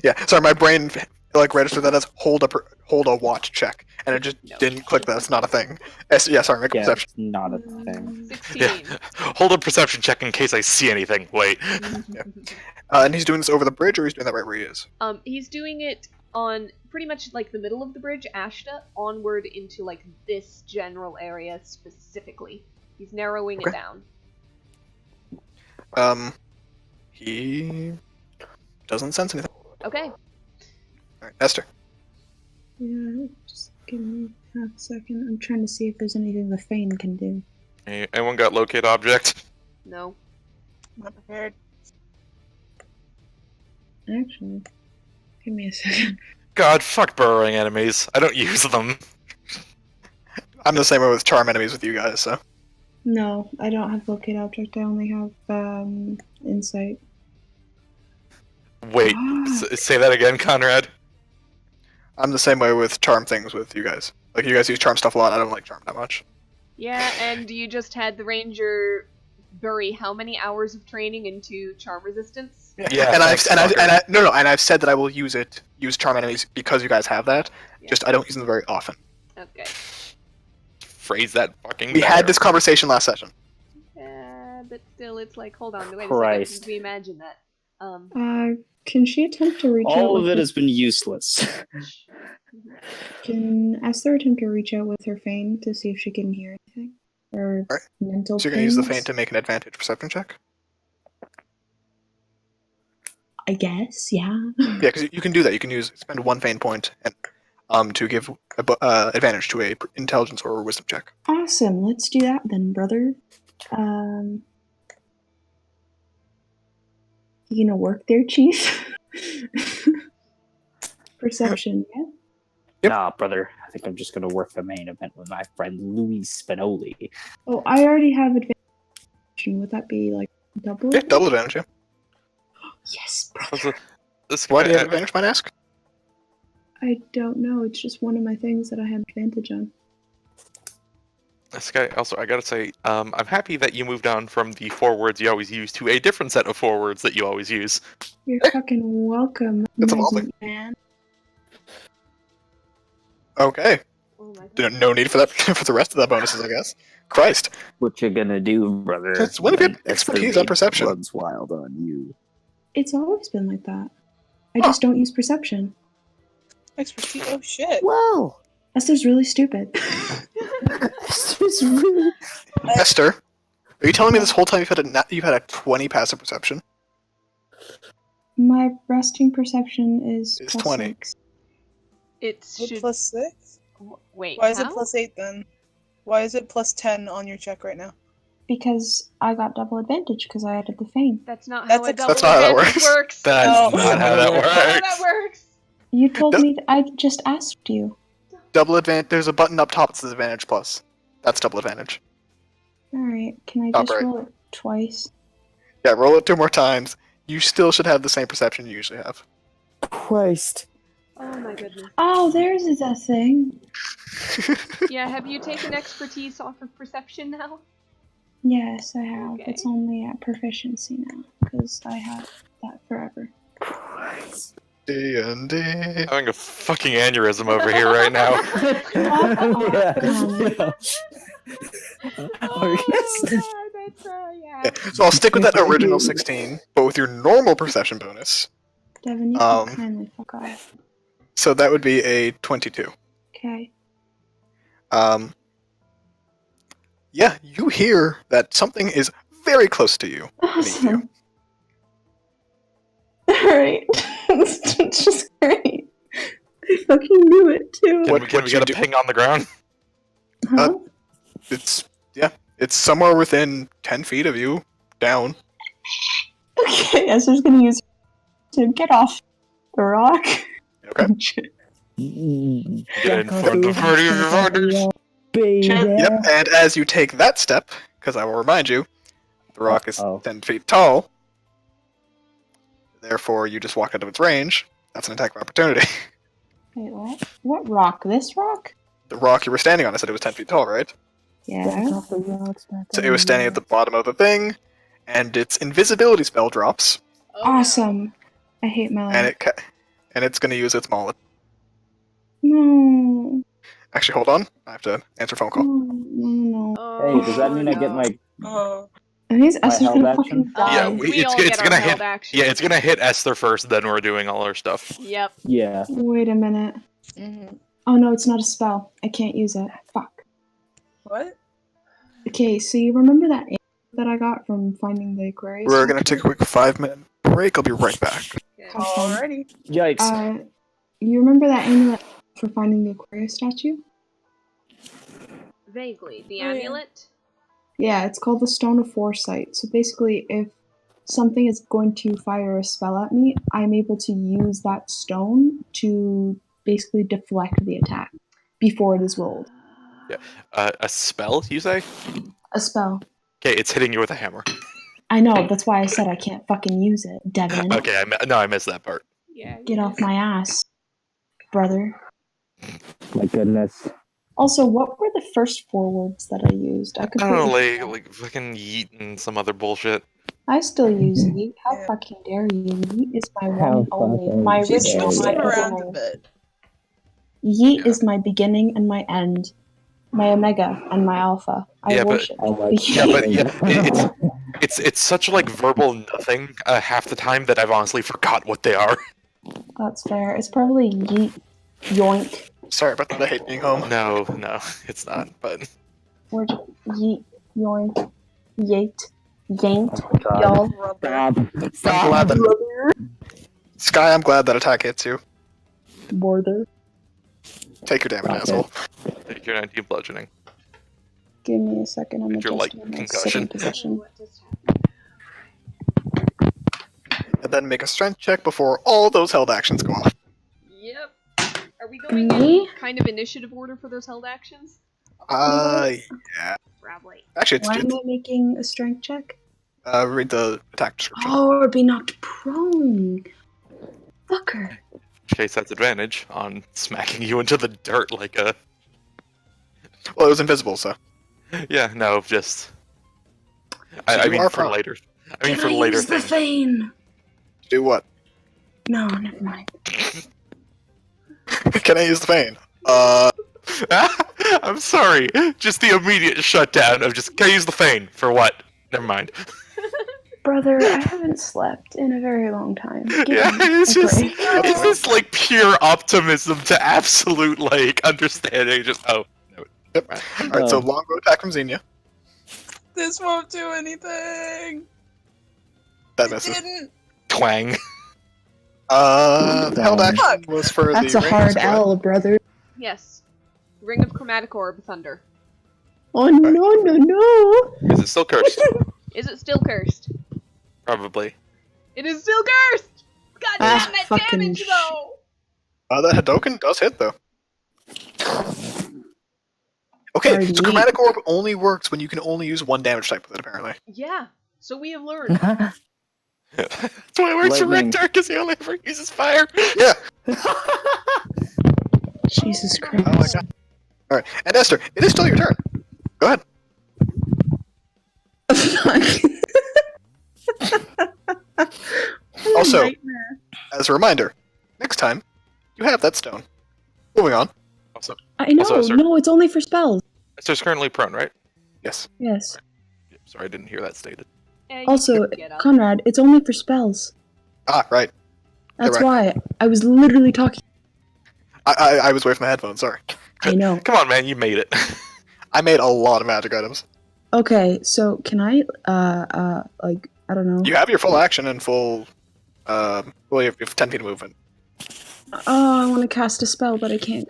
Yeah, sorry, my brain, like, registered that as hold a watch check, and it just didn't click that it's not a thing. Yeah, sorry, make a perception. It's not a thing. 16. Yeah. Hold a perception check in case I see anything. Wait. Yeah. And he's doing this over the bridge, or he's doing that right where he is? He's doing it on pretty much like the middle of the bridge, Ashta, onward into like this general area specifically. He's narrowing it down. He doesn't sense anything. Okay. Alright, Esther. Yeah, just give me half a second. I'm trying to see if there's anything the Fane can do. Anyone got locate object? No. Not prepared. Actually, give me a second. God, fuck burrowing enemies. I don't use them. I'm the same way with charm enemies with you guys, so. No, I don't have locate object. I only have insight. Wait, say that again, Conrad? I'm the same way with charm things with you guys. Like, you guys use charm stuff a lot, I don't like charm that much. Yeah, and you just had the ranger bury how many hours of training into charm resistance? Yeah, and I've said that I will use charm enemies because you guys have that. Yeah. Just I don't use them very often. Okay. Phrase that fucking We better. had this conversation last session. But still, it's like, hold on, wait a Christ. second, we imagine that. Can she attempt to reach out? All of with it her- has been useless. Can Esther attempt to reach out with her Fane to see if she can hear anything? Or Alright. mental So you're gonna use the pings? feint to make an advantage perception check? I guess, yeah. Yeah, because you can do that. You can spend one feint point and to give advantage to a intelligence or a wisdom check. Awesome, let's do that then, brother. You gonna work there, Chief? Perception, yeah? Yep. Nah, brother. I think I'm just gonna work the main event with my friend Louis Spinoli. Oh, I already have advantage. Would that be like double? Yeah, double advantage, yeah. Yes, brother. This Why guy, do you have advantage, might I ask? I don't know. It's just one of my things that I have advantage on. this guy, also, I gotta say, I'm happy that you moved on from the 4 words you always use to a different set of 4 words that you always use. You're fucking welcome, It's my evolving. man. Okay. Oh my god. No need for that for the rest of the bonuses, I guess. Christ. What you gonna do, brother? That's one of your when expertise on perception. Runs wild on you. It's always been like that. I just don't use perception. Expertise. Oh shit. Well, Esther's really stupid. it's really... Esther, are you telling me this whole time you've had a 20 passive perception? My resting perception is It's plus 20. 6. It Is it should... plus 6? Wait, Why is it how? plus 8 then? Why is it plus 10 on your check right now? Because I got double advantage because I added the feign. That's not That's how a ex- double That's not how that advantage works. works. That's No. not how that That's not how works. that works. You told me I just asked you. Double advantage. There's a button up top that says advantage plus. That's double advantage. Alright, can I Top just right. roll it twice? Yeah, roll it 2 more times. You still should have the same perception you usually have. Christ. Oh my goodness. Oh, theirs is a thing. Yeah, have you taken expertise off of perception now? Yes, I have. Okay. It's only at proficiency now, because I had that forever. Christ. D&D. Having a fucking aneurysm over here right now. Oh god, that's yeah. Yeah, so I'll stick with that original 16, but with your normal perception bonus. Devin, you Um, can kindly fuck off. So that would be a 22. Okay. Yeah, you hear that something is very close to you. Beneath you. Awesome. Alright. It's just great. I fucking knew it too. Can What- we what get you a do- ping on the ground? Huh? It's somewhere within 10 feet of you, down. Okay, Esther's gonna use to get off the rock. Okay. Get in front of her, your orders. Baby. Yep, and as you take that step, because I will remind you, the rock is Uh-oh. 10 feet tall, therefore you just walk out of its range. That's an attack of opportunity. Wait, what? What rock? This rock? The rock you were standing on, I said it was 10 feet tall, right? Yeah. So it was standing at the bottom of the thing, and its invisibility spell drops, Oh, no. Awesome. I hate my and life. and it's going to use its mullet. No. Actually, hold on. I have to answer a phone call. No. Oh, Hey, does that mean I get no. my... Oh. I think My Esther's held gonna action? fucking die. Yeah, We all it's get our gonna held hit. action. Yeah, it's gonna hit Esther first, then we're doing all our stuff. Yep. Yeah. Wait a minute. Mm-hmm. Oh no, it's not a spell. I can't use it. Fuck. What? Okay, so you remember that that I got from finding the Aquarius? We're going to take a quick 5-minute break. I'll be right back. Okay. Alrighty. Yikes. You remember that amulet for finding the Aquarius statue? Vaguely. The Oh, yeah. amulet? Yeah, it's called the Stone of Foresight. So basically, if something is going to fire a spell at me, I'm able to use that stone to basically deflect the attack before it is rolled. A spell, you say? A spell. Okay, it's hitting you with a hammer. I know, that's why I said I can't fucking use it, Devin. Okay, I missed that part. Yeah. Get off my ass, brother. My goodness. Also, what were the first 4 words that I used? I I don't know, completely like fucking yeet and some other bullshit. I still use yeet. How Yeah. fucking dare you? Yeet is my How one and only. fucking My dare She's original, you. just my around a beginning. bit. Yeet Yeah. is my beginning and my end. My omega and my alpha. I Yeah, but- worship. Oh my Yeah, but yeah, it's such like verbal nothing half the time that I've honestly forgot what they are. That's fair. It's probably yeet, yoink, Sorry about that. I hate being home. No, it's not. But or just yeet, yoink, yeet, yanked, Oh my God. y'all. Rubber. Stop. I'm glad that Sky, I'm glad that attack hits you. Border. Take your damage, Okay. asshole. take your 19 bludgeoning. Give me a second. I'm With your light adjusting my concussion. sitting position. What just happened? And then make a strength check before all those held actions go off. Yep. Are we going Me? in kind of initiative order for those held actions? Yeah. Probably. Actually, it's Why am just, I making a strength check? read the attack description. Oh, or be knocked prone. Fucker. Chase has advantage on smacking you into the dirt like a. Well, it was invisible, so. Yeah, no, just. I You mean are for prone. later. I mean Can for I later use the things. feign? Do what? No, never mind. Can I use the feign? I'm sorry. Just the immediate shutdown of just. Can I use the feign for what? Never mind. Brother, I haven't slept in a very long time. Give Yeah, me it's a just. break. It's this like pure optimism to absolute like understanding. Just Yep. Alright, so Oh. longbow attack from Xenia. This won't do anything. That It misses. didn't. twang. The held action was for That's the a ring hard squad. L, brother. Yes. Ring of Chromatic Orb Thunder. Oh no! Is it still cursed? Is it still cursed? Probably. It is still cursed! God damn that fucking damage, though! That Hadoken does hit, though. Okay, Alrighty. so Chromatic Orb only works when you can only use one damage type with it, apparently. Yeah, so we have learned. That's why it works for Lightning. Rektar, because he only ever uses fire. Yeah. Jesus Christ. Oh my god. Alright, and Esther, it is still your turn. Go ahead. Also, as a reminder, next time, you have that stone. Moving on. Also, I know, Also, Esther. no, it's only for spells. Esther's currently prone, right? Yes. Yes. Sorry, I didn't hear that stated. You Also, can get up. Conrad, it's only for spells. Ah, right. That's Correct. why I was literally talking. I was away from the headphones, sorry. I know. Come on, man, you made it. I made a lot of magic items. Okay, so can I, like, I don't know. You have your full action and full, well, you have 10 feet of movement. Oh, I want to cast a spell, but I can't.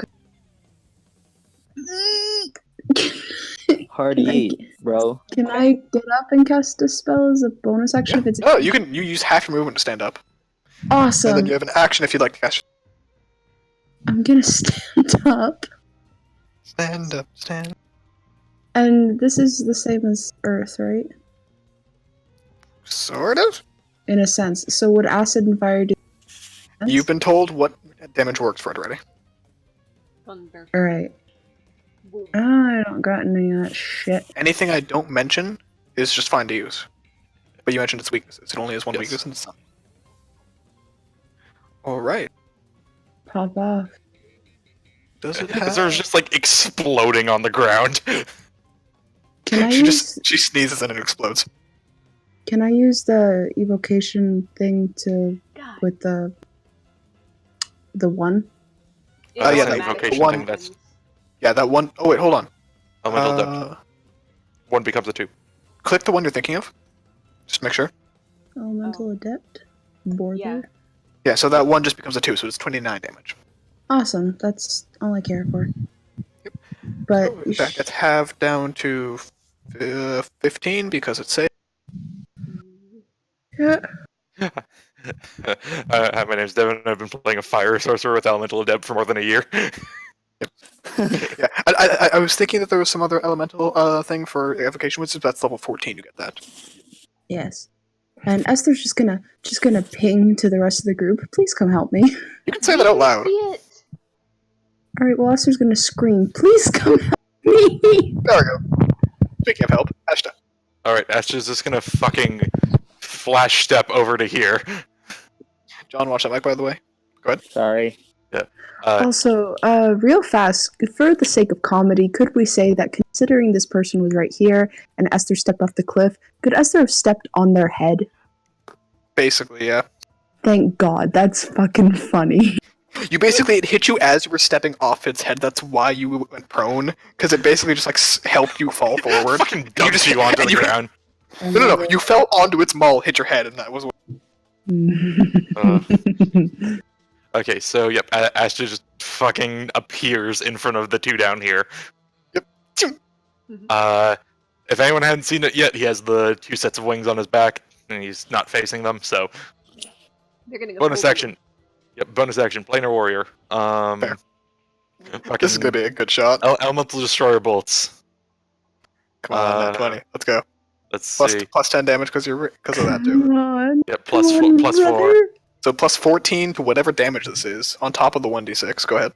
Hard to eat, bro. Can I get up and cast a spell as a bonus action if it's No, you use half your movement to stand up. And then awesome? you have an action if you'd like to cast. I'm gonna stand up, Stand up, stand. and this is the same as Earth, right? Sort of? In a sense. So would acid and fire do? You've been told what damage works for it already. Thunder. All right. Boom. I don't got any of that shit. Anything I don't mention is just fine to use. But you mentioned its weaknesses. It only has one Yes. weakness and it's not. Alright. Pop off. Does it have... Esther's just like exploding on the ground. Can I she use? she sneezes and it explodes. Can I use the evocation thing to God. with the one? It's yeah, the automatic. evocation one- thing, that's Yeah, that one... Oh wait, hold on. elemental depth. One becomes a 2. Click the one you're thinking of. Just make sure. Elemental adept. Border. Yeah. Yeah, so that one just becomes a 2, so it's 29 damage. Awesome. That's all I care for. But In fact, it's halved down to 15 because it's safe. yeah. Hi, my name's Devin. I've been playing a fire sorcerer with elemental adept for more than a year. Yeah, I was thinking that there was some other elemental thing for evocation wizards, but that's level 14 you get that. Yes. And Esther's just gonna ping to the rest of the group. Please come help me. You can say that out loud. See it. All right. Well, Esther's gonna scream. Please come help me. There we go. Speaking of help, Ashta. Alright, Esther's just gonna fucking flash step over to here. John, watch that mic, by the way. Sorry. Also, real fast, for the sake of comedy, could we say that considering this person was right here and Esther stepped off the cliff, could Esther have stepped on their head? Basically, yeah. Thank God, that's fucking funny. You basically, it hit you as you were stepping off its head. That's why you went prone, because it basically just like helped you fall forward. Fucking dumps you onto and the ground. No. You fell onto its maul, hit your head, and that was. Okay, so yep, Esther just fucking appears in front of the 2 down here. Yep. If anyone hadn't seen it yet, he has the 2 sets of wings on his back, and he's not facing them, so... They're gonna go Bonus forward. action. Yep, bonus action. Planar Warrior. Fair. Fucking This is gonna be a good shot. Elemental Destroyer Bolts. Come on, net 20. Let's go. Let's see. Plus 10 damage because of that too. Come on. Yep, Come on, plus 4. brother. So plus 14 to whatever damage this is, on top of the 1d6. Go ahead.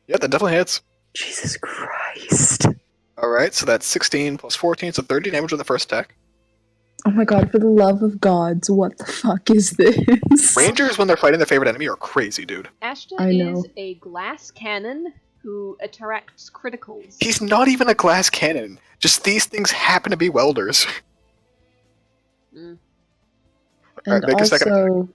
Yeah, that definitely hits. Jesus Christ. Alright, so that's 16 plus 14, so 30 damage with the first attack. Oh my god, for the love of gods, what the fuck is this? Rangers, when they're fighting their favorite enemy, are crazy, dude. Ashta I know. is a glass cannon who attracts criticals. He's not even a glass cannon. Just these things happen to be welders. Mm. And Alright, make a second attack. also,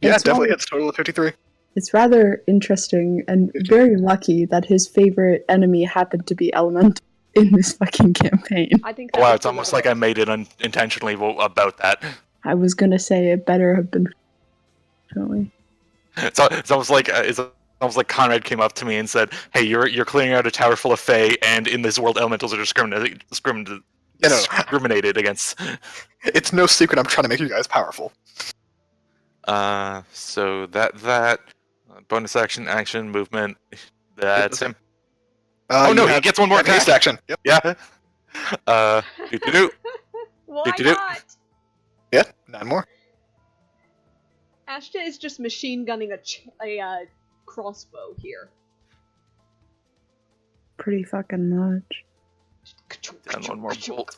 Yeah, it's definitely rather- hits total of 53. It's rather interesting and very lucky that his favorite enemy happened to be Elemental in this fucking campaign. I think that Wow, was it's almost like I made it unintentionally about that. I was gonna say it better have been. Definitely. It's almost like Almost like Conrad came up to me and said, "Hey, you're clearing out a tower full of Fae, and in this world, elementals are discriminated against." It's no secret I'm trying to make you guys powerful. So that bonus action, movement. That's him. Oh no, he gets one more haste action. Yep. Yeah. Do. Why Do-do-do. not? Yeah, 9 more. Ashta is just machine gunning a crossbow here. Pretty fucking much. And one more bolt.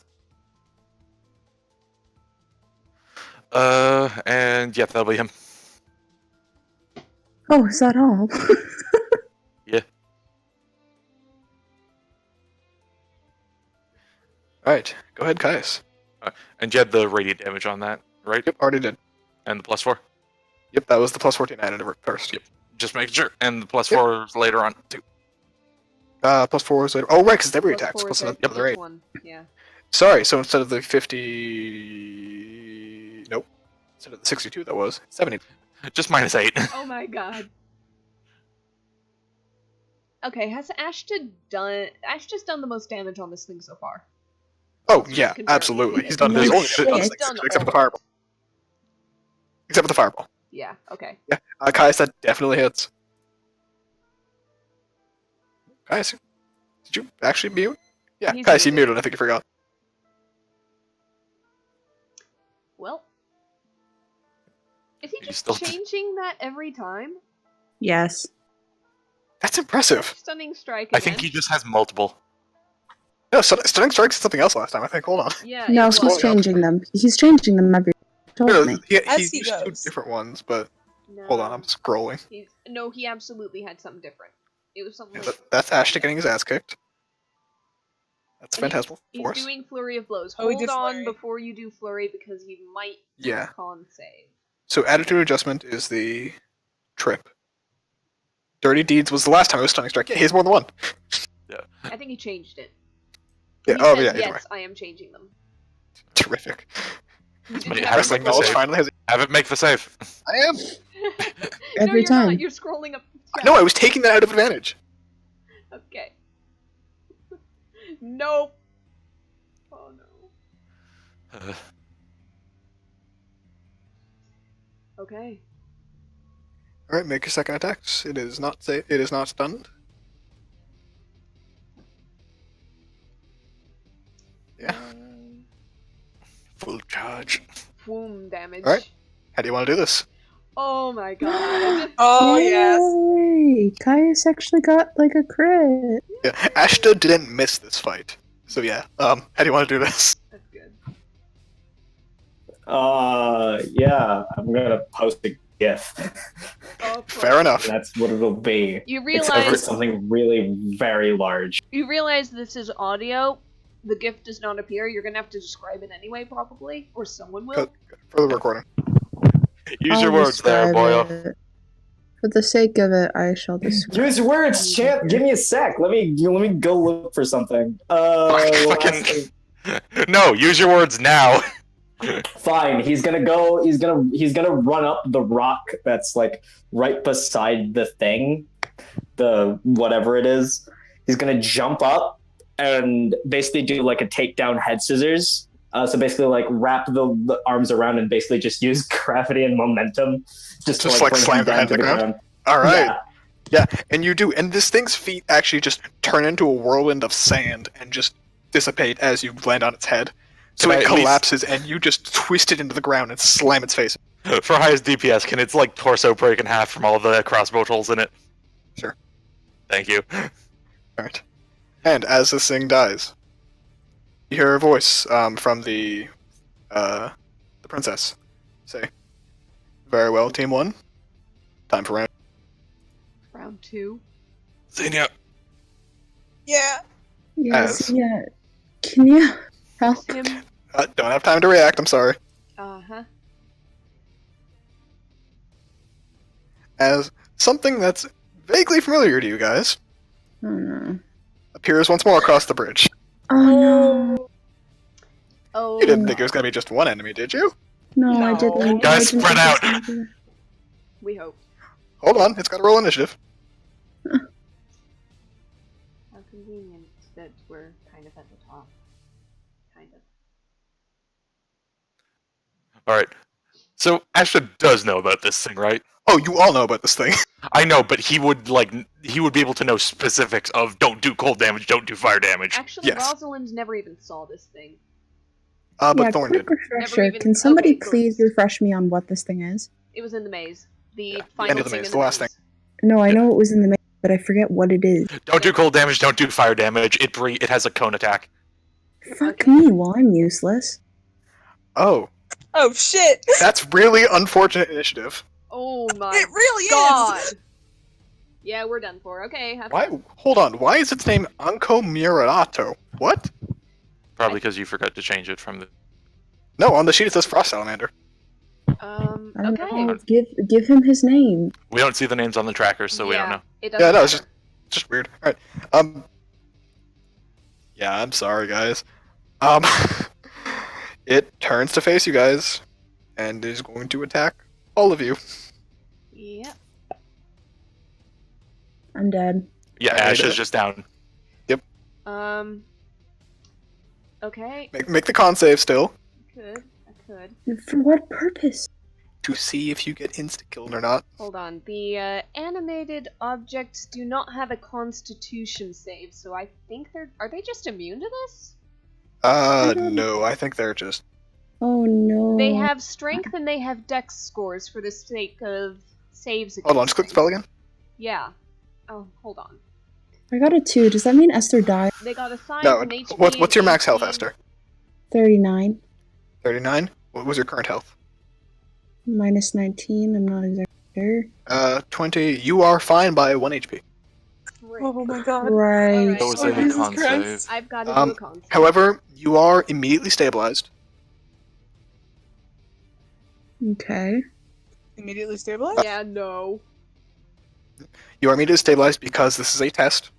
And yeah, that'll be him. Oh, is that all? Yeah. Alright, go ahead, Caius. And you had the radiant damage on that, right? Yep, already did. And the +4? Yep, that was the +14 added first. Yep. Just making sure. And the +4 is later on, too. +4 was later. Oh, right, because every attack's Plus plus 4 another 8. one. Yeah. Sorry, so instead of the 50... Nope. Instead of the 62, that was 70. Just -8. Oh my god. Okay, has Ashta's done the most damage on this thing so far. Oh, yeah, absolutely. He's done No his only shit. done He's things, done except for the all. fireball. Except for the fireball. Yeah, okay. Yeah, Caius, that definitely hits. Caius, did you actually mute? Yeah, He's Caius, you muted. muted, I think you forgot. Well. Is he He's just still- changing that every time? Yes. That's impressive. Stunning strike I think again. he just has multiple. No, Stunning Strike's something else last time, I think. Hold on. Yeah, No, it he's was. changing them. He's changing them every. Told No, me. he As he used to do goes. different ones, but No. hold on, I'm scrolling. No, he absolutely had something different. It was something Yeah, like... that's Ashton getting his ass kicked. That's And Phantasmal He's Force. doing Flurry of Blows. Oh, he Hold did on Flurry. before you do Flurry because he might Yeah. con save. So Attitude Adjustment is the trip. Dirty Deeds was the last time it was Stunning Strike. Yeah, he has more than one. I think he changed it. Yeah, He oh said, yeah, either way. yes, I am changing them. Terrific. You didn't Wait, have how to does Wrestling like knowledge save? finally has. Have it make the save. I am. no, Every you're time. not. You're scrolling up. No, I was taking that out of advantage. Okay. Nope. Oh no. Okay. All right, make your second attacks. It is not It is not stunned. Yeah. Full charge. Boom damage. Alright. How do you want to do this? Oh my god. Oh, yes. Yay! Caius actually got like a crit. Yeah, Ashta didn't miss this fight. So yeah, how do you want to do this? That's good. Yeah, I'm gonna post a GIF. Oh, Fair enough. That's what it'll be. You Except for realize something really very large. this is audio. The GIF does not appear. You're gonna have to describe it anyway, probably, or someone will. For the recording. Use your I'll words there, describe boyo. it. For the sake of it, I shall describe. Use your words, champ. Give me a sec. Let me go look for something. Fucking- No, use your words now. Fine. He's gonna go. He's gonna run up the rock that's like right beside the thing, the whatever it is. He's gonna jump up and basically do like a takedown head scissors. So basically, like wrap the arms around and basically just use gravity and momentum, just to, Just, like like, bring slam him the down head to to the the ground. Alright. Yeah. Yeah, and you do. And this thing's feet actually just turn into a whirlwind of sand and just dissipate as you land on its head. So Can I it at least- collapses and you just twist it into the ground and slam its face. For highest DPS, can its like torso break in half from all the crossbow holes in it? Sure. Thank you. Alright. And as this thing dies, you hear a voice from the princess say, "Very well, Team 1. Time for round." Round 2. Xenia. Yeah. Yes, As- yeah. Can you help? Him. Don't have time to react, I'm sorry. Uh-huh. As something that's vaguely familiar to you guys Oh no. appears once more across the bridge. Oh no. Oh. You didn't think it was going to be just one enemy, did you? No, I No. didn't. Guys, I didn't spread think out. it was gonna be- We hope. Hold on, it's got to roll initiative. How convenient that we're kind of at the top. Kind of. Alright. So, Ashton does know about this thing, right? Oh, you all know about this thing. I know, but he would be able to know specifics of don't do cold damage, don't do fire damage. Actually, Yes. Rosalind never even saw this thing. But yeah, Thorn quick did. refresher. Never even- Can somebody okay, please good. refresh me on what this thing is? It was in the maze. The Yeah, final end of the thing maze, in the last maze. No, I Yeah. know it was in the maze, but I forget what it is. Don't do cold damage, don't do fire damage. It has a cone attack. Fuck Okay. me while I'm useless. Oh, Oh shit! that's really unfortunate initiative. Oh my It really god! is! Yeah, we're done for. Okay, have Why? fun. Hold on. Why is its name Anko Murato? What? Probably because you forgot to change it from the. No, on the sheet it says Frost Salamander. I don't Okay. know. Give him his name. We don't see the names on the trackers, so we don't know. It doesn't Yeah, no, it's matter. just weird. All right. Yeah, I'm sorry, guys. It turns to face you guys, and is going to attack all of you. Yep. I'm dead. Yeah, I Ash hate is it. just down. Okay. Make the con save still I could. For what purpose? to see if you get insta killed or not. Hold on. The animated objects do not have a Constitution save, so I think are they just immune to this? No, I think they're just. Oh no. They have Strength and they have Dex scores for the sake of saves. Hold on, against just click the things. spell again. Yeah. Oh, hold on. I got a 2. Does that mean Esther died? They got assigned No, an HP. what's your max health, 18. Esther? 39. 39? What was your current health? Minus 19. I'm not exactly sure. 20. You are fine by 1 HP. Great. Oh my god. Right. Alright. That was Oh, a Jesus con Christ. save. I've got to do a con save. However, you are immediately stabilized. Okay. Immediately stabilized? Yeah, no. You are immediately stabilized because this is a test.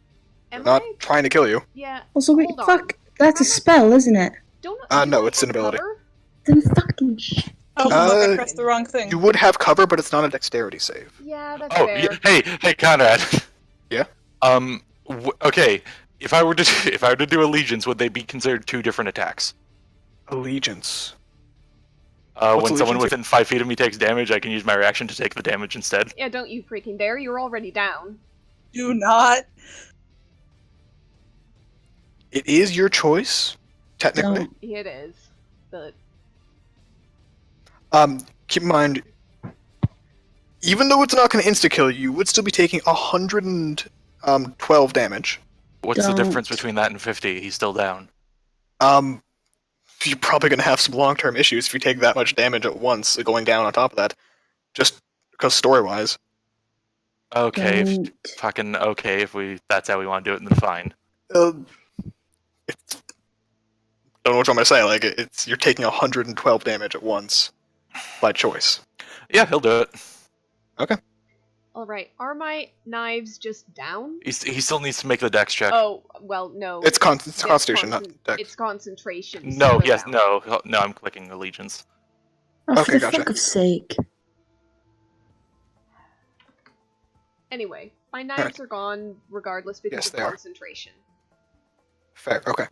Am They're not I? trying to kill you. Yeah. Also, wait, Hold on. fuck. That's a spell, isn't it? Don't. No, do I it's have an ability. cover? Then fucking shit. Oh, look, I Uh, pressed the wrong thing. You would have cover, but it's not a dexterity save. Yeah, that's Oh, fair. hey, Conrad. Yeah? Okay. If I were to do allegiance, would they be considered two different attacks? Allegiance. When What's someone allegiance? within 5 feet of me takes damage, I can use my reaction to take the damage instead. Yeah, don't you freaking dare. You're already down. Do not. It is your choice, technically. Don't. It is. But Keep in mind, even though it's not going to insta-kill you would still be taking 112 damage. What's the Don't. difference between that and 50? He's still down. You're probably going to have some long-term issues if you take that much damage at once, going down on top of that. Just because story-wise. Okay, Don't. fucking okay. If that's how we want to do it, then fine. It's, don't know what I'm going to say. Like, you're taking 112 damage at once by choice. Yeah, he'll do it. alright, are my knives just down? He still needs to make the dex check. Oh, well, no. It's Constitution, not concent- Dex. It's concentration. No, so they're yes, down. no. I'm clicking allegiance. Oh, for Okay, the gotcha. fuck of sake. Anyway, my knives are gone regardless because Yes, of they are. concentration. Fair, okay.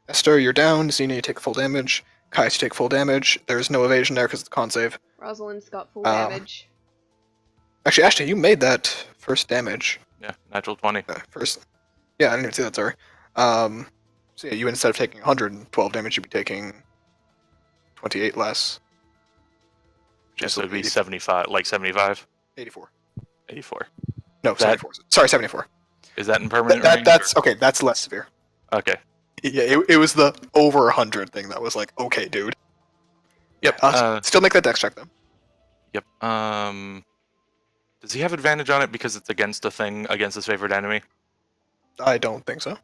Esther, you're down. Xena, you take full damage. Kais, you take full damage. There's no evasion there because it's con save. Rosalind's got full Um, damage. Actually, Ashley, you made that first damage. Yeah, natural 20. First. Yeah, I didn't even see that, sorry. So yeah, you instead of taking 112 damage, you'd be taking 28 less. Just would be 80 75, like 75, 84. 84. No, That- 74. Sorry, 74. Is that in permanent range? That's okay. That's less severe. or- okay. Yeah, it was the over 100 thing that was like, okay, dude. Yep. Still make that dex check though. Yep. Does he have advantage on it because it's against a thing against his favorite enemy? I don't think so.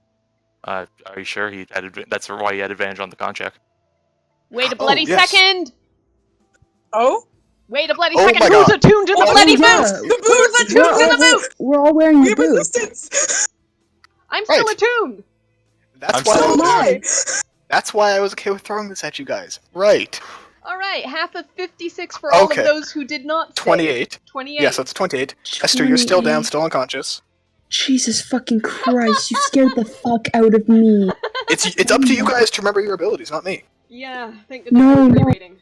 Are you sure he had? That's why he had advantage on the con check. Wait a bloody yes. second! Oh? Wait a bloody Oh second! my Who's God. attuned to the Oh, bloody yeah. boots? The Who's boots! attuned to the boot? We're all wearing We the have boots. resistance! I'm still Right. attuned! That's I'm why. still Oh my! That's why I was okay with throwing this at you guys. Right. Alright, half of 56 for all of Okay. those who did not say. 28. 28. Yes, that's 28. Esther, you're still down, 28. still unconscious. Jesus fucking Christ, you scared the fuck out of me. It's up to you guys to remember your abilities, not me. Yeah, thank goodness No, for the no. rating.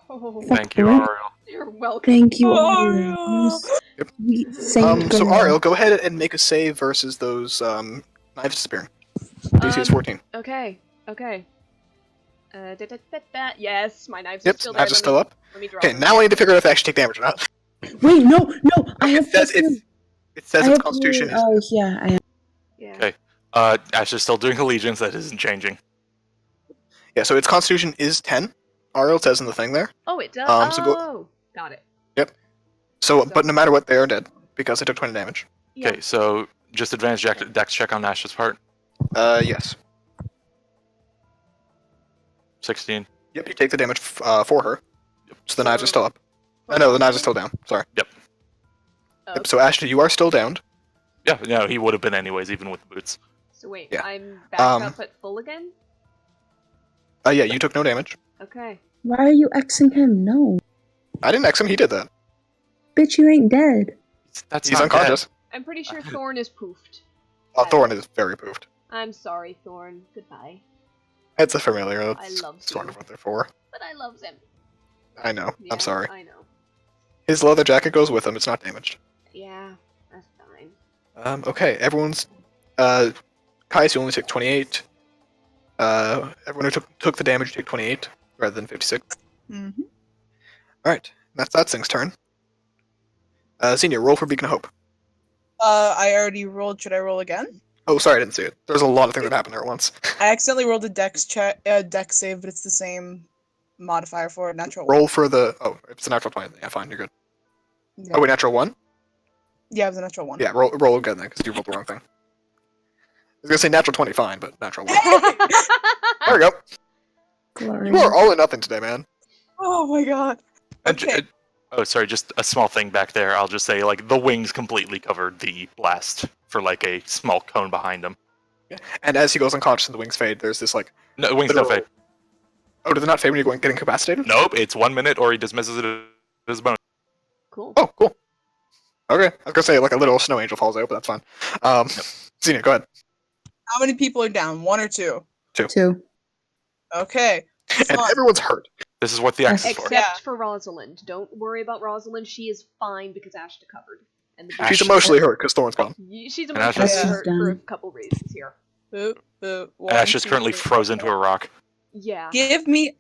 Oh, Thank you, What? Ariel. you're welcome. Thank you, Oh, Ariel. yeah. Yep. Sweet saint So girl. Ariel, go ahead and make a save versus those knives disappearing. DC is 14. Okay. Yes, my knives are Yep, still there. knives are still up. Let me draw Okay, them. now I need to figure out if they actually take damage or not. Wait, no, I have It says fucking- it says I its have constitution to- is. Oh, yeah, I am. Yeah. Okay. Ash is still doing allegiance. That isn't changing. Yeah, so its constitution is 10. Ariel says in the thing there. Oh, it does. So Got it. So, but no matter what, they are dead because they took 20 damage. Yeah. Okay, so just advanced dex check on Ash's part. Yes. 16. Yep, you take the damage for her. So the knives are still up. No, the knives are still down. Sorry. Oh, Yep, so Ashley, you are still downed. Yeah, no, he would have been anyways, even with the boots. So wait, Yeah. I'm back up at full again? Yeah, you took no damage. Okay. Why are you Xing him? No. I didn't X him, he did that. Bitch, you ain't dead. That's He's not unconscious. I'm pretty sure Thorn is poofed. Thorn is very poofed. I'm sorry, Thorn. Goodbye. It's a familiar. I That's love sort you. of what they're for. But I love him. I know. Yeah, I'm sorry. I know. His leather jacket goes with him. It's not damaged. Yeah, that's fine. Okay, everyone's. Kais, you only took 28. Everyone who took the damage took 28 rather than 56. Mm-hmm. Alright, that's that thing's turn. Senior, roll for Beacon of Hope. I already rolled. Should I roll again? Oh, sorry, I didn't see it. There's a lot of things that happen there at once. I accidentally rolled a dex save, but it's the same modifier for it. Natural. Roll for the. Oh, if it's a natural 20. Yeah, fine, you're good. Yeah. Oh, wait, natural 1? Yeah, it was a natural one. Yeah, roll again then, because you rolled the wrong thing. I was gonna say natural 20, fine, but natural 1. There we go. Glory. You are all or nothing today, man. Oh my god. Okay. Oh, sorry, just a small thing back there. I'll just say, like, the wings completely covered the blast for, like, a small cone behind him. And as he goes unconscious and the wings fade, there's this, like. No, the wings don't fade. Oh, do they not fade when you're getting incapacitated? Nope, it's 1 minute or he dismisses it as a bonus. Cool. Oh, cool. Okay, I was gonna say, like, a little snow angel falls out, but that's fine. Xenia, go ahead. How many people are down? 1 or 2? 2. Okay. And Fine. everyone's hurt. This is what the X is for. Except Yeah. for Rosalind. Don't worry about Rosalind. She is fine because Ashta covered. And the She's Ash- emotionally hurt because Thorn's gone. She's And Ash emotionally is- hurt for a done. couple reasons here. Boo, boo. Ash is currently frozen to a rock. Yeah. Give me.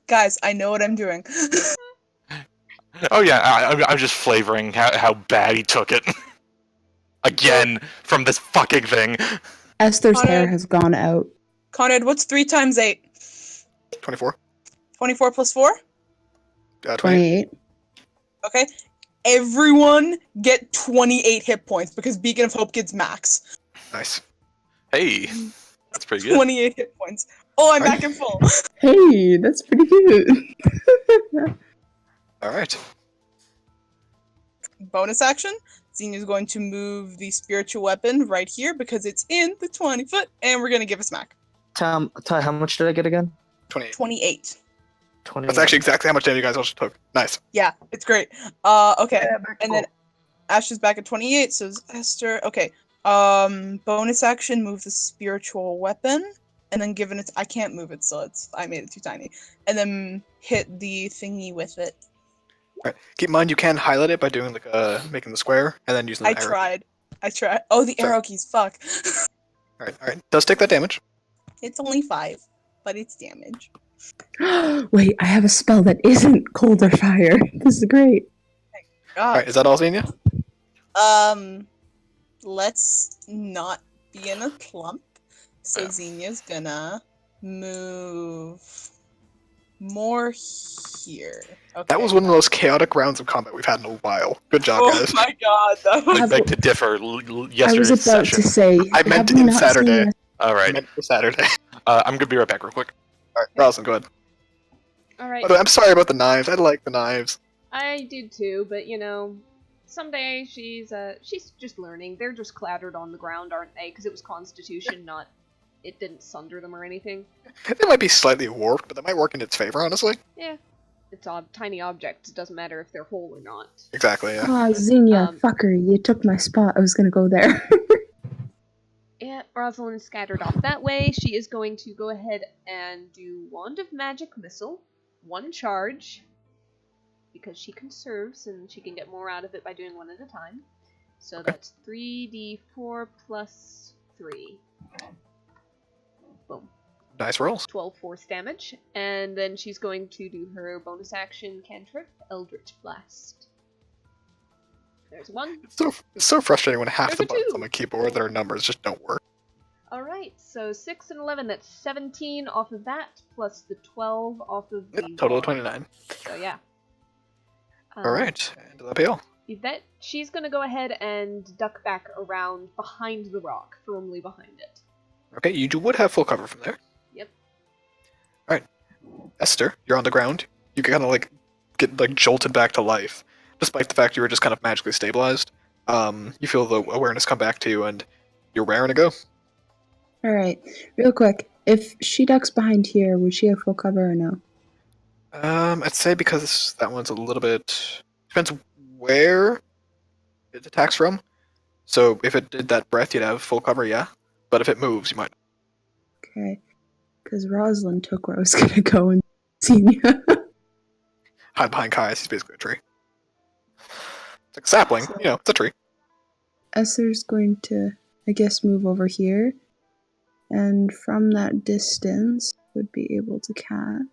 Guys, I know what I'm doing. Oh yeah, I'm just flavoring how bad he took it. Again, from this fucking thing. Esther's Conrad. hair has gone out. Conrad, what's 3 times 8? 24. 24 plus 4? 28. 28. Okay. Everyone get 28 hit points because Beacon of Hope gets max. Nice. Hey, that's pretty good. 28 hit points. Oh, I'm back in full. Hey, that's pretty good. Alright. Bonus action. Xenia's going to move the spiritual weapon right here because it's in the 20 foot, and we're going to give a smack. Ty, how much did I get again? 28. 28. 20. That's actually exactly how much damage you guys also took. Nice. Yeah, it's great. Okay. And then Ash is back at 28, so is Esther. Okay. Bonus action, move the spiritual weapon, and then given it, I can't move it, so I made it too tiny. And then hit the thingy with it. Alright. Keep in mind you can highlight it by doing like making the square and then using the I arrow. tried. Oh, the Sorry. arrow keys. Fuck. Alright. Does take that damage. It's only 5, but it's damage. Wait, I have a spell that isn't cold or fire. This is great. Alright, is that all, Xenia? Let's not be in a clump. So Yeah. Xenia's gonna move more here. Okay. That was one of the most chaotic rounds of combat we've had in a while. Good job, Oh guys. my god, that was I beg to differ. I was Yesterday's about session. to say. I meant have we in not Saturday. seen All I right, meant for Saturday. I'm gonna be right back, real quick. Alright, Rosalind, go ahead. Alright. By the way, I'm sorry about the knives. I like the knives. I did too, but you know, someday she's just learning. They're just clattered on the ground, aren't they? Because it was Constitution, not it didn't sunder them or anything. They might be slightly warped, but they might work in its favor, honestly. Yeah. It's tiny objects. It doesn't matter if they're whole or not. Exactly, yeah. Ah, Xenia, Um, fucker, you took my spot. I was gonna go there. Yeah, Rosalind is scattered off that way. She is going to go ahead and do Wand of Magic Missile. 1 charge. Because she conserves and she can get more out of it by doing 1 at a time. So that's 3d4 plus 3. Boom. Nice rolls. 12 force damage. And then she's going to do her bonus action cantrip, Eldritch Blast. There's 1. It's so frustrating when half There's the a buttons 2. on the keyboard that are numbers just don't work. Alright, so 6 and 11, that's 17 off of that, plus the 12 off of the Yep, total of wand. 29. So yeah. Alright, and Lapio. She's gonna go ahead and duck back around behind the rock, firmly behind it. Okay, you would have full cover from there. Yep. Alright. Esther, you're on the ground. You kind of get jolted back to life. Despite the fact you were just kind of magically stabilized. You feel the awareness come back to you and you're raring to go. Alright, real quick. If she ducks behind here, would she have full cover or no? I'd say because that one's a little bit... Depends where it attacks from. So if it did that breath, you'd have full cover, yeah. But if it moves, you might... Okay. Because Rosalind took where I was gonna go and Xenia. Hide behind Caius, he's basically a tree. It's like a sapling, it's a tree. Esther's going to, I guess, move over here. And from that distance, would be able to cast.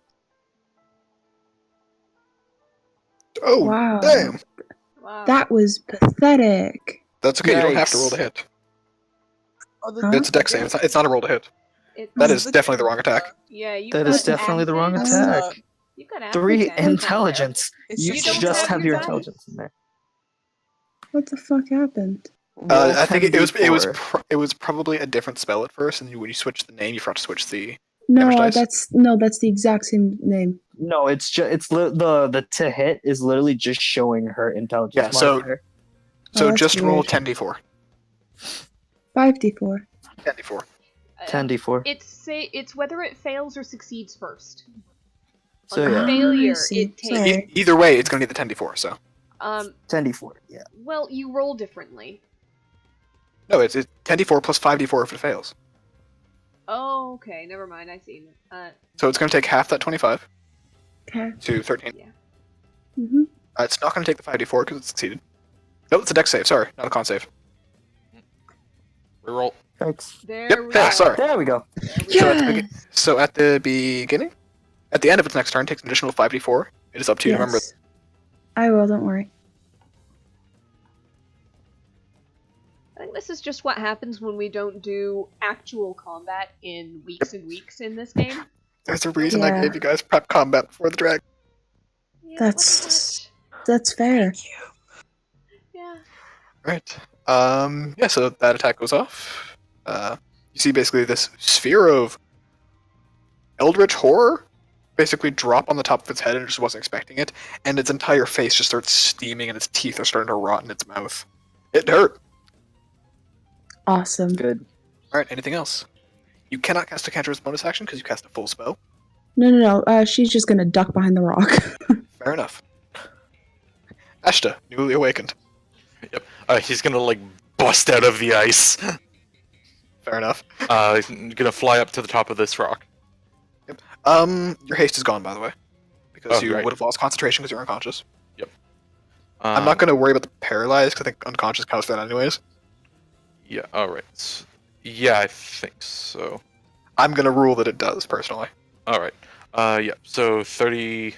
Oh, Wow. damn! Wow. That was pathetic. That's okay, you don't have to Yikes. roll to hit. Oh, Huh? It's a dex save, it's not a roll to hit. That is definitely the wrong attack. Yeah, you That got is definitely the wrong acid. attack. You got acid 3 damage on there. intelligence. It's You You don't just have have your your dice. intelligence in there. What the fuck happened? Roll I think it was 10d4. it was probably a different spell at first, and when you switched the name, you forgot to switch the... No, Damage dice? that's the exact same name. No, the to hit is literally just showing her intelligence. Yeah, so- modifier. So that's just roll weird. 10d4. 5d4. 10d4. 10d4. It's whether it fails or succeeds first. So On yeah, failure, I see. it takes. Sorry. Either way, it's going to be the 10d4, so... 10d4. Yeah. Well, you roll differently. No, it's 10d4 plus 5d4 if it fails. Oh, okay, never mind. I see. So it's going to take half that 25 Okay. to 13. Mm-hmm. It's not going to take the 5d4 because it's succeeded. No, it's a dex save, sorry, not a con save. Reroll. Thanks. There Yep, we yeah, go. sorry. There we go. There we So go. at, the so at the beginning, at the end of its next turn, it takes an additional 5d4. It is up to you to remember. Yes. I will, don't worry. I think this is just what happens when we don't do actual combat in weeks and weeks in this game. There's a reason I Yeah. gave you guys prep combat before the drag. Yeah, That's- what That's fair. much? Yeah. Right. Yeah, so that attack goes off. You see basically this sphere of eldritch horror basically drop on the top of its head and it just wasn't expecting it, and its entire face just starts steaming and its teeth are starting to rot in its mouth. It hurt. Awesome. Good. Alright, anything else? You cannot cast a cantrip as bonus action because you cast a full spell. No. She's just gonna duck behind the rock. Fair enough. Ashta, newly awakened. He's gonna bust out of the ice. Fair enough. He's gonna fly up to the top of this rock. Your haste is gone, by the way. Because Oh, you right. would have lost concentration because you're unconscious. I'm Um, not going to worry about the paralyzed because I think unconscious counts for that anyways. Yeah. All right. Yeah, I think so. I'm going to rule that it does, personally. All right. Yeah. So 30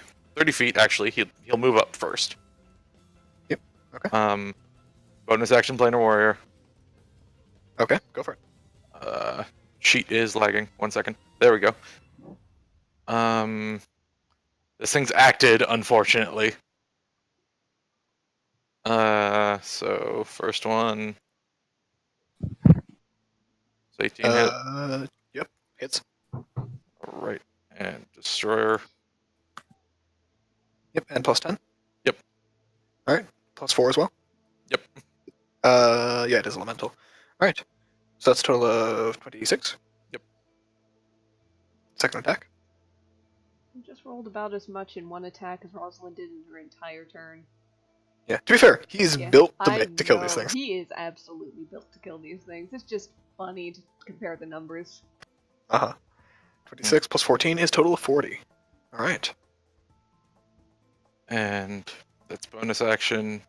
feet. Actually, he'll move up first. Yep. Okay. Bonus action, planar warrior. Okay, go for it. Sheet is lagging. 1 second. There we go. This thing's acted, unfortunately. So first one. So 18 hit. Yep, hits. Alright. And destroyer. Yep, and plus 10. Yep. Alright, plus 4 as well. Yep. Yeah, it is elemental. Alright, so that's a total of 26. second attack. He just rolled about as much in one attack as Rosalind did in her entire turn. Yeah, to be fair, he's Yeah, built I to kill these know, things. He is absolutely built to kill these things. It's just funny to compare the numbers. 26 plus 14 is total of 40. Alright. And that's bonus action.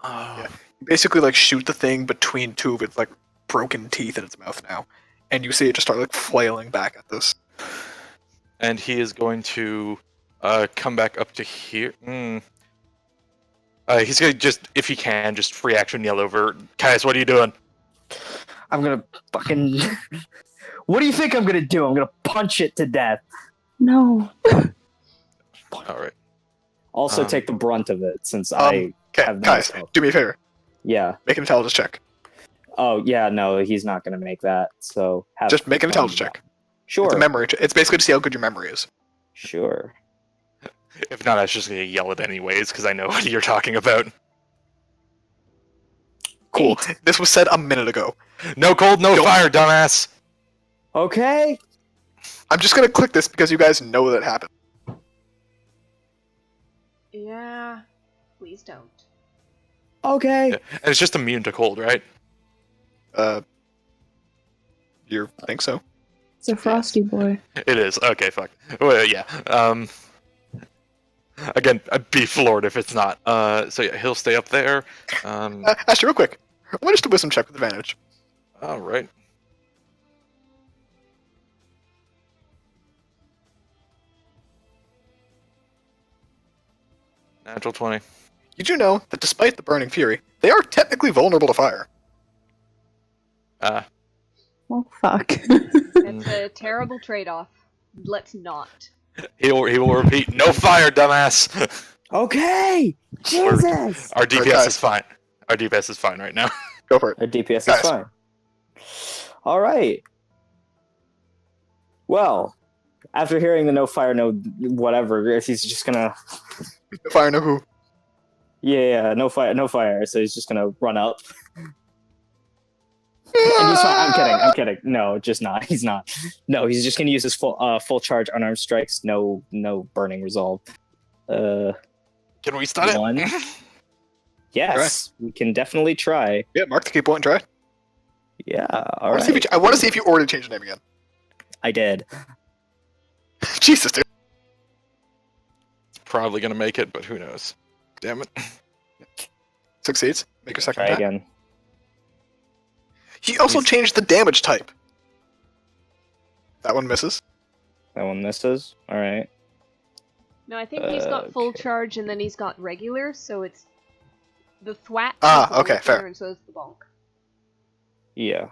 Yeah. You basically like shoot the thing between two of its like broken teeth in its mouth now. And you see it just start like flailing back at this. And he is going to come back up to here. He's gonna just, if he can, just free action yell over. Caius, what are you doing? I'm gonna fucking. What do you think I'm gonna do? I'm gonna punch it to death. No. All right. Also, take the brunt of it since I Okay, have guys, do me a favor. Yeah. Make an intelligence check. Oh yeah, no, he's not gonna make that. So Just make an intelligence check. Sure. It's a memory. It's basically to see how good your memory is. Sure. If not, I was just gonna yell it anyways because I know what you're talking about. Cool. This was said a minute ago. No cold, no fire, dumbass. Okay. I'm just gonna click this because you guys know that happened. Yeah, please don't. Okay. Yeah. And it's just immune to cold, right? You think so? It's a frosty boy. It is. Okay, fuck. Well, yeah. Again, I'd be floored if it's not. So yeah, he'll stay up there. Actually, real quick. Why just a wisdom check with advantage? All right. Natural 20. You do know that despite the burning fury, they are technically vulnerable to fire. Well, fuck. That's a terrible trade-off. Let's not. He will repeat, no fire, dumbass! Okay. Jesus. Our DPS Okay. is fine. Our DPS is fine right now. Go for it. Our DPS Guys. is fine. All right. Well, after hearing the no fire, no whatever, he's just gonna. Fire no who. Yeah, no fire. So he's just gonna run up. And he's fine. I'm kidding. No, just not. He's not. No, he's just gonna use his full charge unarmed strikes. No burning resolve. Can we stun it? One. Yes, we can definitely try. Yeah, mark the key point and try. Yeah, I all want to see if you already changed the name again. I did. Jesus, dude. It's probably gonna make it, but who knows? Damn it. Succeeds. Make a second Try attack. again. He also changed the damage type. That one misses. That one misses. All right. No, I think he's got full Okay. charge and then he's got regular, so it's the thwack. Ah, is the okay, regular, fair. And so is the bonk. Yeah.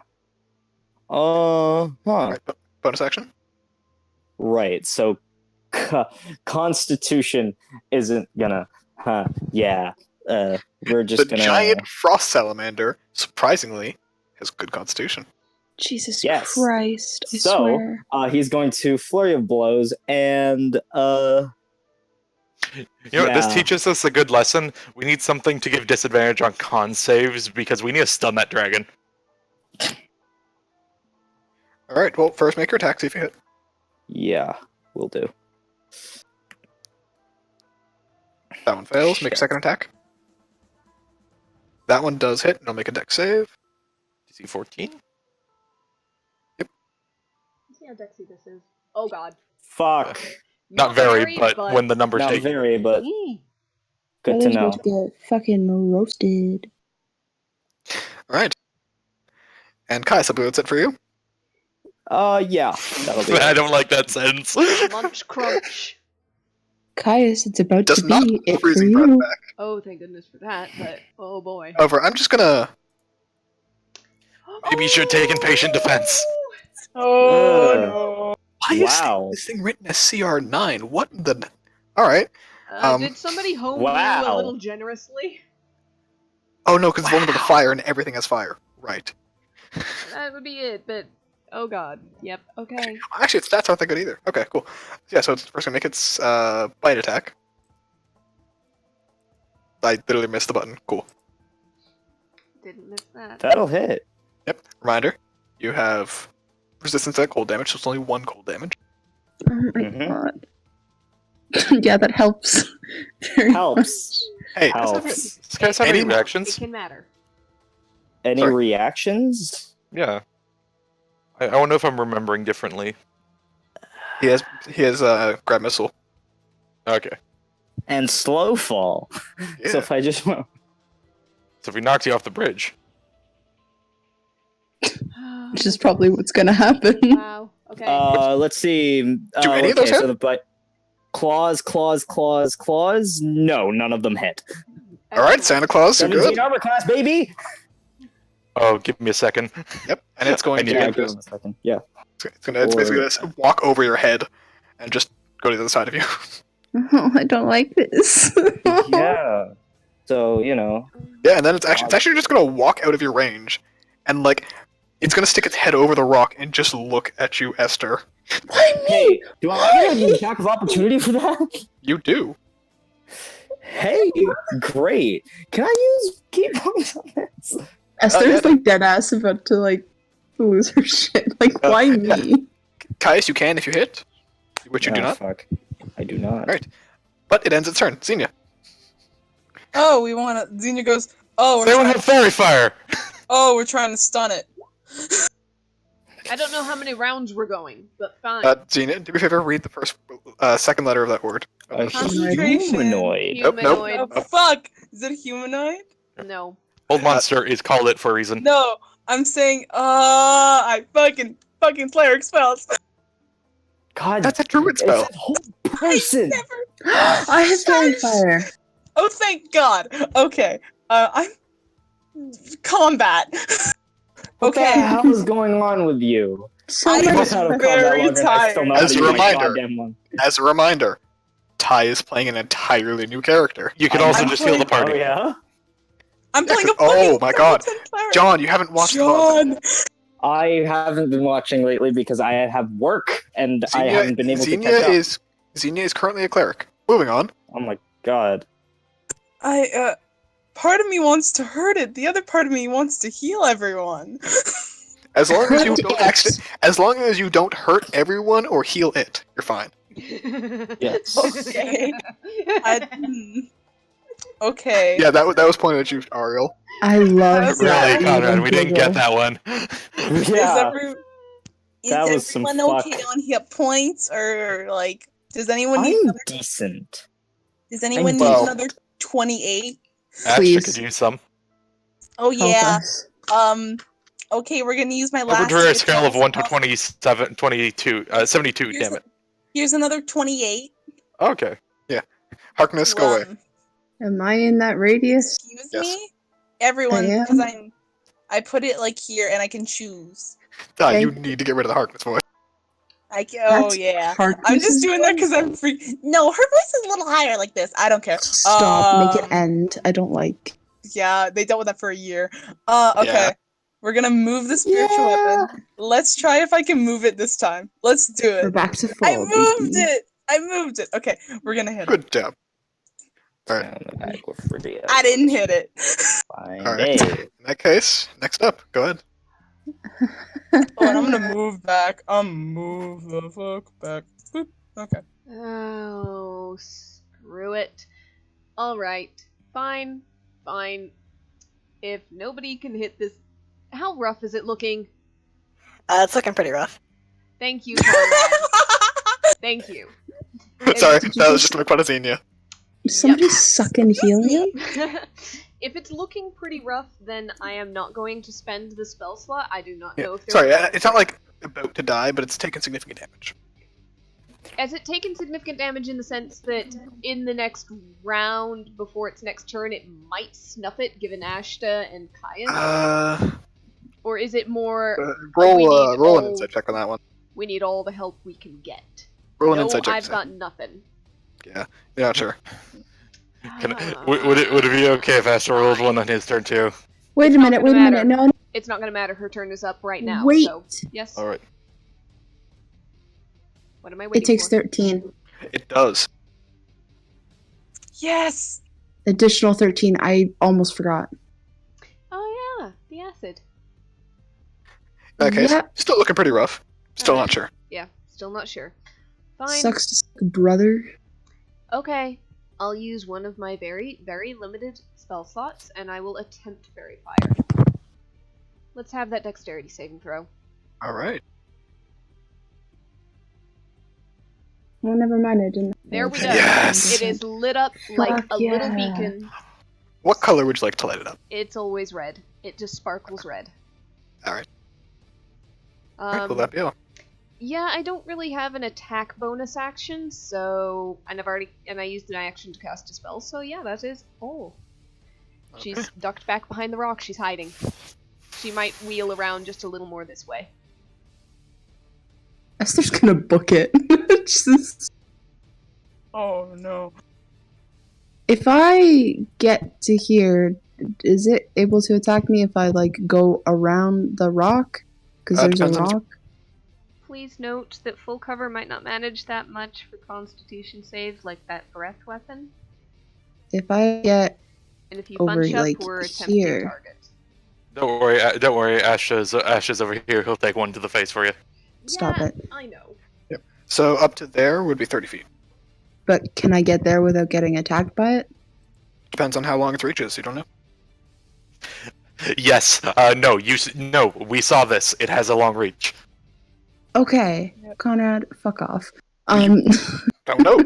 Alright, bonus action. Right. So, Constitution isn't gonna. Yeah. We're just The gonna. giant frost salamander, surprisingly, has good constitution. Jesus Yes. Christ, I So, swear. He's going to flurry of blows and You know what, this Yeah. teaches us a good lesson. We need something to give disadvantage on con saves because we need to stun that dragon. Alright, well, first make your attack, see if you hit. yeah, we'll do. That one fails, make a Shit. second attack. That one does hit, and I'll make a dex save. DC 14? Let's see how dexy this is. Oh god. Fuck. Not very, but when the numbers Not take. very, but good That to is know. about to get fucking roasted. Alright. And Kai, so that's it for you? Yeah, that'll be I it. don't like that sentence. Munch crunch. Caius, it's about Does to not be it for freezing breath you. back. Oh, thank goodness for that, but oh boy. However, I'm just gonna... Maybe you should take in patient defense. Oh, Why is Wow. this thing written as CR9? What the... Alright. Did somebody home you Wow. a little generously? Oh no, because it's vulnerable to fire and everything has fire. Right. That would be it, but oh god. Yep, okay. Actually, its stats aren't that good either. Okay, cool. Yeah, so it's first gonna make its bite attack. I literally missed the button. Cool. Didn't miss that. That'll hit. Yep. Reminder, you have resistance to cold damage, so it's only one cold damage. Oh my Mhm. god. Yeah, that helps. Very Helps. Hey, Helps. This guy's have any Any- It reactions? can matter. Any Sorry. reactions? Yeah. I wonder if I'm remembering differently. he has grab missile. Okay. And slow fall. Yeah. So if I just So if we knocked you off the bridge. Which is probably what's gonna happen. Wow. Okay. let's see. Do any of those okay, hit? so claws. No, none of them hit. All right, Santa Claus, you're 17 good. armor class, baby. Oh, give me a second. Yep, and it's going I need to. to Yeah, give him a second. Yeah. It's basically gonna walk over your head and just go to the other side of you. Oh, I don't like this. Yeah. So Yeah, and then it's actually just gonna walk out of your range, and like it's gonna stick its head over the rock and just look at you, Esther. Why me? hey, do I get an attack of opportunity for that? You do. Hey, great. Can I use key points on this? Esther's like dead ass about to like lose her shit. Like, why me? Caius, you can if you hit, which you do Oh, not. Fuck. I do not. Right. But it ends its turn. Xenia. Oh, we want to. Xenia goes. Oh, They we're want trying, to have fairy fire! we're trying to stun it. I don't know how many rounds we're going, but fine. Xenia, do me a favor, read the first, second letter of that word. A Concentration. humanoid. Nope, nope. Humanoid. Oh, fuck! Is it a humanoid? No. Old monster is called it for a reason. No, I'm saying, I fucking cleric spells. God, That's a druid spell. it's a whole person. Never. I have fairy fire. Oh, thank God. Okay. I'm combat. What the Okay. hell is going on with you? I'm I've just been out of combat very longer and I still tired. know how As to a use my reminder. goddamn one. As a reminder, Ty is playing an entirely new character. You can I'm also just heal the playing- party. Oh yeah? I'm playing a Oh fucking my God. skeleton cleric. John, you haven't watched VOD. John. I haven't been watching lately because I have work and I haven't been able to catch up. Xenia is currently a cleric. Moving on. Oh my god. Part of me wants to hurt it. The other part of me wants to heal everyone. As long as you don't as long as you don't hurt everyone or heal it, you're fine. Yes. Okay. Okay. Yeah, that was pointed at you, Ariel. I love Really, that. Really, Conrad, we didn't get that one. Yeah. Is That was some everyone fuck. okay on hit points, or like, does anyone need I'm another? decent. Does anyone need well. another 28? Astra Please. could use some. Oh Help yeah. us. Okay, we're gonna use my Over last. to a save scale of spell. 1 to 27, 22, 72, Here's damn it. Here's another 28. Okay. Harkness, go away. Am I in that radius? Excuse Yes. me, everyone, I am. because I put it like here, and I can choose. Ty, you Okay. need to get rid of the Harkness voice. Oh That's yeah. I'm Harkness's just doing that voice? because I'm free. No, her voice is a little higher like this. I don't care. Stop. Make it end. I don't like. Yeah, they dealt with that for a year. Okay. Yeah. We're gonna move the spiritual weapon. Let's try if I can move it this time. Let's do We're it. back to full. I moved baby. it! I moved it! Okay, we're gonna hit it. Good job. Alright. Down the back with Rydia. I didn't hit it. Fine Alright. day. In that case, next up, go ahead. Oh, and I'm gonna move back. Move the fuck back. Boop. Okay. Oh, screw it. Alright. Fine. Fine. If nobody can hit this... How rough is it looking? It's looking pretty rough. Thank you, Conrad. Thank you. Sorry, did you that was just- just to make fun of Xenia. Somebody suck and heal me? If it's looking pretty rough, then I am not going to spend the spell slot. I do not know if there's... Sorry, it's not like about to die, but it's taken significant damage. Has it taken significant damage in the sense that in the next round, before its next turn, it might snuff it, given Ashta and Caius? Or is it more, we Roll need roll an all- insight check on that one. we need all the help we can get? Roll an No, insight check. I've got nothing. Yeah, you're not sure. Would it be okay if Astra rolled one on his turn too? Wait a It's not minute. gonna Wait a minute. matter. No. It's not going to matter. Her turn is up right now. Wait. So, yes. Alright. What am I waiting It takes for? 13. It does. Yes! Additional 13. I almost forgot. Oh yeah, the acid. In that case, Yep. still looking pretty rough. Still not Alright. sure. Yeah, still not sure. Fine. Sucks to suck, brother. Okay. I'll use one of my very, very limited spell slots, and I will attempt Fairy Fire. Let's have that dexterity saving throw. All right. Oh, never mind. I didn't. There we go. Yes! It is lit up like Fuck a little yeah. beacon. What color would you like to light it up? It's always red. It just sparkles red. All right. All right, will that be all? Yeah, I don't really have an attack bonus action, so I used an action to cast a spell, so yeah, that is all. Okay. She's ducked back behind the rock. She's hiding. She might wheel around just a little more this way. Esther's gonna book it. Just... Oh no. If I get to here, is it able to attack me if I like go around the rock? Because there's a depends on rock. Please note that full cover might not manage that much for Constitution saves, like that breath weapon. If I get And if you over bunch up, like we're attempting here. target. Don't worry. Ash's over here. He'll take one to the face for you. Stop Yeah, it. I know. So up to there would be 30 feet. But can I get there without getting attacked by it? Depends on how long its reach is. You don't know. Yes. No. No. We saw this. It has a long reach. Okay, Conrad, fuck off. Don't know.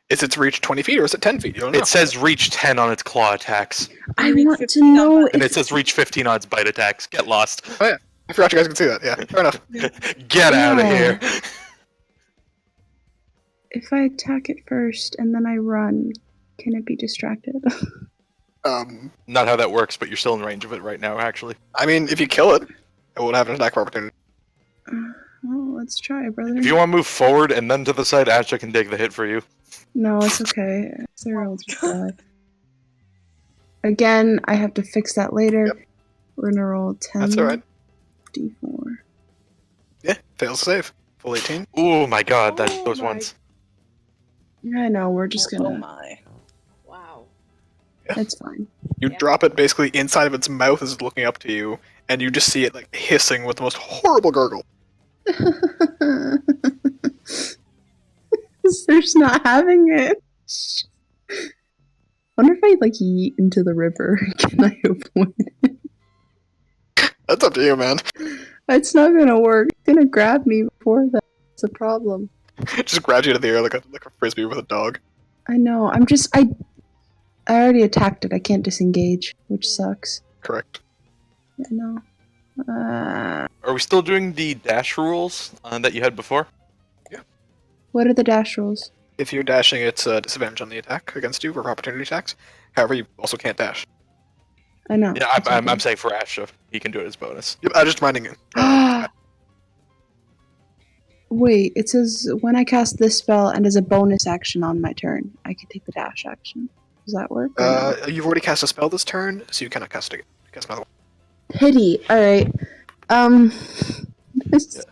Is its reach 20 feet or is it 10 feet? You don't know. It says reach 10 on its claw attacks, I Reach want to 15 know on and if it says reach 15 on its bite attacks. Get lost. I forgot you guys could see that. Yeah, fair enough. Get out of Yeah. here. if I attack it first and then I run, can it be distracted? Not how that works, but you're still in range of it right now, actually. I mean, if you kill it, it won't have an attack opportunity. Well, let's try, brother. If you want to move forward and then to the side, Asha can take the hit for you. No, it's okay. Sarah will just die. Again, I have to fix that later. Yep. We're gonna roll 10 That's alright. d4. Yeah, fails to save. Full 18. Oh my god, that's Oh those my- ones. I know, we're just Oh gonna... my. Wow. It's fine. You Yeah. drop it basically inside of its mouth as it's looking up to you, and you just see it like hissing with the most horrible gurgle. There's not having it. Wonder if I like yeet into the river. Can I avoid it? That's up to you, man. It's not gonna work. It's gonna grab me before that. It's a problem. Just grabs you to the air like a frisbee with a dog. I know. I already attacked it. I can't disengage, which sucks. Correct. I know. Are we still doing the dash rules that you had before? What are the dash rules? If you're dashing, it's a disadvantage on the attack against you for opportunity attacks. However, you also can't dash. I know. Yeah, It's I'm okay. saying for Asha, he can do it as bonus. Yep, I'm just reminding you. Wait, it says when I cast this spell and as a bonus action on my turn, I can take the dash action. Does that work? or no? You've already cast a spell this turn, so you cannot cast it again. Cast another one. Pity. Alright. this-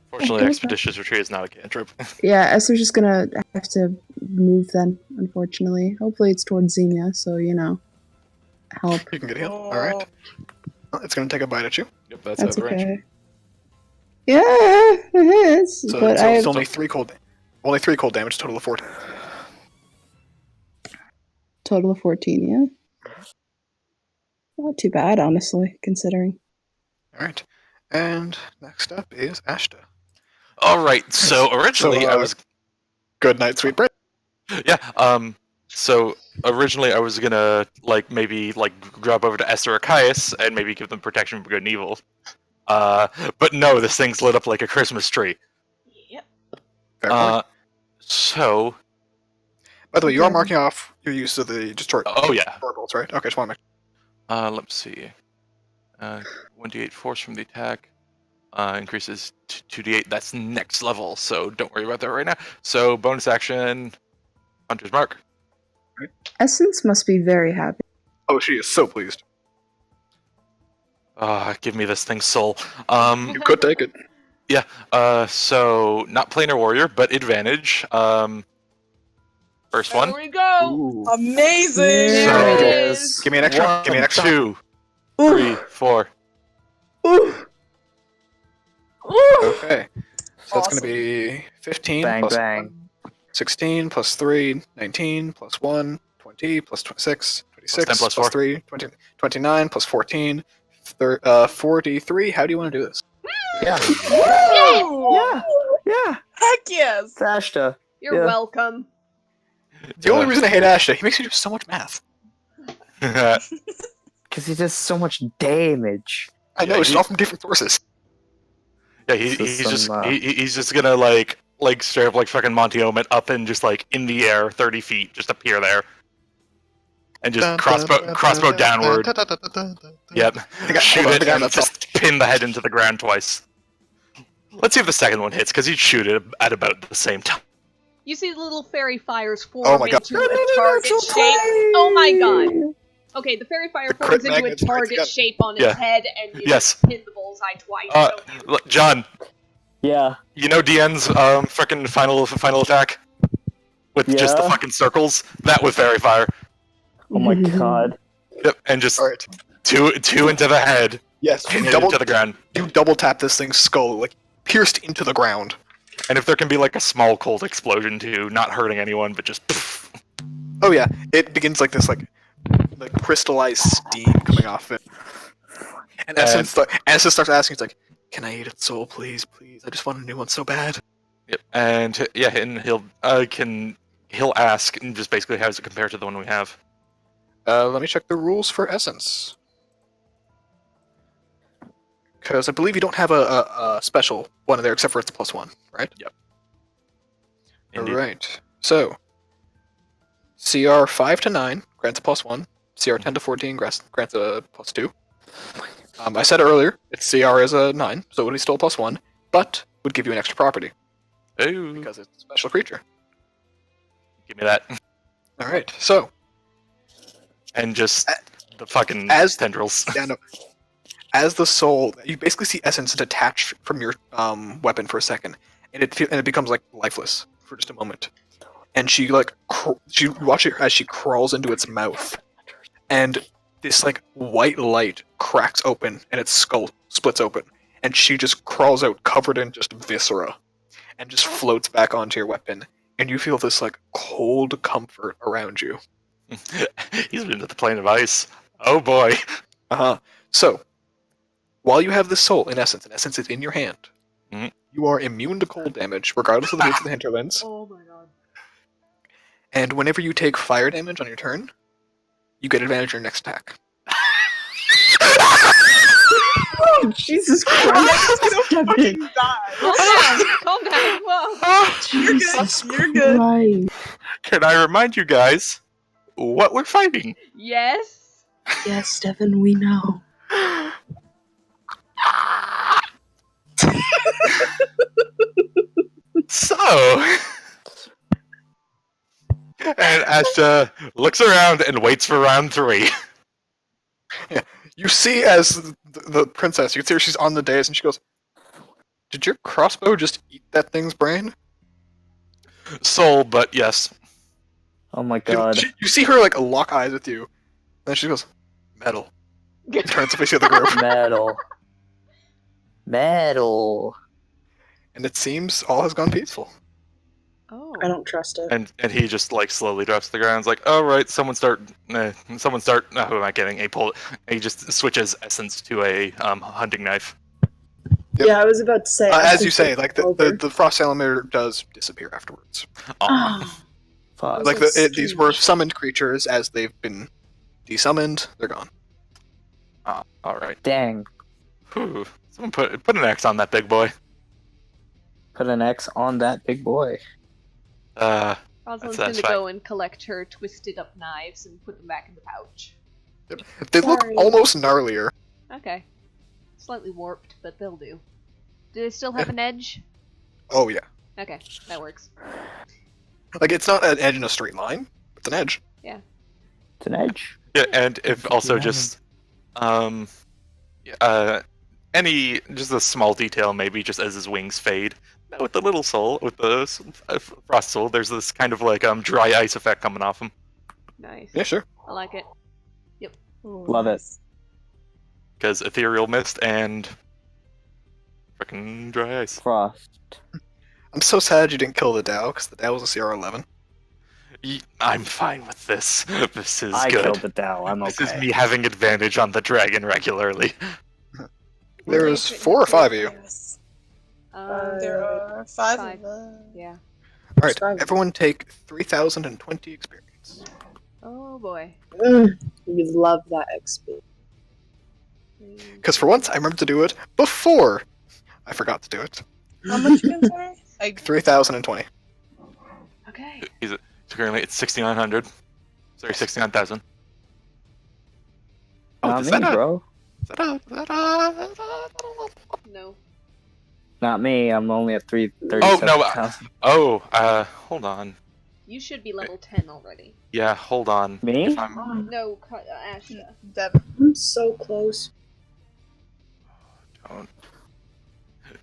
Fortunately, Okay. Expeditious Retreat is not a cantrip. yeah, Esther's just gonna have to move then, unfortunately. Hopefully it's towards Xenia, so, help. You can get healed. Alright. It's going to take a bite at you. Yep, that's That's out of range. okay. Yeah, it is. So but it's I only 3 cold damage, total of 14. total of 14, yeah? Not too bad, honestly, considering. Alright. And next up is Ashta. Alright, so originally I was... Good night, sweet bread. Yeah, so originally I was gonna, maybe grab over to Esther or Caius and maybe give them protection from good and evil. But no, this thing's lit up like a Christmas tree. Yep. Fair point. So... By the way, you are marking off your use of the destroy yeah. bolts, right? Okay, just want to make Let's see. 1d8 force from the attack. Increases 2d8. That's next level, so don't worry about that right now. So, bonus action, Hunter's Mark. Essence must be very happy. Oh, she is so pleased. Give me this thing's soul. You could take it. So, not planar warrior, but advantage. First one. There we go. Ooh. Amazing! There it So- is. Give me an extra. Give me an extra. 2, Ooh. 3, 4. Ooh. Ooh. Okay. So that's going to be 15 Bang, plus bang. 1, 16 plus 3, 19 plus 1, 20 plus 26, 26 10 plus 4. 3, 20, 29 plus 14, 43. How do you want to do this? Yeah. Yeah. Yeah. Heck yes! Ashta. You're Yeah. welcome. The only reason I hate Ashta, he makes me do so much math. Because he does so much damage. I know, Yeah, it's he- all from different sources. Yeah, So he's just gonna like straight up like fucking Monty Omen up and just like in the air 30 feet, just appear there. And just crossbow downward. Yep. Shoot it and just pin the head into the ground twice. Let's see if the second one hits, because he'd shoot it at about the same time. You see the little fairy fires form Oh my God. into a target shape. Oh my god. Okay, the fairy fire The forms crit into a magnet strikes target again. shape on its Yeah. head, and you Yes. hit the bullseye twice. don't you? Look, John, Yeah. you know DN's frickin' final attack? With just the Yeah. fucking circles? That was fairy fire. Oh my god. Yep, and just Alright. two into the head, Yes, pin you it into the ground. double tap this thing's skull, like, pierced into the ground. And if there can be like a small cold explosion too, not hurting anyone, but just poof. Oh yeah, it begins like this, like crystallized steam coming off it. And Essence starts asking, it's like, can I eat its soul, please, please? I just want a new one so bad. Yep. And yeah, and he'll ask and just basically how does it compare to the one we have? Let me check the rules for Essence. Because I believe you don't have a special one in there except for it's a +1, right? Yep. Indeed. Alright. So, CR 5 to 9 grants a +1. CR 10 to 14 grants a +2. I said earlier, its CR is a 9, so it would be still a +1, but would give you an extra property, Ooh, because it's a special creature. give me that. Alright, so, And just the fucking as- tendrils. yeah, no. As the soul, you basically see Essence detach from your weapon for a second, and it becomes like lifeless for just a moment. And she you watch it as she crawls into its mouth, and this like white light cracks open, and its skull splits open, and she just crawls out covered in just viscera, and just floats back onto your weapon, and you feel this like cold comfort around you. He's been to the plane of ice. Oh boy. So, while you have this soul, in essence is in your hand, Mhm. you are immune to cold damage, regardless of the boots of the hinterlands. Oh my god. And whenever you take fire damage on your turn, you get advantage on your next attack. Oh, Jesus Christ! Fucking die. Calm down. Calm down. Whoa. Jesus You're good. Christ. Can I remind you guys what we're fighting? Yes. Yes, Devin, we know. So, and Ashta looks around and waits for round 3. You see as the princess, you can see her, she's on the dais, and she goes, "Did your crossbow just eat that thing's brain?" Soul, but yes. Oh my god. You see her like lock eyes with you, and then she goes, "Metal." And turns to face the other group, Metal. Metal. and it seems all has gone peaceful. Oh. I don't trust it. And he just like slowly drops to the ground. It's like, all right, someone start. No, who am I kidding? He just switches Essence to a hunting knife. Yep. Yeah, I was about to say. I As think you say, it's like the over. frost elementor does disappear afterwards. Aw. Oh, Fuck. Like so these were strange. summoned creatures, as they've been desummoned, they're gone. All right. Dang. Whew. Someone put an X on that big boy. Put an X on that big boy. That's Rosalind's gonna fine. go and collect her twisted up knives and put them back in the pouch. They look Sorry. almost gnarlier. Okay. Slightly warped, but they'll do. Do they still have an edge? Oh yeah, Okay, that works. like it's not an edge in a straight line. It's an edge. It's an edge. Yeah, and if also Yeah. just any just a small detail maybe just as his wings fade. Now with the little soul, with the frost soul, there's this kind of like dry ice effect coming off him Nice. Yeah, sure. I like it. Love it. because ethereal mist and Fucking dry ice. Frost. I'm so sad you didn't kill the Dow, because the Dow was a CR11. I'm fine with this. This is I good. killed the Dow. I'm This okay. is me having advantage on the dragon regularly. There's 4 or 5 of you. There are 5 5. of us. Yeah. Alright, everyone take 3,020 experience. Oh boy. We love that XP. Because for once, I remembered to do it before I forgot to do it. How much again, sorry? 3,020. Okay. So currently it's 6,900. Sorry, 69,000. Not is me, that a- bro. No. Not me. I'm only at 337. Oh, no. Hold on. You should be level 10 already. Yeah, hold on. Me? If I'm- No, Ashta. Devin. I'm so close.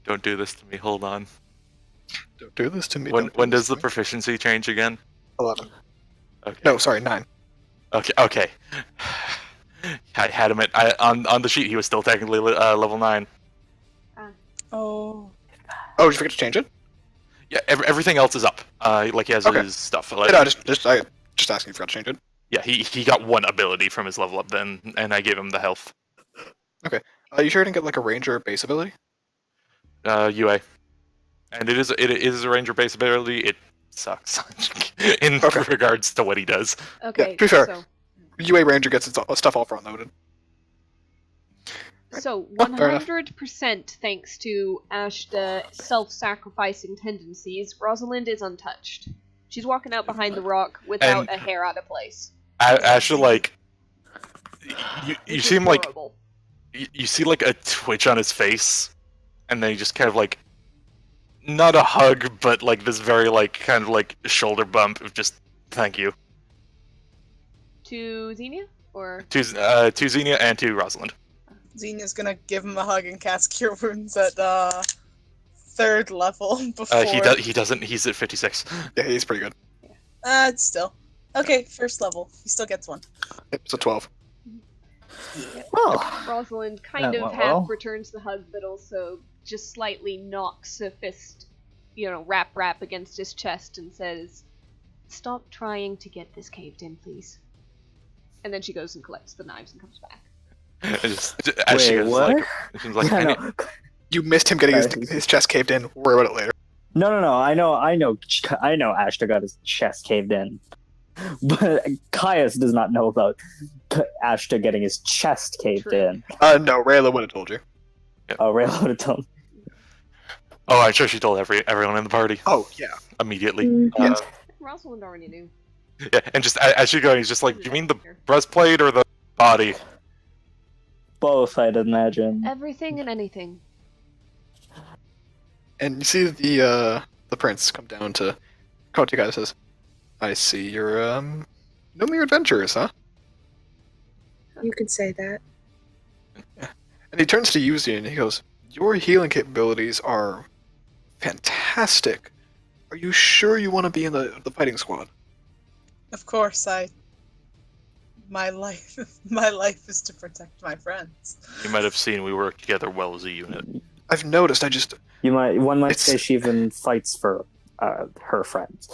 Don't do this to me. Hold on. Don't do this to me. When don't do when this does the to me. proficiency change again? 11. Okay. No, sorry, 9. Okay. I had him at on the sheet. He was still technically level 9. Oh. Oh, did you forget to change it? Yeah, everything else is up. Like he has Okay. his stuff. Like, I just asking if you forgot to change it. yeah, he got one ability from his level up then, and I gave him the health. You sure didn't get like a ranger base ability? UA, and it is a ranger base ability. It sucks in Okay. regards to what he does. Okay, to be fair. so UA ranger gets its stuff all front loaded. So, Oh, fair enough. 100% thanks to Ashta's self-sacrificing tendencies, Rosalind is untouched. She's walking out behind the rock without And- a hair out of place. Asher, like, you Which is see him like horrible. you see like a twitch on his face, and then he just kind of like, not a hug, but like this very like kind of like shoulder bump of just thank you To Xenia? Or... to Xenia and to Rosalind. Xenia's gonna give him a hug and cast Cure Wounds at 3rd level before. He doesn't. He's at 56. Yeah, he's pretty good. It's still. Okay, 1st level. He still gets 1. Yep, it's a 12. Oh. Rosalind kind That of went half well. returns the hug, but also just slightly knocks a fist, rap against his chest and says, "Stop trying to get this caved in, please." And then she goes and collects the knives and comes back. As she Wait, goes, what? she's like, Yeah, I no. You missed him getting Sorry. his chest caved in. We'll worry about it later. No. I know. Ashta got his chest caved in, but Caius does not know about Ashta getting his chest caved True. in. No, Rayla would have told you. Oh, Ray would have told him. Oh, I'm sure she told everyone in the party Oh, yeah. immediately. Yes. Rosalind already knew. Yeah, and just as she's going, he's just like, "Do you mean the breastplate or the body?" Both, I'd imagine. Everything and anything. And you see the prince come down to you guys and says, "I see you're no mere adventurers, huh?" You could say that. And he turns to you and he goes, "Your healing capabilities are fantastic. Are you sure you want to be in the fighting squad?" Of course, my life is to protect my friends. You might have seen we work together well as a unit. I've noticed. One might It's- say she even fights for her friends.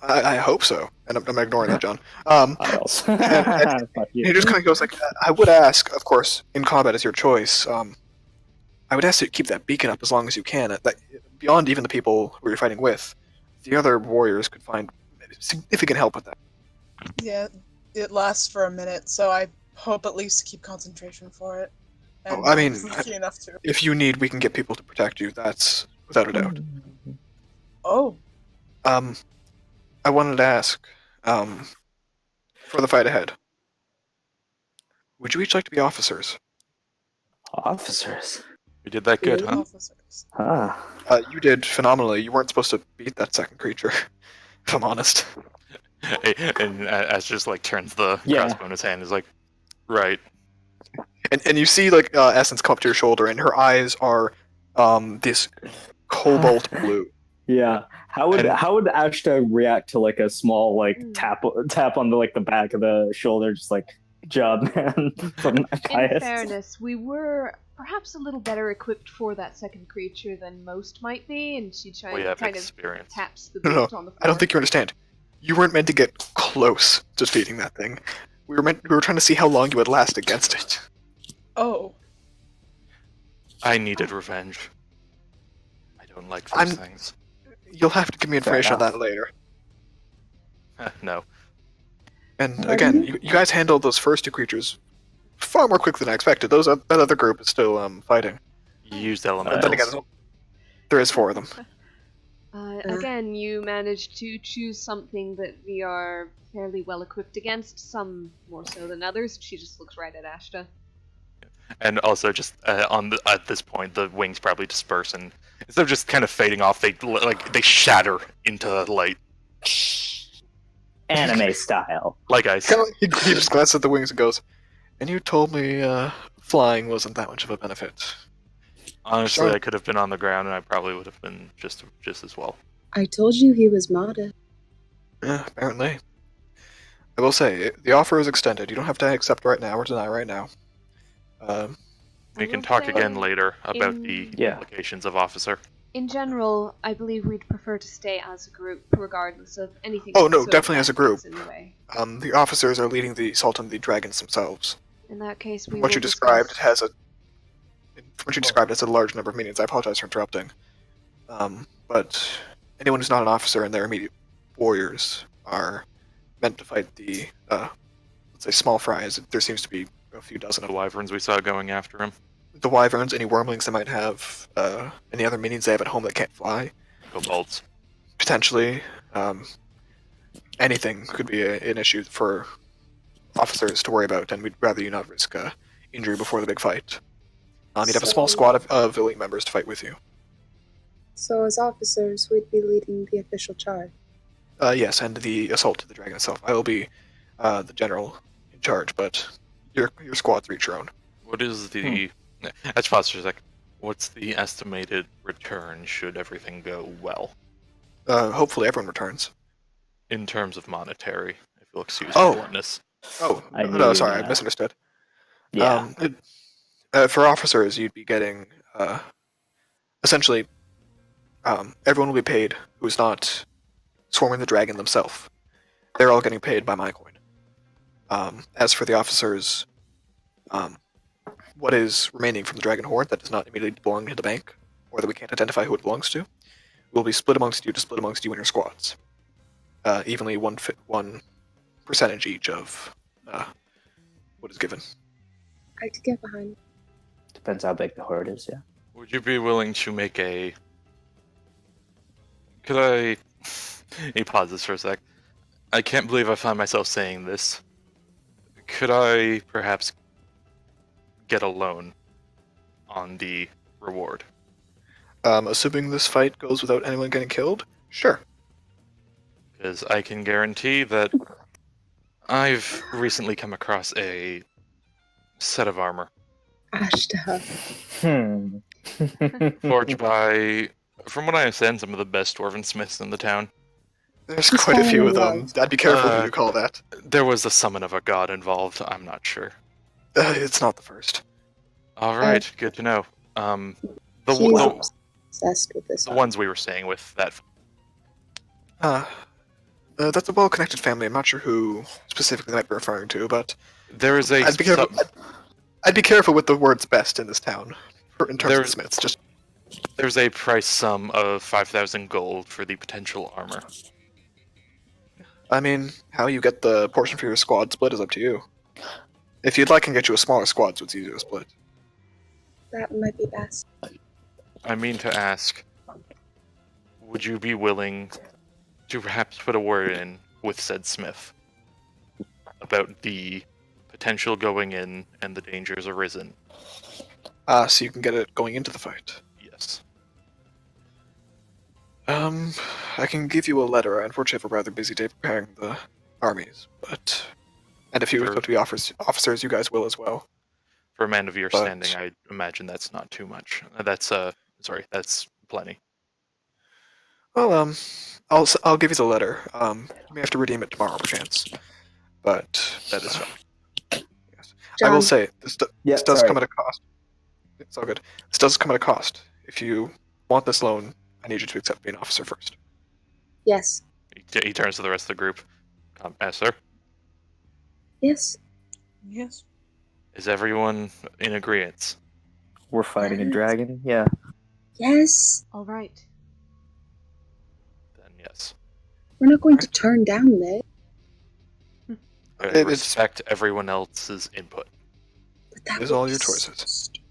I hope so. And I'm ignoring that, John. I also. Fuck you. He just kind of goes like, "I would ask, of course, in combat is your choice. I would ask you to keep that beacon up as long as you can. That beyond even the people who you're fighting with, the other warriors could find significant help with that." Yeah, it lasts for a minute, so I hope at least to keep concentration for it. Oh, I mean, I'm lucky enough to. If you need, we can get people to protect you. That's without a doubt. Oh, I wanted to ask, for the fight ahead, would you each like to be officers? Officers. We did that good, huh? officers. Ah. You did phenomenally. You weren't supposed to beat that second creature, if I'm honest. And Ash just like turns the Yeah. crossbow in his hand. Is like, right. And you see like Essence come up to your shoulder, and her eyes are this cobalt blue. Yeah. How would And- Ashta react to like a small like tap on the back of the shoulder, just like job man from In Caius? fairness, we were perhaps a little better equipped for that second creature than most might be, and she We have kind experience. of taps the No, boot on the floor. I don't think you understand. You weren't meant to get close to defeating that thing. We were trying to see how long you would last against it. Oh. I needed revenge. I don't like those things. You'll have to give me information on that later. No. And again, you guys handled those first two creatures far more quickly than I expected. That other group is still fighting. You used Then elementals. again, there is 4 of them. Again, you managed to choose something that we are fairly well equipped against, some more so than others. She just looks right at Ashta. And also, just at this point, the wings probably disperse, and instead of just kind of fading off, they shatter into light, Anime style. like ice. He just glances at the wings and goes, "And you told me flying wasn't that much of a benefit." Honestly, Sure. I could have been on the ground, and I probably would have been just as well. I told you he was modest. Yeah, apparently. I will say, the offer is extended. You don't have to accept right now or deny right now. We I can will talk say again later about the Yeah. implications of officer. In general, I believe we'd prefer to stay as a group, regardless of anything. Oh, that no, could definitely as a affect us group. in the way. The officers are leading the assault on the dragons themselves. In that case, we What will you described discuss- has a large number of meanings. I apologize for interrupting. But anyone who's not an officer and their immediate warriors are meant to fight the, let's say, small fries. There seems to be a few dozen of The them. wyverns we saw going after him. The wyverns, any wormlings they might have, any other minions they have at home that can't fly, Kobolds. potentially. Anything could be an issue for officers to worry about, and we'd rather you not risk injury before the big fight. You'd have a small squad of elite members to fight with you. So as officers, we'd be leading the official charge. Yes, and the assault to the dragon itself. I will be the general in charge, but your squad's reach your own. What is the... That's Foster's like, what's the estimated return should everything go well? Hopefully everyone returns. In terms of monetary, if you'll excuse Oh. the bluntness. Oh, I no, knew, sorry, I misunderstood. Yeah. For officers, you'd be getting, essentially, everyone will be paid who's not swarming the dragon themselves. They're all getting paid by my coin. As for the officers, what is remaining from the dragon horde that does not immediately belong to the bank, or that we can't identify who it belongs to, will be split amongst you and your squads. Evenly one percentage each of what is given. I could get behind. Depends how big the horde is, yeah. Would you be willing to make a... Could I... He pauses for a sec. I can't believe I find myself saying this. Could I perhaps get a loan on the reward? Assuming this fight goes without anyone getting killed, sure. Because I can guarantee that I've recently come across a set of armor Ashta. forged by, from what I understand, some of the best dwarven smiths in the town. There's Just quite a follow few of the them. lines. I'd be careful who you call that. There was the summon of a god involved. I'm not sure. It's not the first. All right, good to know. The He's obsessed with this. the ones we were staying with, that That's a well-connected family. I'm not sure who specifically they might be referring to, but there is a I'd be careful. I'd be careful with the words "best" in this town, in terms of There's- smiths. Just there's a price sum of 5,000 gold for the potential armor. I mean, how you get the portion for your squad split is up to you. If you'd like, I can get you a smaller squad so it's easier to split. That might be best. I mean to ask, would you be willing to perhaps put a word in with said smith about the potential going in and the dangers arisen? So you can get it going into the fight. Yes. I can give you a letter. I unfortunately have a rather busy day preparing the armies, but... And if you Sure. go to be officers, you guys will as well. For a man of your But- standing, I imagine that's not too much. That's that's plenty. Well, I'll give you the letter. You may have to redeem it tomorrow, perchance. But that is fine. Yes. I will John. say, this does come at a cost. It's all good. This does come at a cost. If you want this loan, I need you to accept being an officer first. Yes. He turns to the rest of the group. Sir, Yes. Yes. is everyone in agreement? We're fighting a Yes. dragon. Yeah. Yes. All right. Then yes. We're not going to turn down this. I It's- respect everyone else's input. But that It is would all be your so choices. stupid.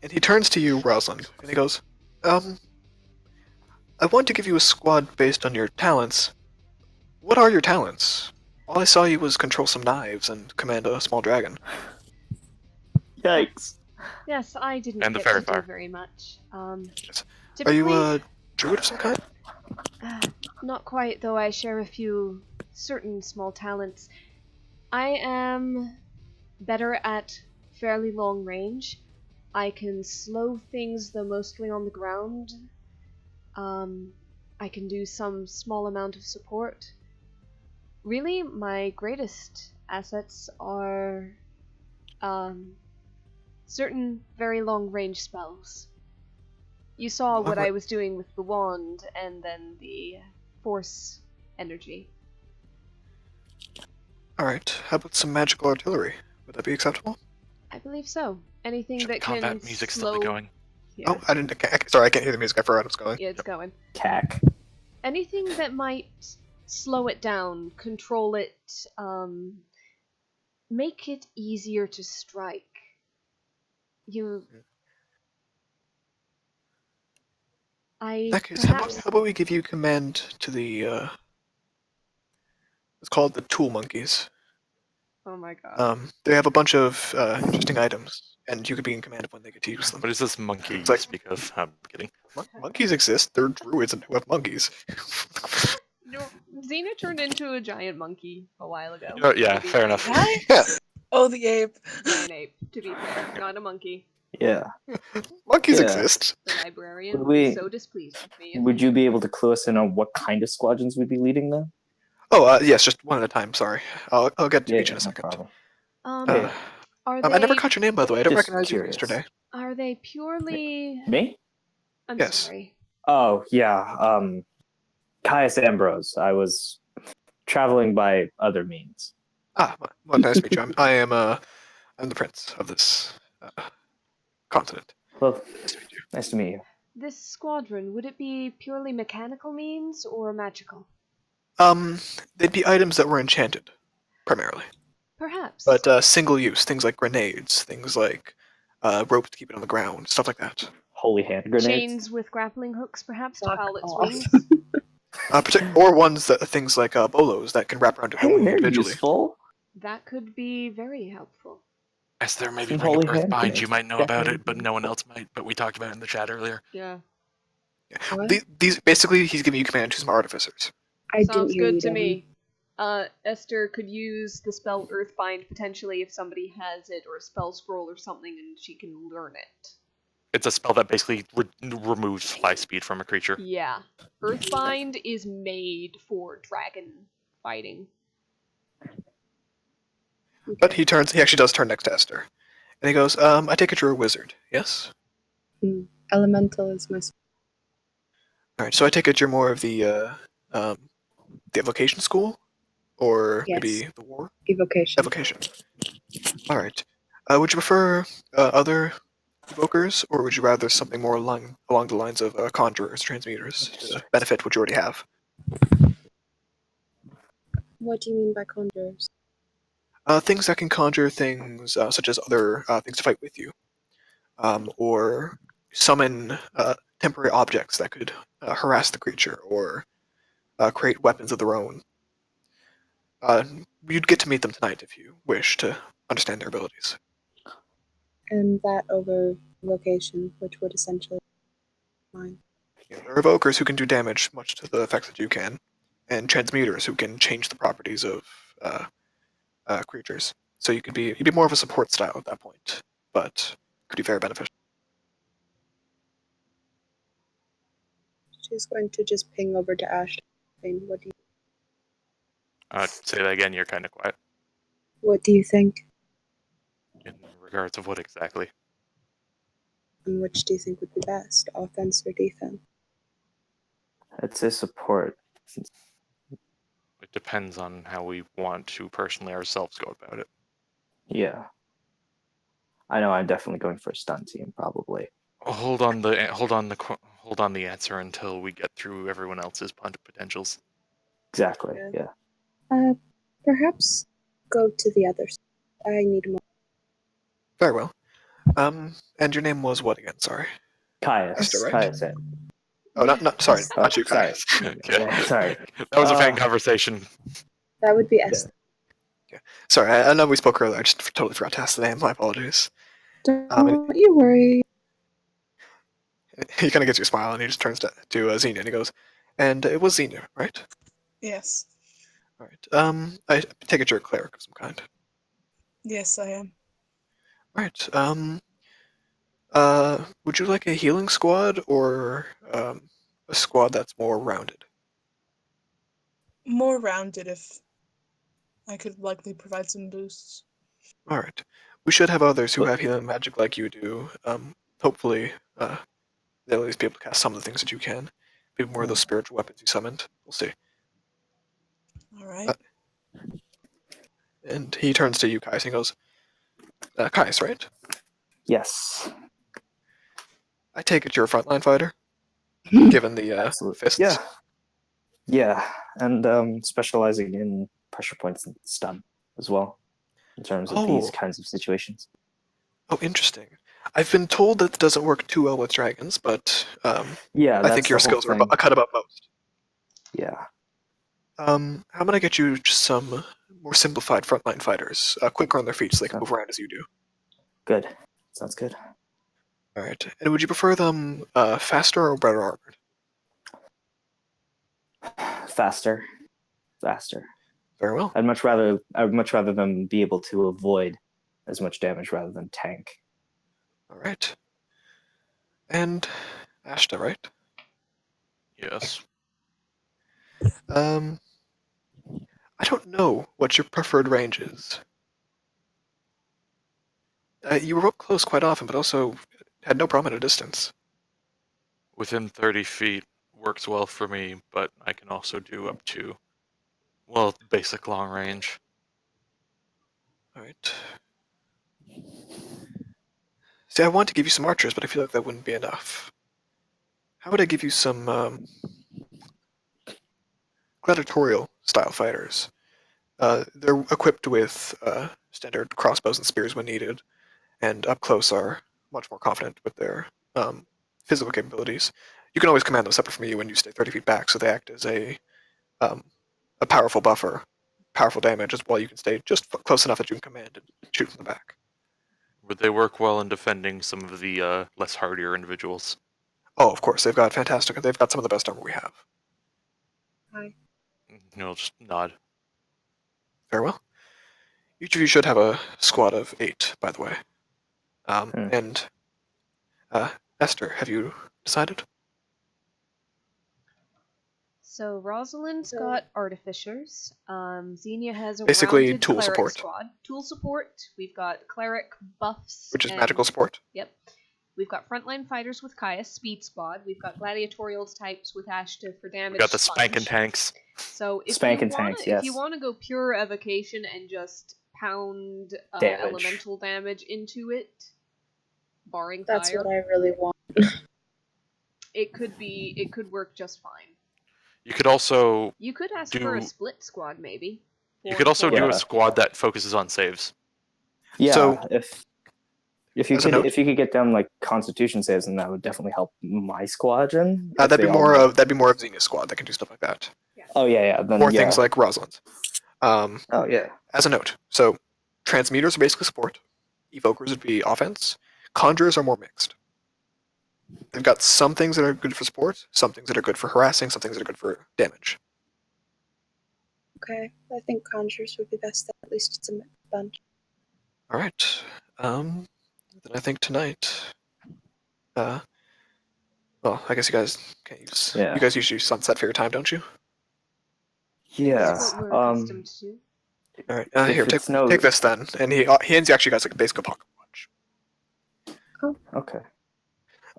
And he turns to you, Rosalind, and he goes, I want to give you a squad based on your talents. What are your talents? All I saw you was control some knives and command a small dragon. Yikes. Yes, I didn't And the get fairy to do fire. very much. Yes. Are Typically, you a druid of some kind? not quite, though I share a few certain small talents. I am better at fairly long range. I can slow things, though mostly on the ground. I can do some small amount of support. Really, my greatest assets are certain very long range spells. You saw what I was doing with the wand and then the force energy. Alright, how about some magical artillery? Would that be acceptable? I believe so. Anything Should that can combat music slow... still be going? Yeah. Oh, sorry, I can't hear the music. I forgot it was going. Yeah, it's going. Cack. Anything that might slow it down, control it, make it easier to strike. In that case, how about we give you command to the, it's called the Tool Monkeys. Oh my god. They have a bunch of interesting items, and you could be in command of when they get to use them. What is this monkey It's like- speak of? I'm kidding. Monkeys exist. They're druids and who have monkeys. No, Xena turned into a giant monkey a while ago. Oh, yeah, To be fair enough. fair. Yeah, Oh, the ape. Giant ape, to be fair, not a monkey. Yeah. monkeys Yeah. exist. The librarian Would would be we- so displeased with me. Would you be able to clue us in on what kind of squadrons we'd be leading, though? Oh, yes, just one at a time. Sorry, I'll get to each in a no second. problem. Uh, Are they I never caught your name, by the way. I don't Just recognize you curious. yesterday. Are they purely? Me? I'm Yes. sorry. Oh, yeah. Caius Ambrose. I was traveling by other means. Well, nice to meet you. I'm the prince of this continent. Well, Nice to meet you. nice to meet you. This squadron, would it be purely mechanical means or magical? They'd be items that were enchanted, primarily. Perhaps. But single use, things like grenades, things like ropes to keep it on the ground, stuff like that. Holy hand grenades. Chains with grappling hooks, perhaps, to Fuck foul its off. wings. Or ones that things like bolos that can wrap around a Hey, building they're individually. useful. That could be very helpful. As there maybe Some bring holy up hand Earthbind, you grenades, might know about it, but definitely. no one else might. But we talked about it in the chat earlier. Yeah. What? These basically, he's giving you command to some artificers. I Sounds didn't hear good you, to Devin. me. Esther could use the spell Earthbind potentially if somebody has it, or a spell scroll or something, and she can learn it. It's a spell that basically removes fly speed from a creature. Yeah. Earthbind is made for dragon fighting. But he actually does turn next to Esther. And he goes, I take it you're a wizard, yes? Elemental is my. Alright, so I take it you're more of the evocation school? Or Yes. maybe the war? Evocation. Evocation. Alright. Would you prefer other evokers, or would you rather something more along the lines of conjurers, transmuters, to benefit what you already have? What do you mean by conjurers? Things that can conjure things such as other things to fight with you, or summon temporary objects that could harass the creature, or create weapons of their own. You'd get to meet them tonight if you wish to understand their abilities. And that over evocation, which would essentially be mine. There are evokers who can do damage, much to the effect that you can, and transmuters who can change the properties of creatures. So you'd be more of a support style at that point, but could be very beneficial. She's going to just ping over to Ash. What do Say that again, you're kind of quiet. you think? In regards of what exactly? And which do you think would be best, offense or defense? I'd say support. It depends on how we want to personally ourselves go about it. Yeah. I know I'm definitely going for a stun team, probably. Hold on the answer until we get through everyone else's potentials. Exactly, yeah. Perhaps go to the others. I need more. Very well. And your name was what again? Sorry. Caius. Esther, right? Caius. Oh, not sorry, Yes. not you, Sorry. Caius. Yeah, sorry. That was a fan conversation. That would be Esther. Sorry, I know we spoke earlier. I just totally forgot to ask the name. My apologies. Don't you worry. He kind of gives you a smile, and he just turns to Xenia, and he goes, "And it was Xenia, right? Yes. All right. I take it you're a cleric of some kind. Yes, I am. All right. Would you like a healing squad or a squad that's more rounded? More rounded if I could likely provide some boosts. All right. We should have others who have healing magic like you do. Hopefully, they'll at least be able to cast some of the things that you can. Maybe more of those spiritual weapons you summoned. We'll see. All right. And he turns to you, Kais, and he goes, Kais, right? Yes. I take it you're a frontline fighter, given the Absolutely. fists. Yeah. Yeah, and specializing in pressure points and stun as well, in terms of these kinds of situations. Oh, interesting. I've been told that it doesn't work too well with dragons, but yeah, I think your skills are a cut above most. Yeah. How about I get you just some more simplified frontline fighters, quicker on their feet so they can move around as you do? Good. Sounds good. All right. And would you prefer them faster or better armored? Faster. Very well. I'd much rather them be able to avoid as much damage rather than tank. All right. And Ashta, right? Yes. I don't know what your preferred range is. You were up close quite often, but also had no problem at a distance. Within 30 feet works well for me, but I can also do up to, well, basic long range. All right. See, I want to give you some archers, but I feel like that wouldn't be enough. How would I give you some gladiatorial-style fighters? They're equipped with standard crossbows and spears when needed, and up close are much more confident with their physical capabilities. You can always command them separate from you when you stay 30 feet back, so they act as a powerful buffer, powerful damage, as well. You can stay just close enough that you can command and shoot from the back. Would they work well in defending some of the less hardier individuals? Oh, of course, they've got some of the best armor we have. Hi. You'll just nod. Very well. Each of you should have a squad of 8, by the way. And Esther, have you decided? So Rosalind's got artificers. Xenia has a Basically rounded tool cleric support. squad. Tool support. We've got cleric buffs, Which is magical support. Yep. We've got frontline fighters with Caius, speed squad. We've got gladiatorial types with Ashta for damage. We got the sponge. spanking tanks. So if you want to go pure evocation and just pound elemental damage into it, barring fire. That's what I really want. It could work just fine. You could also ask for a split squad, maybe. You could also do a squad that focuses on saves. Yeah, so, if you could get down like Constitution saves, then that would definitely help my squadron. That'd be more of Xenia's squad that can do stuff like that. Yeah. Oh yeah. Then, more things like Rosalind's. Oh yeah. As a note, so transmuters are basically support. Evokers would be offense. Conjurers are more mixed. They've got some things that are good for support, some things that are good for harassing, some things that are good for damage. Okay, I think conjurers would be best. At least it's a bunch. All right. Then I think tonight. Well, I guess you guys can't use. Yeah. You guys usually use sunset for your time, don't you? Yeah. That's what we're accustomed to. All right. Here, take this then, and he hands you actually guys like a basic pocket watch. Oh. Okay.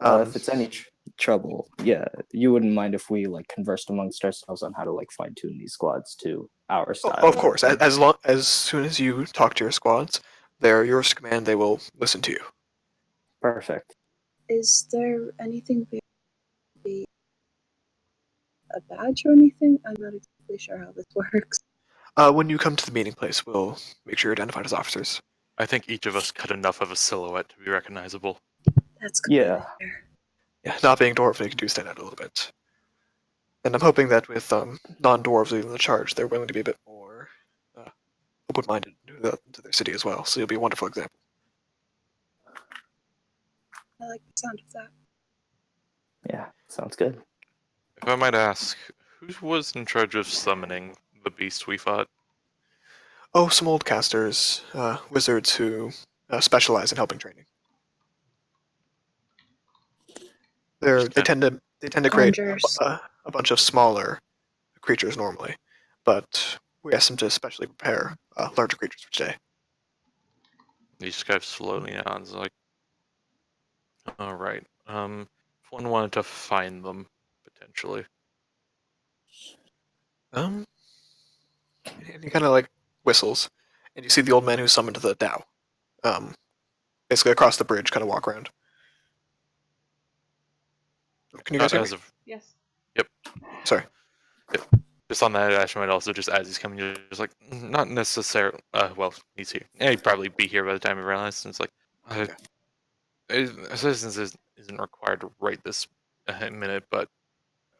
If it's any trouble, yeah, you wouldn't mind if we like conversed amongst ourselves on how to like fine tune these squads to our style. Of course, as soon as you talk to your squads, they're yours to command. They will listen to you. Perfect. Is there anything be a badge or anything? I'm not exactly sure how this works. When you come to the meeting place, we'll make sure you're identified as officers. I think each of us cut enough of a silhouette to be recognizable. That's completely Yeah. fair. Yeah, not being dwarf, they do stand out a little bit. And I'm hoping that with non-dwarves leading the charge, they're willing to be a bit more open-minded to their city as well. So you'll be a wonderful example. I like the sound of that. Yeah, sounds good. If I might ask, who was in charge of summoning the beast we fought? Oh, some old casters, wizards who specialize in helping training. They tend to create Conjures. a bunch of smaller creatures normally, but we ask them to especially prepare larger creatures for today. These guys slowly nods like, all right. If one wanted to find them potentially. And he kind of like whistles, and you see the old man who summoned the Dao. Basically across the bridge, kind of walk around. Can you guys hear me? Yes. Sorry. Just on that, Ash might also just as he's coming, you're just like, not necessarily. Well, he's here. Yeah, he'd probably be here by the time he realizes. And it's like, assistance isn't required right this minute, but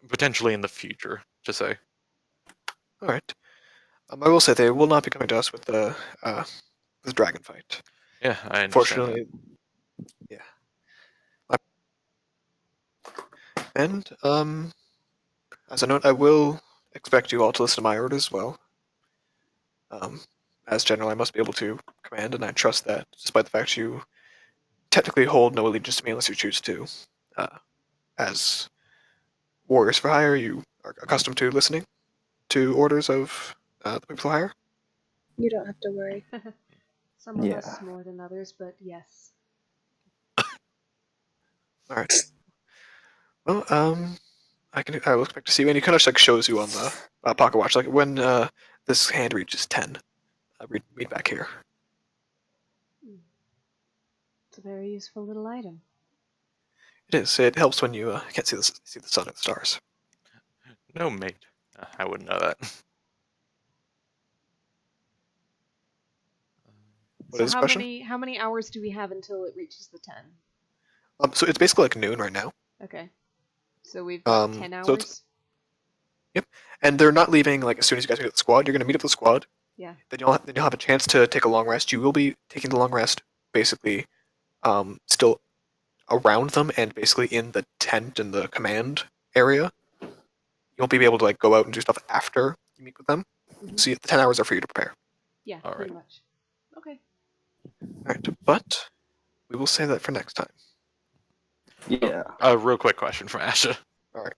potentially in the future. Just say. All right. I will say they will not be coming to us with the dragon fight. Yeah, I understand. Unfortunately, yeah. And as a note, I will expect you all to listen to my orders as well. As general, I must be able to command, and I trust that, despite the fact you technically hold no allegiance to me unless you choose to. As warriors for hire, you are accustomed to listening to orders of the people for hire. You don't have to worry. Some of us more than others, but yes. All right. Well, I will expect to see you, and he kind of like shows you on the pocket watch, like when this hand reaches 10, meet back here. It's a very useful little item. It is. It helps when you can't see the sun and the stars. No, mate. I wouldn't know that. What is the question? How many hours do we have until it reaches the 10? So it's basically like noon right now. Okay. So we've got 10 hours? Yep. And they're not leaving like as soon as you guys meet up with the squad. You're going to meet up with the squad. Yeah. Then you'll have a chance to take a long rest. You will be taking the long rest basically still around them and basically in the tent in the command area. You won't be able to like go out and do stuff after you meet with them. Mm-hmm. So the 10 hours are for you to prepare. Yeah, all pretty right. much. Okay. All right, but we will save that for next time. Yeah. Real quick question from Asha. All right.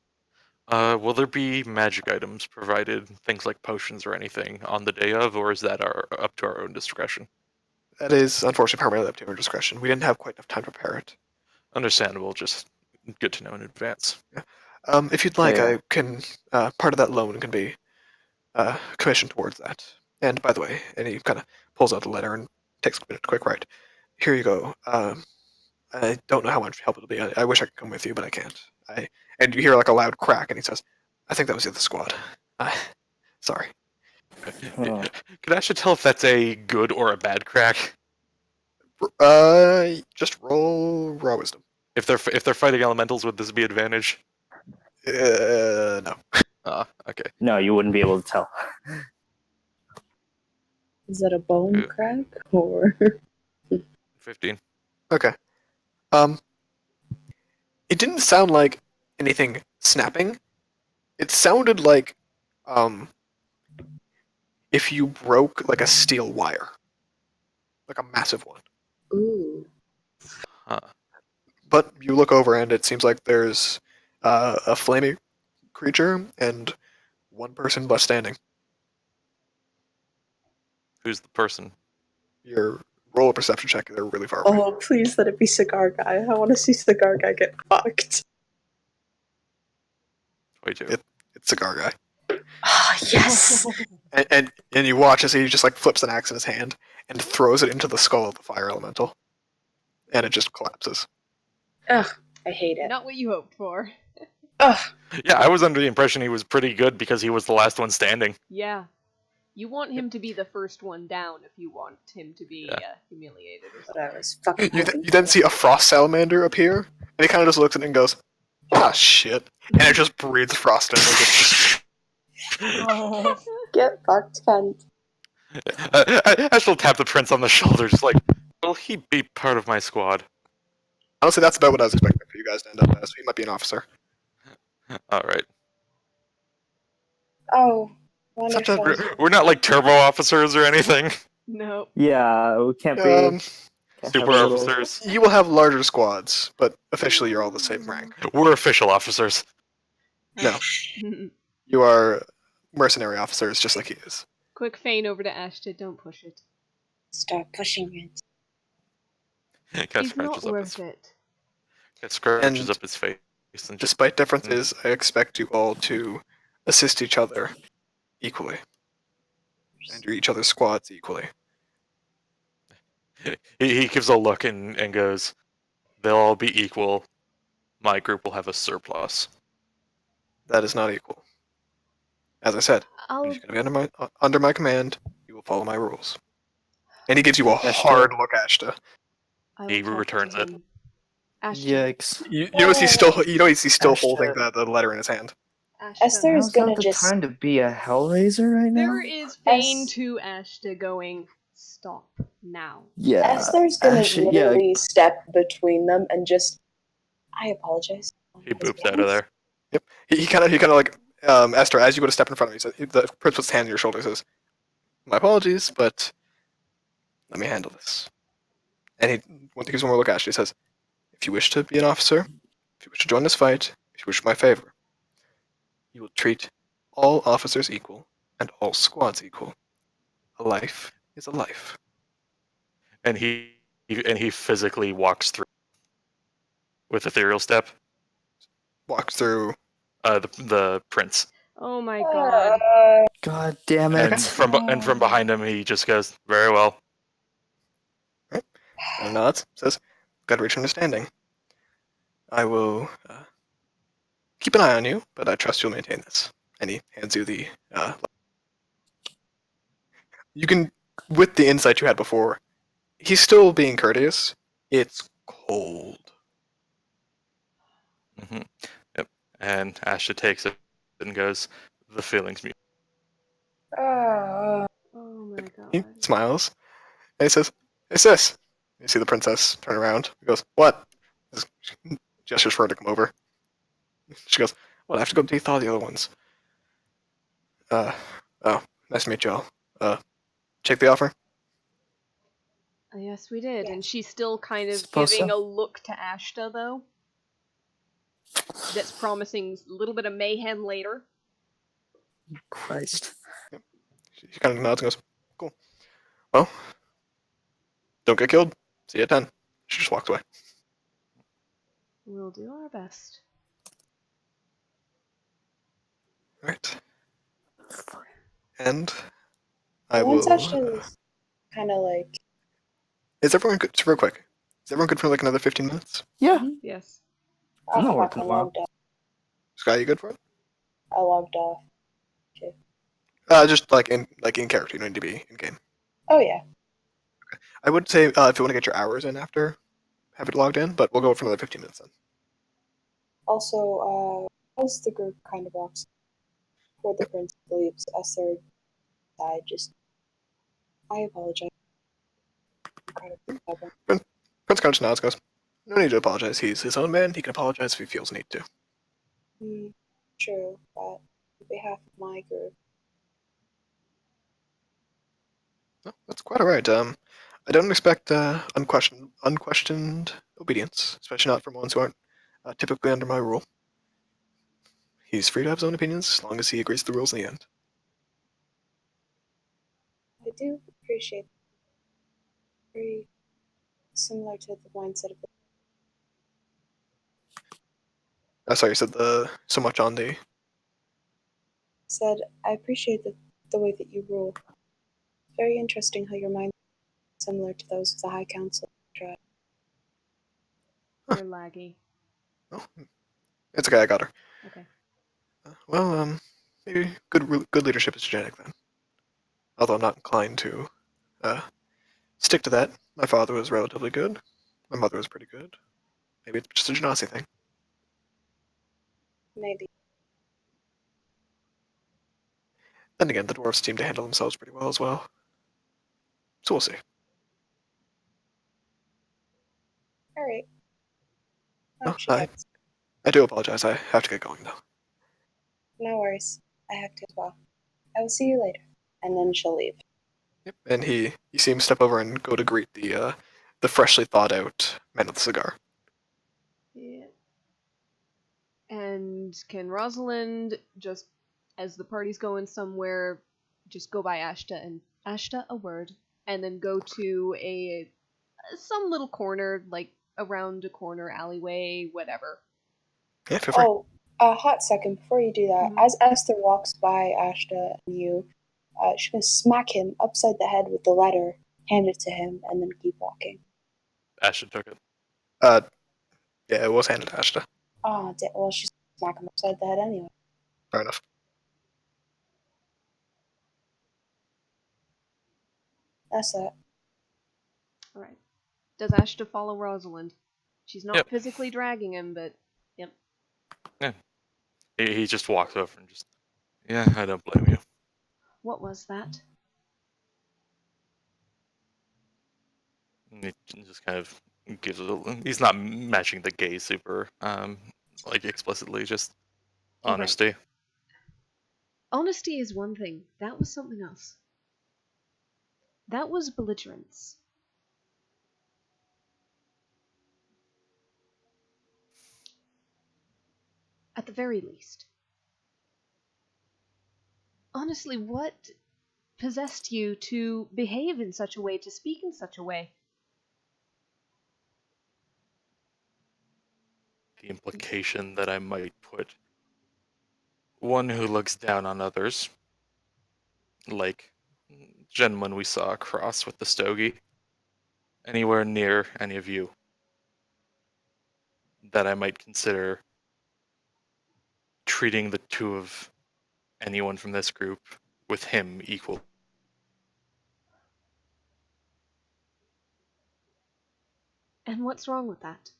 Will there be magic items provided, things like potions or anything, on the day of, or is that up to our own discretion? That is unfortunately primarily up to your discretion. We didn't have quite enough time to prepare it. Understandable, just good to know in advance. Yeah. If you'd like, I can. Part of that loan can be commissioned towards that. And by the way, and he kind of pulls out the letter and takes a quick write. Here you go. I don't know how much help it'll be. I wish I could come with you, but I can't. And you hear like a loud crack, and he says, "I think that was the other squad." Sorry. Could Asha tell if that's a good or a bad crack? Just roll raw wisdom. If they're fighting elementals, would this be advantage? No. Okay. No, you wouldn't be able to tell. Is that a bone crack or 15. Okay. It didn't sound like anything snapping. It sounded like if you broke like a steel wire, like a massive one. ooh? Huh. But you look over and it seems like there's a flaming creature and one person left standing. Who's the person? Your Roll a perception check. They're really far away. Oh, please let it be Cigar Guy. I want to see Cigar Guy get fucked. 22. It's Cigar Guy. Ah, yes! And you watch as he just like flips an axe in his hand and throws it into the skull of the fire elemental. And it just collapses. Ugh, I hate it. Not what you hoped for. Ugh. Yeah, I was under the impression he was pretty good because he was the last one standing. Yeah. You want him to be the first one down if you want him to be humiliated or But something. I was fucking hoping You then see a frost salamander appear, and he kind of just looks at it and goes, "Ah, shit," and it just breathes frost in it. Oh. Get fucked, cunt. I still tap the prince on the shoulder, just like, will he be part of my squad? Honestly, that's about what I was expecting for you guys to end up as. He might be an officer. Alright. Oh, wonderful. We're not like turbo officers or anything. No. Yeah, we can't be. Can't have Super a little- officers. You will have larger squads, but officially you're all the same rank. We're official officers. No. You are mercenary officers, just like he is. Quick feign over to Ashton. Don't push it. Stop pushing it. Cat He's not scratches up worth his, it. Cat scratches And up his face. And just, Despite differences, I expect you all to assist each other equally. And you're each other's squads equally. he gives a look and goes, they'll all be equal. My group will have a surplus. That is not equal. As I said, I'll if you're going to be under my command, you will follow my rules. And he gives you a Ashta. hard look, Ashta. I will He talk returns to it. him. Ashton. Yikes. You notice he's still Ashta. holding the letter in his hand. Ashton. Esther is Now's not gonna the just. time to be a Hellraiser right now. There is Fane Es- to Ashta going, stop now. Yeah. Esther's gonna actually, yeah. literally step between them and just. I apologize. He boops out of there. He kind of like Esther, as you go to step in front of him, he says, the prince puts his hand on your shoulder and says, "My apologies, but let me handle this." And he gives one more look at you. He says, "If you wish to be an officer, if you wish to join this fight, if you wish my favor, you will treat all officers equal and all squads equal. A life is a life." And he physically walks through with ethereal step. Walks through. The prince. Oh my god. God damn it. And from behind him he just goes, very well. And nods. Says, "Gotta reach understanding. I will keep an eye on you, but I trust you'll maintain this." And he hands you the. You can, with the insight you had before, he's still being courteous. It's cold. Hmm. Yep. And Asha takes it and goes, the feeling's mutual. Oh my He god. smiles. And he says, "Hey sis." You see the princess turn around. He goes, "What?" He gestures for her to come over. She goes, "Well, I have to go de-thaw the other ones." Oh, nice to meet y'all. Check the offer? Yes, we did. And she's still kind of Suppose giving so. a look to Ashta, though. That's promising a little bit of mayhem later. Christ. She kind of nods and goes, "Cool. Well, don't get killed. See you at 10. She just walks away. We'll do our best. Alright. And I Once will. Ashton's kind of like. Is everyone good? Just real quick. Is everyone good for like another 15 minutes? Yeah. Yes. I'm not fuck, working I a while. logged off. Sky, you good for it? I logged off. Just like in character. You don't need to be in game. Oh yeah. I would say if you want to get your hours in after, have it logged in, but we'll go for another 15 minutes then. Also, as the group kind of walks toward the prince leaves, Esther side just. I apologize. Kind of stubborn. Prince kind of just nods and goes, "No need to apologize. He's his own man. He can apologize if he feels need to." True, but on behalf of my group, No, that's quite alright. I don't expect unquestioned obedience, especially not from ones who aren't typically under my rule. He's free to have his own opinions as long as he agrees to the rules in the end. I do appreciate. Very similar to the mindset of the Sorry, you said so much on the. said, I appreciate the way that you rule. Very interesting how your mind is similar to those of the High Council. You're laggy. Oh, it's okay. I got her. Okay. Well, maybe good leadership is genetic then. Although I'm not inclined to stick to that. My father was relatively good. My mother was pretty good. Maybe it's just a genasi thing. Maybe. Then again, the dwarves seem to handle themselves pretty well as well. So we'll see. Alright. Oh, She gets. I do apologize. I have to get going though. No worries. I have to as well. I will see you later. And then she'll leave. Yep. And he sees him step over and go to greet the freshly thawed out man with the cigar. Yeah. And can Rosalind, just as the party's going somewhere, just go by Ashta and Ashta a word, and then go to some little corner, like around a corner alleyway, whatever. Yeah, feel free. Oh, a hot second before you do that. Mhm. As Esther walks by Ashta and you, she's going to smack him upside the head with the letter, hand it to him, and then keep walking. Ashton took it. Yeah, it was handed to Ashta. Ah, well, she's going to smack him upside the head anyway. Fair enough. That's it. Alright. Does Ashta follow Rosalind? She's not Yep. physically dragging him, but yep. Yeah. He just walks over and just. Yeah, I don't blame you. What was that? And he just kind of gives it a. He's not matching the gaze super, like explicitly, just Alright. honesty. Honesty is one thing. That was something else. That was belligerence. At the very least. Honestly, what possessed you to behave in such a way, to speak in such a way? The implication that I might put one who looks down on others, like gentleman we saw across with the stogie, anywhere near any of you, that I might consider treating the two of anyone from this group with him equal. And what's wrong with that?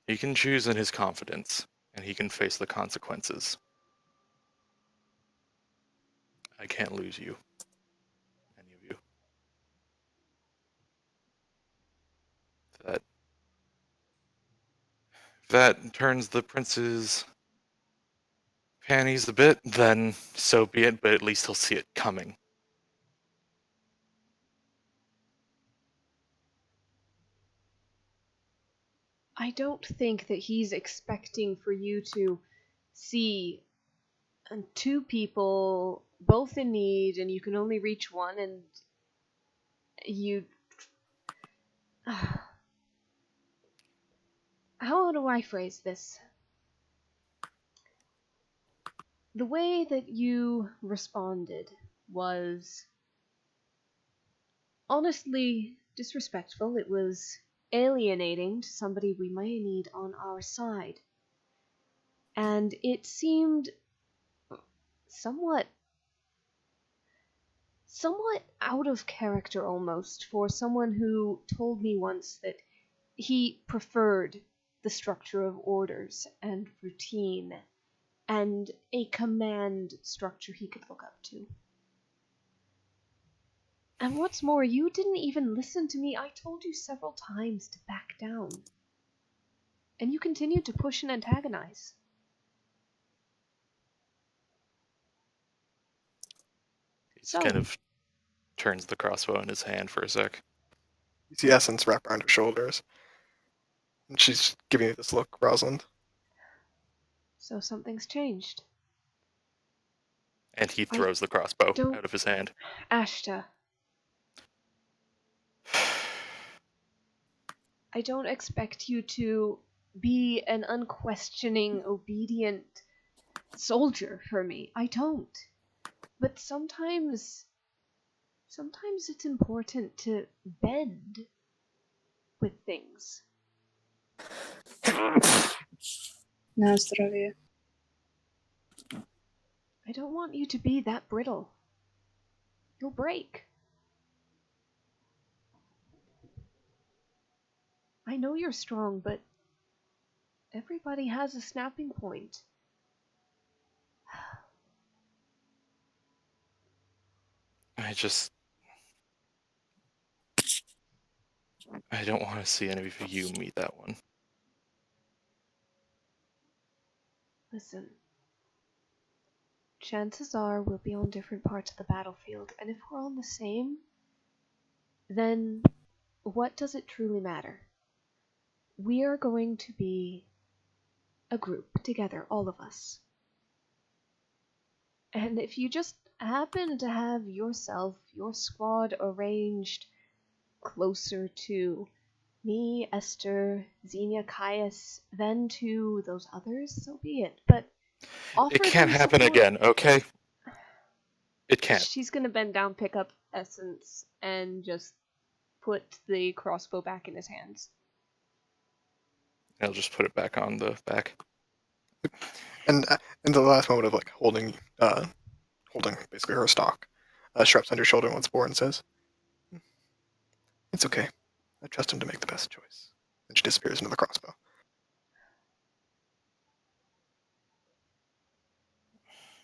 He can choose in his confidence, and he can face the consequences. I can't lose you, any of you. That turns the prince's panties a bit, then so be it, but at least he'll see it coming. I don't think that he's expecting for you to see two people both in need and you can only reach one and you... How do I phrase this? The way that you responded was honestly disrespectful. It was alienating to somebody we may need on our side. And it seemed somewhat out of character almost for someone who told me once that he preferred the structure of orders and routine and a command structure he could look up to. And what's more, you didn't even listen to me. I told you several times to back down. And you continued to push and antagonize. He just kind of turns the crossbow in his hand for a sec. You see Essence wrap around her shoulders. And she's giving you this look, Rosalind. So something's changed. And he throws the crossbow don't- out of his hand. Ashta, I don't expect you to be an unquestioning, obedient soldier for me. I don't. But sometimes it's important to bend with things. Na zdrowie. I don't want you to be that brittle. You'll break. I know you're strong, but everybody has a snapping point. I don't want to see any of you meet that one. Listen. Chances are we'll be on different parts of the battlefield, and if we're on the same, then what does it truly matter? We are going to be a group together, all of us. And if you just happen to have yourself, your squad arranged closer to me, Esther, Xenia, Caius, than to those others, so be it. But It can't happen support. again, okay? It can't. She's gonna bend down, pick up Essence, and just put the crossbow back in his hands. I'll just put it back on the back. And in the last moment of like holding basically her stock, straps on your shoulder once more and says, "It's okay. I trust him to make the best choice." And she disappears into the crossbow.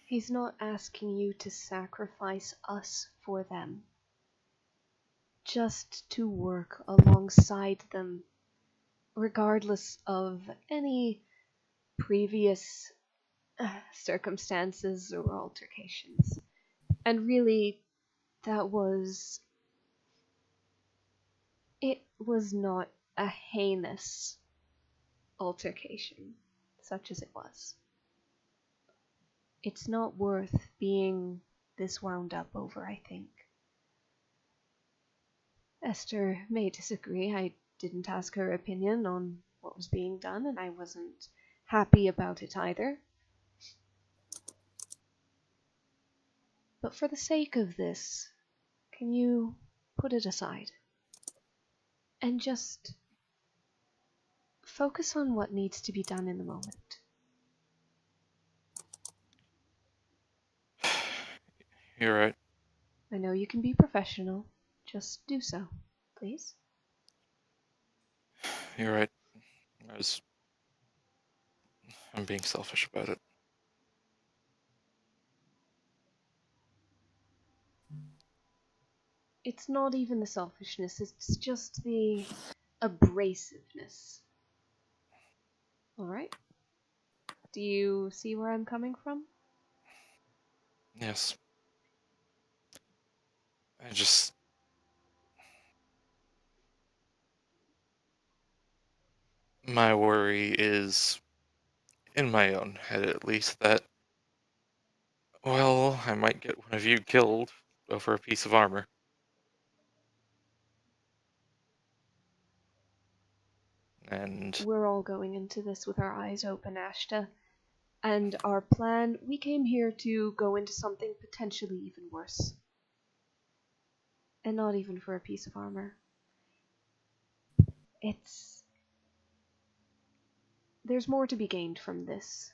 He's not asking you to sacrifice us for them. Just to work alongside them, regardless of any previous circumstances or altercations. And really, it was not a heinous altercation, such as it was. It's not worth being this wound up over, I think. Esther may disagree. I didn't ask her opinion on what was being done, and I wasn't happy about it either. But for the sake of this, can you put it aside? And just focus on what needs to be done in the moment. You're right. I know you can be professional. Just do so, please. You're right. I'm being selfish about it. It's not even the selfishness, it's just the abrasiveness. Alright? Do you see where I'm coming from? Yes. My worry is, in my own head at least, that, well, I might get one of you killed over a piece of armor. And we're all going into this with our eyes open, Ashta. And our plan, we came here to go into something potentially even worse. And not even for a piece of armor. There's more to be gained from this.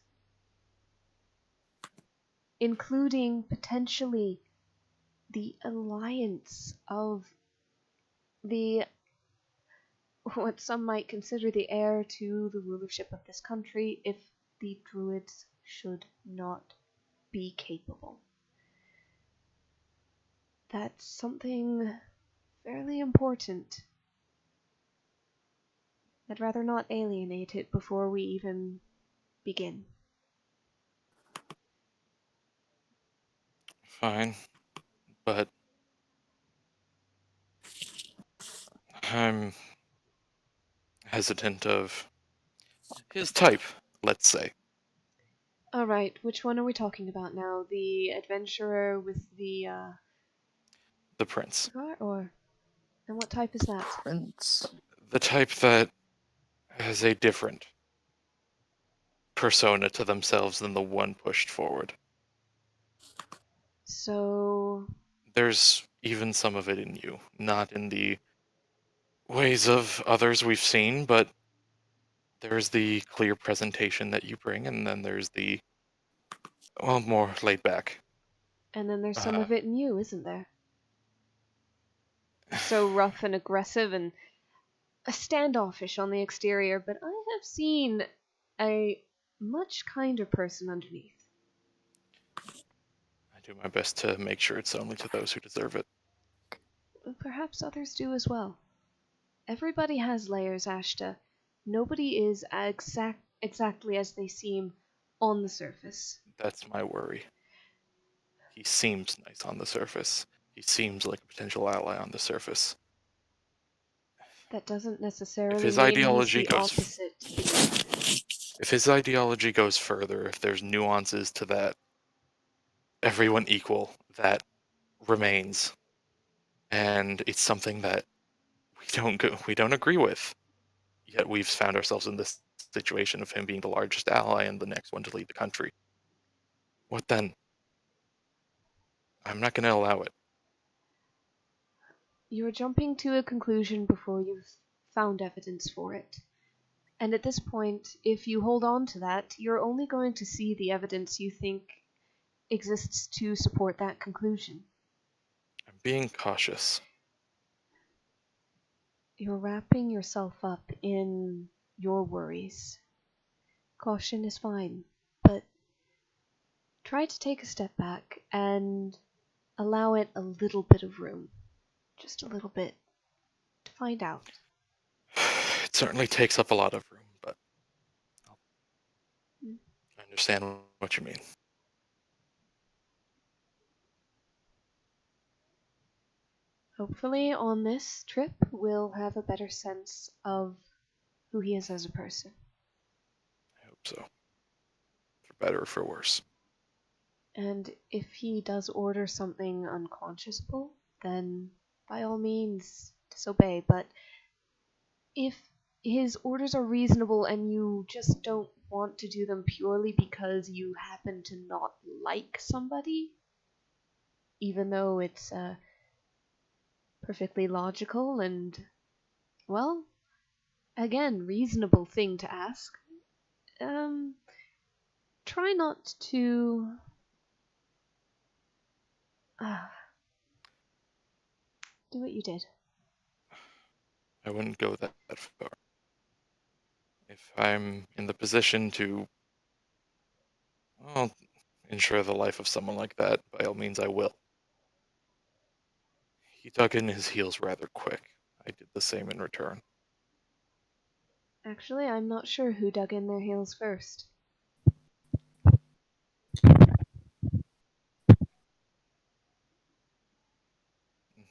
Including, potentially, the alliance of what some might consider the heir to the rulership of this country if the druids should not be capable. That's something fairly important. I'd rather not alienate it before we even begin. fine, but I'm hesitant of his type, let's say. All right, which one are we talking about now? The adventurer with the The prince. cigar, or and what type is that? Prince. The type that has a different persona to themselves than the one pushed forward. So, There's even some of it in you, not in the ways of others we've seen, but there's the clear presentation that you bring, and then there's the, well, more laid back. and then there's some Uh, of it in you, isn't there? So rough and aggressive and standoffish on the exterior, but I have seen a much kinder person underneath. I do my best to make sure it's only to those who deserve it. Perhaps others do as well. Everybody has layers, Ashta. Nobody is exactly as they seem on the surface. That's my worry. He seems nice on the surface. He seems like a potential ally on the surface. That doesn't necessarily If his mean ideology he's the goes, opposite. if his ideology goes further, if there's nuances to that, everyone equal, that remains, and it's something that we don't agree with. Yet we've found ourselves in this situation of him being the largest ally and the next one to lead the country. What then? I'm not going to allow it. You're jumping to a conclusion before you've found evidence for it. And at this point, if you hold on to that, you're only going to see the evidence you think exists to support that conclusion. I'm being cautious. You're wrapping yourself up in your worries. Caution is fine, but try to take a step back and allow it a little bit of room. Just a little bit. To find out. It certainly takes up a lot of room, but I understand what you mean. Hopefully on this trip we'll have a better sense of who he is as a person. I hope so. For better or for worse. And if he does order something unconscionable, then by all means disobey. But if his orders are reasonable and you just don't want to do them purely because you happen to not like somebody, even though it's perfectly logical and, well, again, reasonable thing to ask, try not to do what you did. I wouldn't go that far. If I'm in the position to, well, ensure the life of someone like that, by all means I will. He dug in his heels rather quick. I did the same in return. Actually, I'm not sure who dug in their heels first.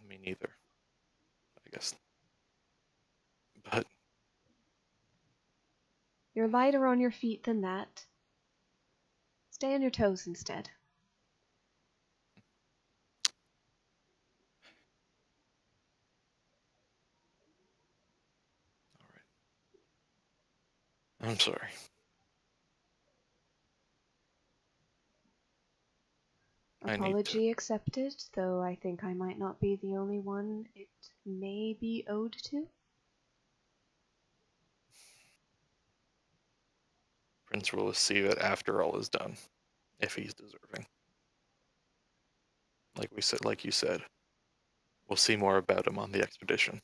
Me neither, I guess. But You're lighter on your feet than that. Stay on your toes instead. all right. I'm sorry. Apology accepted, though I think I might not be the only one it may be owed to. Prince will see it after all is done, if he's deserving. Like you said, we'll see more about him on the expedition.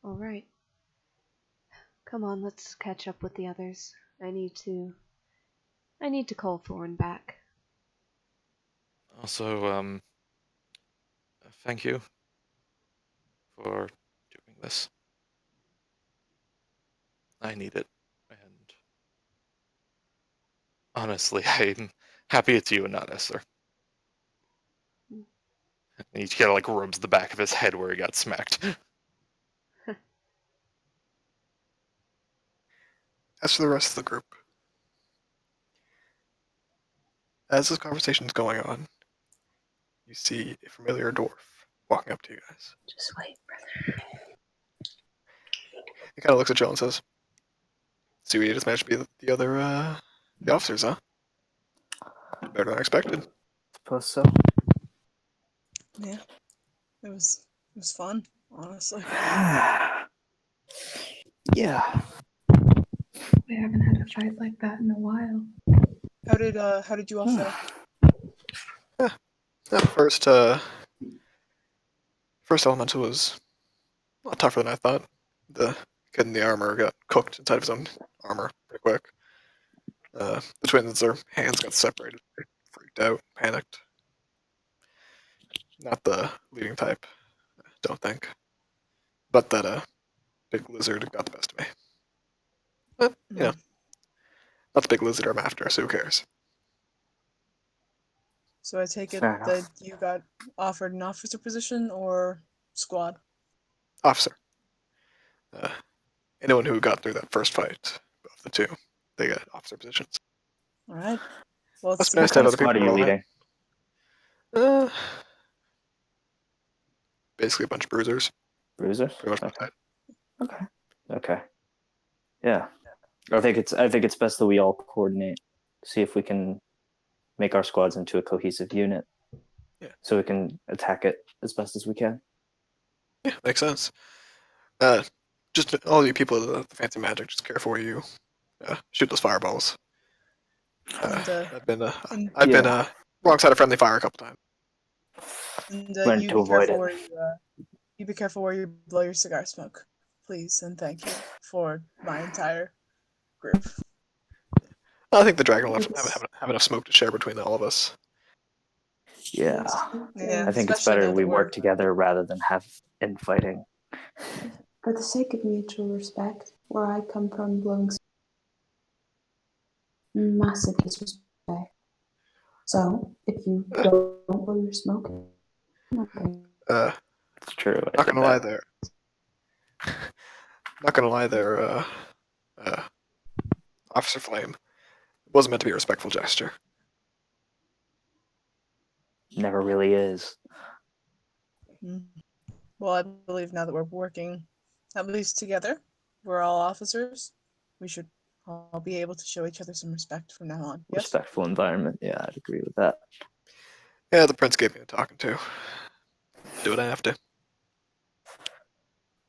All right. Come on, let's catch up with the others. I need to call Thorn back. Also, thank you for doing this. I need it. And honestly, I'm happy it's you and not Esther. And he kind of like rubs the back of his head where he got smacked. As for the rest of the group, as this conversation's going on, you see a familiar dwarf walking up to you guys. Just wait, brother. He kind of looks at Joe and says, "See, we just managed to be the other, the officers, huh? Better than I expected." Suppose so. Yeah, it was fun, honestly. Yeah. We haven't had a fight like that in a while. How did you all fare? That first elemental was a lot tougher than I thought. The kid in the armor got cooked inside of his own armor pretty quick. The twins, their hands got separated. They freaked out, panicked. Not the leading type, don't think. But that big lizard got the best of me. But, you know, not the big lizard I'm after, so who cares? So I take it Fair enough. that you got offered an officer position or squad? Officer. Anyone who got through that first fight of the two, they got officer positions. All right. Well, Must it's be nice to have other people What are you around. leading? Basically a bunch of bruisers. Bruisers? Pretty much my Okay. type. Okay. Yeah. I think it's best that we all coordinate, see if we can make our squads into a cohesive unit. Yeah. So we can attack it as best as we can. Yeah, makes sense. Just all you people with the fancy magic, just careful where you shoot those fireballs. I've been wrong side of friendly fire a couple times. And Learn you to be avoid careful it. where you be careful where you blow your cigar smoke, please, and thank you for my entire group. I think the dragon will have enough smoke to share between all of us. Yeah. Yeah, I think it's especially better now we that work together rather than have infighting. For the sake of mutual respect, where I come from, blowing massive disrespect. So, if you don't blow your smoke, It's true. Not gonna lie there. Not gonna lie there, Officer Flame. It wasn't meant to be a respectful gesture. Never really is. Well, I believe now that we're working at least together, we're all officers, we should all be able to show each other some respect from now on. Yes? Respectful environment. Yeah, I'd agree with that. Yeah, the prince gave me a talking to. Do what I have to.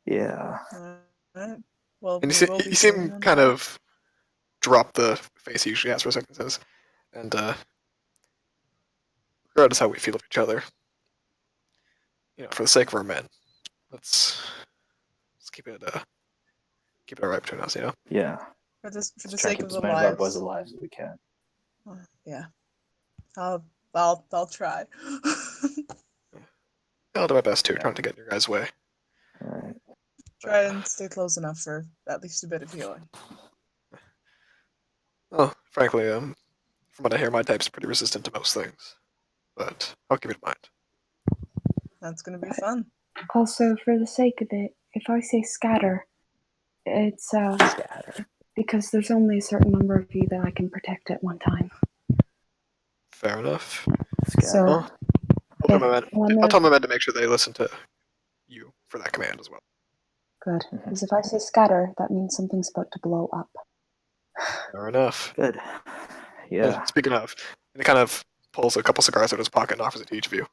Yeah. Alright. Well, And we will you be seem carrying on kind that. of drop the face he usually has for a second, says, and regardless how we feel of each other, for the sake of our men, let's keep it right between us, Yeah. For the Let's sake keep of as the many of our boys lives. alive as we can. Yeah. I'll try. I'll do my best too, Yeah. trying to get in your guys' way. All right. Try and stay close enough for at least a bit of healing. Well, frankly, from what I hear, my type's pretty resistant to most things, but I'll keep it in mind. That's gonna be fun. also, for the sake of it, if I say scatter, it's Scatter. because there's only a certain number of you that I can protect at one time. Fair enough. Scatter. So, Well, I'll tell my men to make sure they listen to you for that command as well. good. Because if I say scatter, that means something's about to blow up. Fair enough. Good. Yeah. Speaking of, he kind of pulls a couple cigars out of his pocket and offers it to each of you.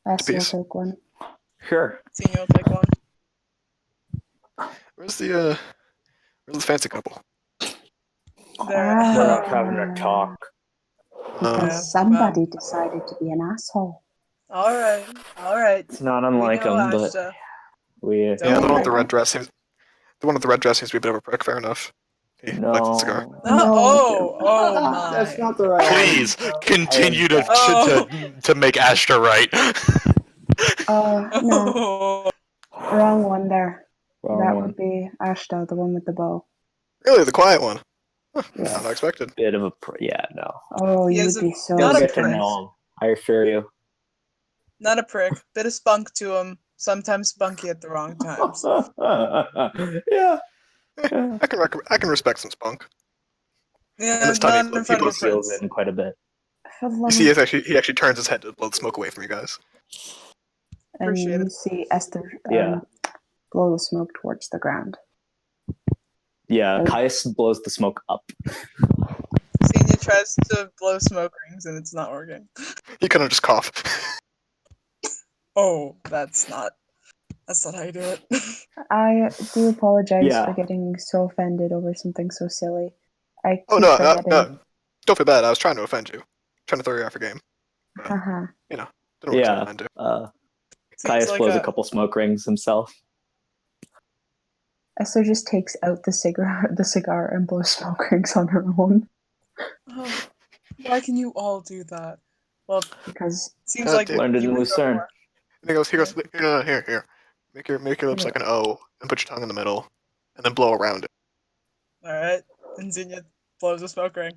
Essie will Peace. take one. Sure. Senior will take one. Where's the fancy couple? There. We're not having a talk. Because Yeah, somebody decided to be an asshole. Alright. It's not unlike We know them, but Ashta. we. Yeah, the Don't one with the worry. red dress seems. The one with the red dress seems to be a bit of a prick. Fair enough. He lights a cigar. No. Oh my. That's not the right Please one. continue to, Oh. to make Ashta right. No, wrong one there. Wrong that one. would be Ashta, the one with the bow. Really, the quiet one. Huh, Yeah. Not unexpected. Bit of a. Yeah, no. Oh, He you is would be so not You'll a get to prick. know him. I assure you. Not a prick. Bit of spunk to him. Sometimes spunky at the wrong times. Yeah. I can respect some spunk. Yeah, And this time not in he front of a seals prince. in quite a bit. For the You love see, of- he actually turns his head to blow the smoke away from you guys. and Appreciate you it. see Esther Yeah. blow the smoke towards the ground. Yeah, Oh. Caius blows the smoke up. Xenia tries to blow smoke rings and it's not working. He kind of just cough. Oh, that's not how you do it. I do apologize Yeah. for getting so offended over something so silly. I Oh keep no, forgetting. no, don't feel bad. I was trying to offend you, trying to throw you off your game. Haha. Didn't work so Yeah. fine too. Seems Caius like blows a couple smoke rings himself. Esther just takes out the cigar and blows smoke rings on her own Oh, why can you all do that? Well, because seems like dude. Learned it you in would know Lucerne. more. And he goes, no, here. Make your lips like an O, and put your tongue in the middle, and then blow around it. Alright, and Xenia blows a smoke ring.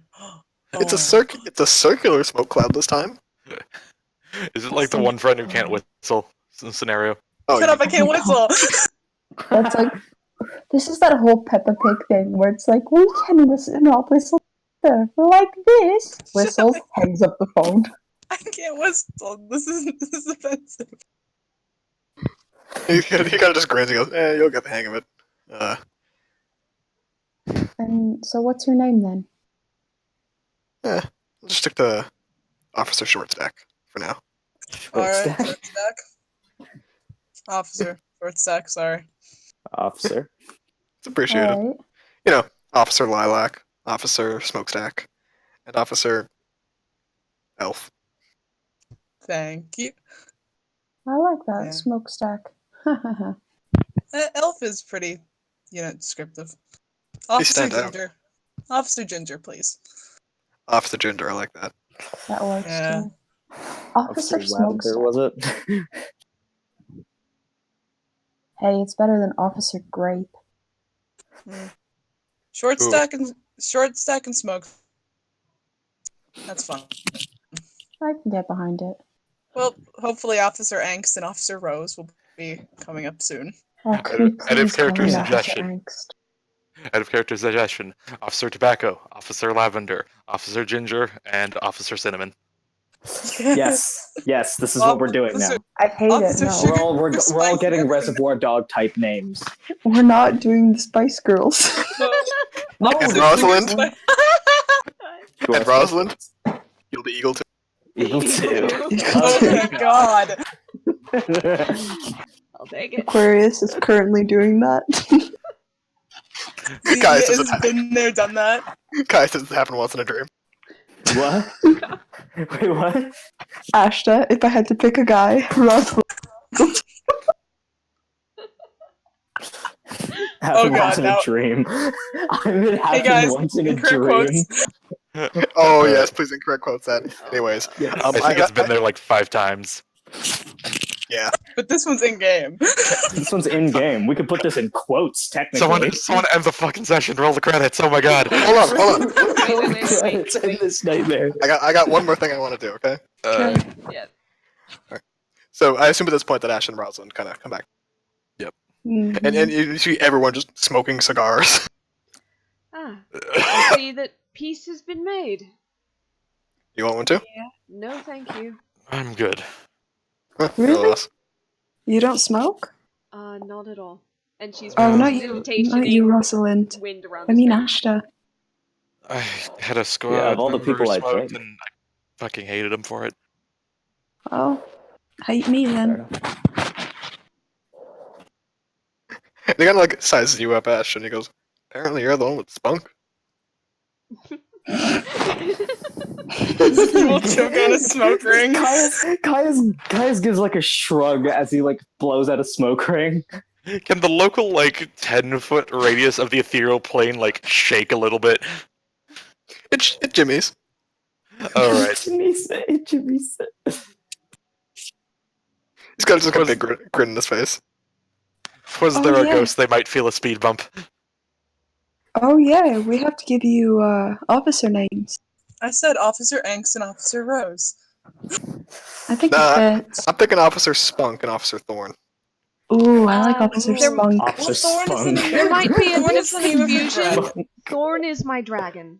It's a circular smoke cloud this time. Is it like the one friend who can't whistle scenario? Oh, Shut up, I can't my whistle! that's like this is that whole Peppa Pig thing where it's like we can not whistle either. Like this. Whistles, hangs up the phone. I can't whistle. This is offensive. he kind of just grins and goes, you'll get the hang of it. And so, what's your name then? I'll just stick to Officer Shortstack for now. Alright, short stack. Officer, short stack, sorry. Officer. It's appreciated. Alright. You know, Officer Lilac, Officer Smokestack, and Officer Elf. Thank you. I like that Yeah. smokestack. Elf is pretty, descriptive. They Officer stand out. Ginger. Officer Ginger, please. Officer Ginger, I like that. That works Yeah. too. Officer Lavender, Smokestack. was it? Hey, it's better than Officer Grape. Short stack and smoke. That's fun. I can get behind it. Well, hopefully Officer Angst and Officer Rose will be coming up soon. Oh, could we Out of please call character me Officer suggestion. Angst? Out of character suggestion: Officer Tobacco, Officer Lavender, Officer Ginger, and Officer Cinnamon. Yes. This is what we're doing now. I hate Officer it. No, Sugar- We're all Spice getting everything. Reservoir Dog type names. we're not doing the Spice Girls. No, And Officer Rosalind? Sugar Go And on, Rosalind? You'll be Eagle too. Eagle 2. Oh my god. I'll take it. Aquarius is currently doing that. Xenia Guys, this has been there, done that. Kai says it happened once in a dream. What? Wait, what? Ashta, if I had to pick a guy, Rosalind. Happened God, once in now- a dream. I mean, it Hey happened guys, once in a incorrect dream. quotes. Oh, yes, please incorrect quotes that. Anyways, Yes. I think it's been there like 5 times. yeah. But this one's in game. This one's in game. We could put this in quotes, technically. Someone end the fucking session. Roll the credits. Oh my god. Hold on. Wait. It's in this nightmare. I got one more thing I want to do, okay? Yeah. So I assume at this point that Ash and Rosalind kind of come back. Mhm. And you see everyone just smoking cigars. I see that peace has been made. You want one too? No, thank you. I'm good. Really? You don't smoke? Not at all. And she's Oh, raising not an you, invitation not you, Rosalind. wind around I his mean face. Ashta. I had a squad Yeah, of all the member people I smoked, played. and I fucking hated him for it. Oh, hate me then. They kind of like sizes you up, Ash, and he goes, "Apparently you're the one with spunk." He will choke on a smoke ring. Caius gives like a shrug as he like blows out a smoke ring. Can the local 10-foot radius of the ethereal plane shake a little bit? It's Jimmy's. All right. Jimmy said. He's got just like a big grin in his face. Was Oh, there a yeah. ghost? They might feel a speed bump. Oh yeah, we have to give you officer names. I said Officer Angst and Officer Rose. I think Nah. it fits. I'm thinking Officer Spunk and Officer Thorn. Ooh, I like Officer there- Spunk. Officer Thorn is the Spunk. name There might be a Thorn bit of is the name of your confusion. dragon. Thorn is my dragon.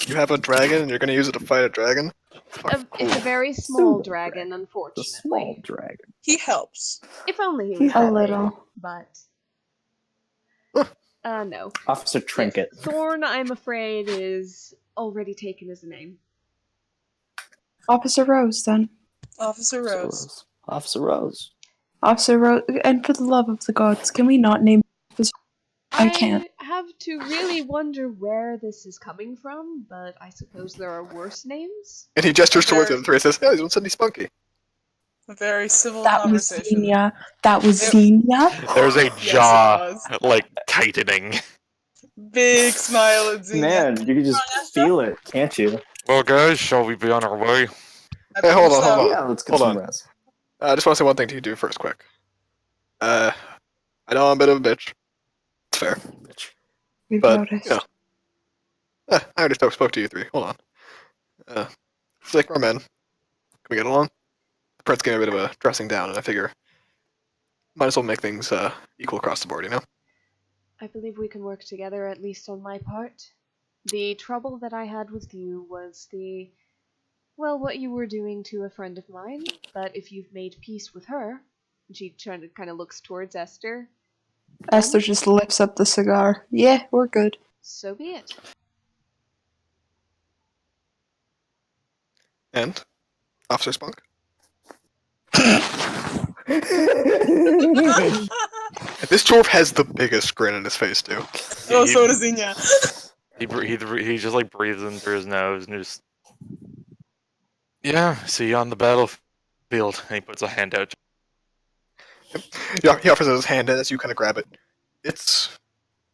You have a dragon and you're gonna use it to fight a dragon? It's a very small Pseudo dragon, The unfortunately. small dragon. He helps. If only he was A that little. big, but no. Officer Trinket. Thorn, I'm afraid, is already taken as a name. Officer Rose, then. Officer Rose. Officer Rose. Officer Rose. And for the love of the gods, can we not name Officer? I can't. I have to really wonder where this is coming from, but I suppose there are worse names. And he gestures towards the other three and says, "Yeah, he's one Cindy Spunky." A very civil That was conversation. Xenia. That was Yep. Xenia. There's a Yes, jaw, it like, tightening. Big smile at Xenia. Man, you can just feel it, can't you? Well, guys, shall we be on our way? Hey, hold on, hold on. Yeah, let's get Hold some on. rest. I just want to say one thing to you two first, quick. I know I'm a bit of a bitch. It's fair. We've But, noticed. you know. I already spoke to you three. Hold on. It's like we're men. Can we get along? The Prince gave me a bit of a dressing down, and I figure might as well make things equal across the board, you know? I believe we can work together, at least on my part. The trouble that I had with you was what you were doing to a friend of mine, but if you've made peace with her, and she kind of looks towards Esther, Esther just lifts up the cigar. Yeah, we're good. so be it. And Officer Spunk. This dwarf has the biggest grin on his face, too. Oh, so does Xenia. He just, like, breathes in through his nose and just... Yeah, see you on the battlefield. And he puts a hand out. Yeah, he offers his hand as you kind of grab it. It's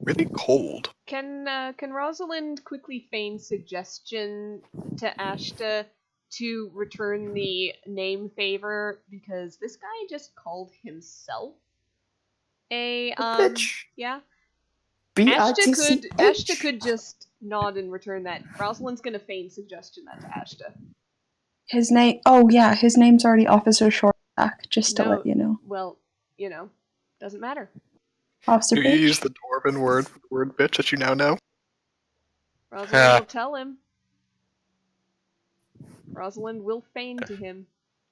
really cold. Can Rosalind quickly feign suggestion to Ashta to return the name favor, because this guy just called himself a Bitch. yeah. B-I-T-C-H. Ashta could just nod and return that. Rosalind's gonna feign suggestion that to Ashta. His name. Oh yeah, his name's already Officer Shortback. Just to No. let you know. Well, doesn't matter. Officer Do you Bitch. use the dwarven word for the word bitch that you now know? Rosalind will tell him. Rosalind will feign to him.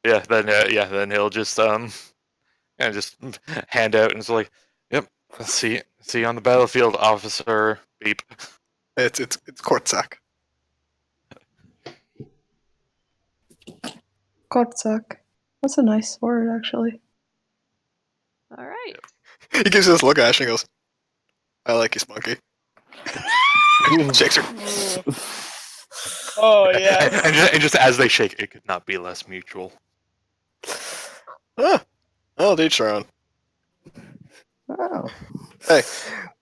Then he'll just just hand out and it's like, yep, see you on the battlefield, officer. Beep. It's Kortsak. Kortsak. That's a nice word, actually. All right. He gives you this look at Ash and he goes, "I like you, Spunky." Shakes her. Oh, yeah. And just as they shake, it could not be less mutual. Ah, well, each their own. Oh. Hey,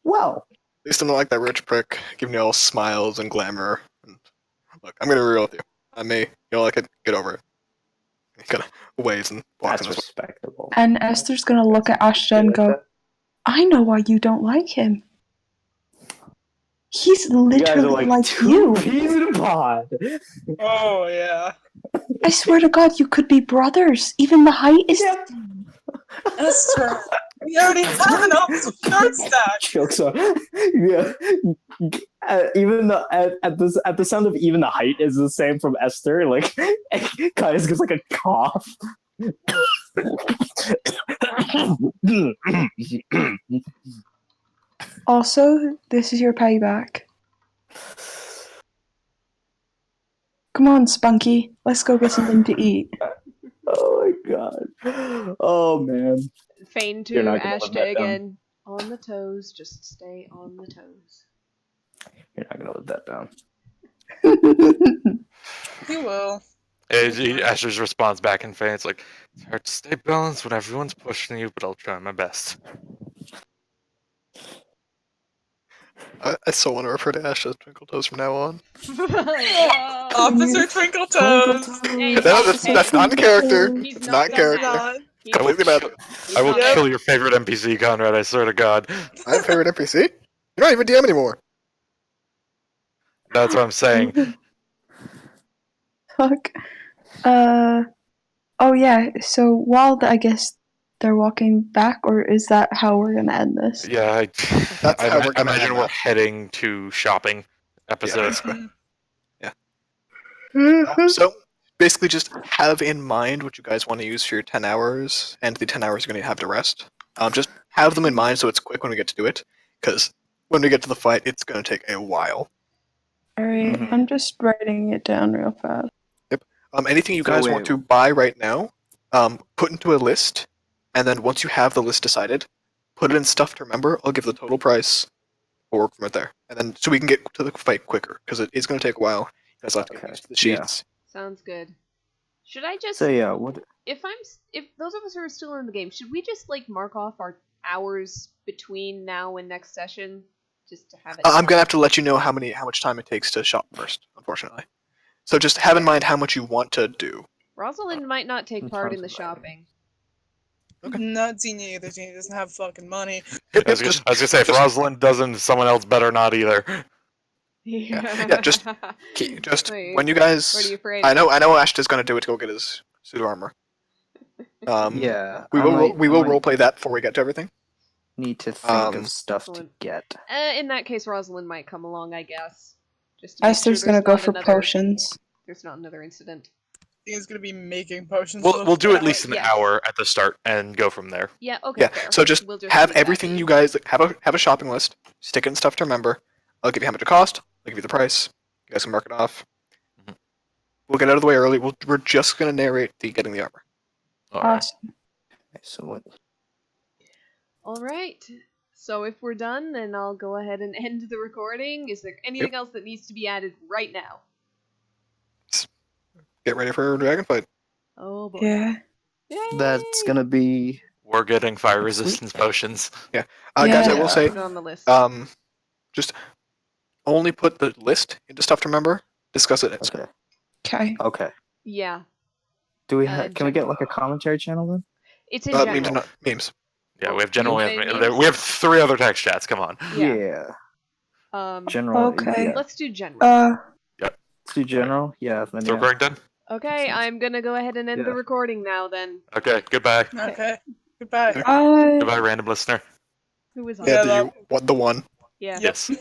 Well, at least I'm not like that rich prick giving you all smiles and glamour. And look, I'm gonna be real with you. I may, you don't like it, get over it. He kind of waves and walks that's in his way. respectable. And Esther's gonna look at Ashta and go, I know why you don't like him. He's You guys are literally like two you. peas in a pod. Oh, yeah. I swear to God, you could be brothers. Even the height is. Esther, we already have an officer shirt stack. Jokes on. Yeah. Even the at the sound of even the height is the same from Esther. Like, Kai's gets like a cough. Also, this is your payback. Come on, Spunky. Let's go get something to eat. Oh my god. Oh man. Feign to You're not gonna live Ashta that down. again. On the toes. Just stay on the toes. You're not gonna live that down. He will. Asher's response back in Faye, it's like, it's hard to stay balanced when everyone's pushing you, but I'll try my best. I still want to refer to Ash as Twinkle Toes from now on. Officer Twinkle Toes. Hey, That's not in character. He's It's not not in done character. that. He's Completely bad. I will Yep. kill your favorite NPC, Conrad, I swear to God. I have a favorite NPC. You're not even DM anymore. That's what I'm saying. Fuck. Oh yeah. So while I guess they're walking back, or is that how we're gonna end this? Yeah, That's how we're I gonna imagine end we're that. heading to shopping episode. So basically, just have in mind what you guys want to use for your 10 hours, and the 10 hours you're going to have to rest. Just have them in mind so it's quick when we get to do it, because when we get to the fight, it's going to take a while. Alright, Mhm. I'm just writing it down real fast. Anything you So guys wait. want to buy right now, put into a list, and then once you have the list decided, put it in stuff to remember. I'll give the total price. We'll work from it there, and then so we can get to the fight quicker because it is going to take a while. You guys will have to get Okay, used to the yeah. sheets. Sounds good. Should I just So yeah, what? if those of us who are still in the game, should we just like mark off our hours between now and next session just to have it? I'm gonna have to let you know how much time it takes to shop first, unfortunately. So just have in mind how much you want to do. Rosalind might not take in part terms in the of shopping. Not Xenia either. Xenia doesn't have fucking money. I was gonna say, if just- Rosalind doesn't, someone else better not either. Yeah, just Wait, when you guys. what are you afraid I of? know Ashton's gonna do it to go get his suit of armor. Yeah, we I will might- we I will might roleplay that before we get to everything. Need to think Um, of stuff to Excellent. get. In that case, Rosalind might come along, I guess. Just to make Esther's sure gonna there's go not for another, potions. There's not another incident. Xenia's gonna be making potions. We'll do at least an Yes. hour at the start and go from there. Yeah, okay, Yeah. fair. So just, We'll have leave that. everything you guys have a shopping list. Stick in stuff to remember. I'll give you how much it cost. I'll give you the price. You guys can mark it off. Mhm. We'll get out of the way early. We're just gonna narrate the getting the armor. All right. Awesome. So what? Alright. So if we're done, then I'll go ahead and end the recording. Is there anything else that needs to be added right now? Get ready for dragon fight. Oh boy. Yeah. Yay! That's gonna be. We're getting fire Next week? resistance potions. Guys, I will Yeah. say, Put it on the list. just only put the list into stuff to remember. Discuss it. Okay. Okay. Okay. Yeah. Do we? Uh, Can we get like a commentary channel then? It's in Memes, general. not memes. Yeah, we have You general. say We memes? have 3 other text chats. Come on. Yeah. General. Okay. Yeah. Let's do general. Let's do general. Yeah. Then Is the yeah. recording done? Okay, I'm gonna go ahead and end the Yeah. recording now then. Okay. Goodbye. Okay. Goodbye. Okay. Bye. Goodbye, random listener. Who was on? Yeah, Yeah, the one. Yeah. Yes.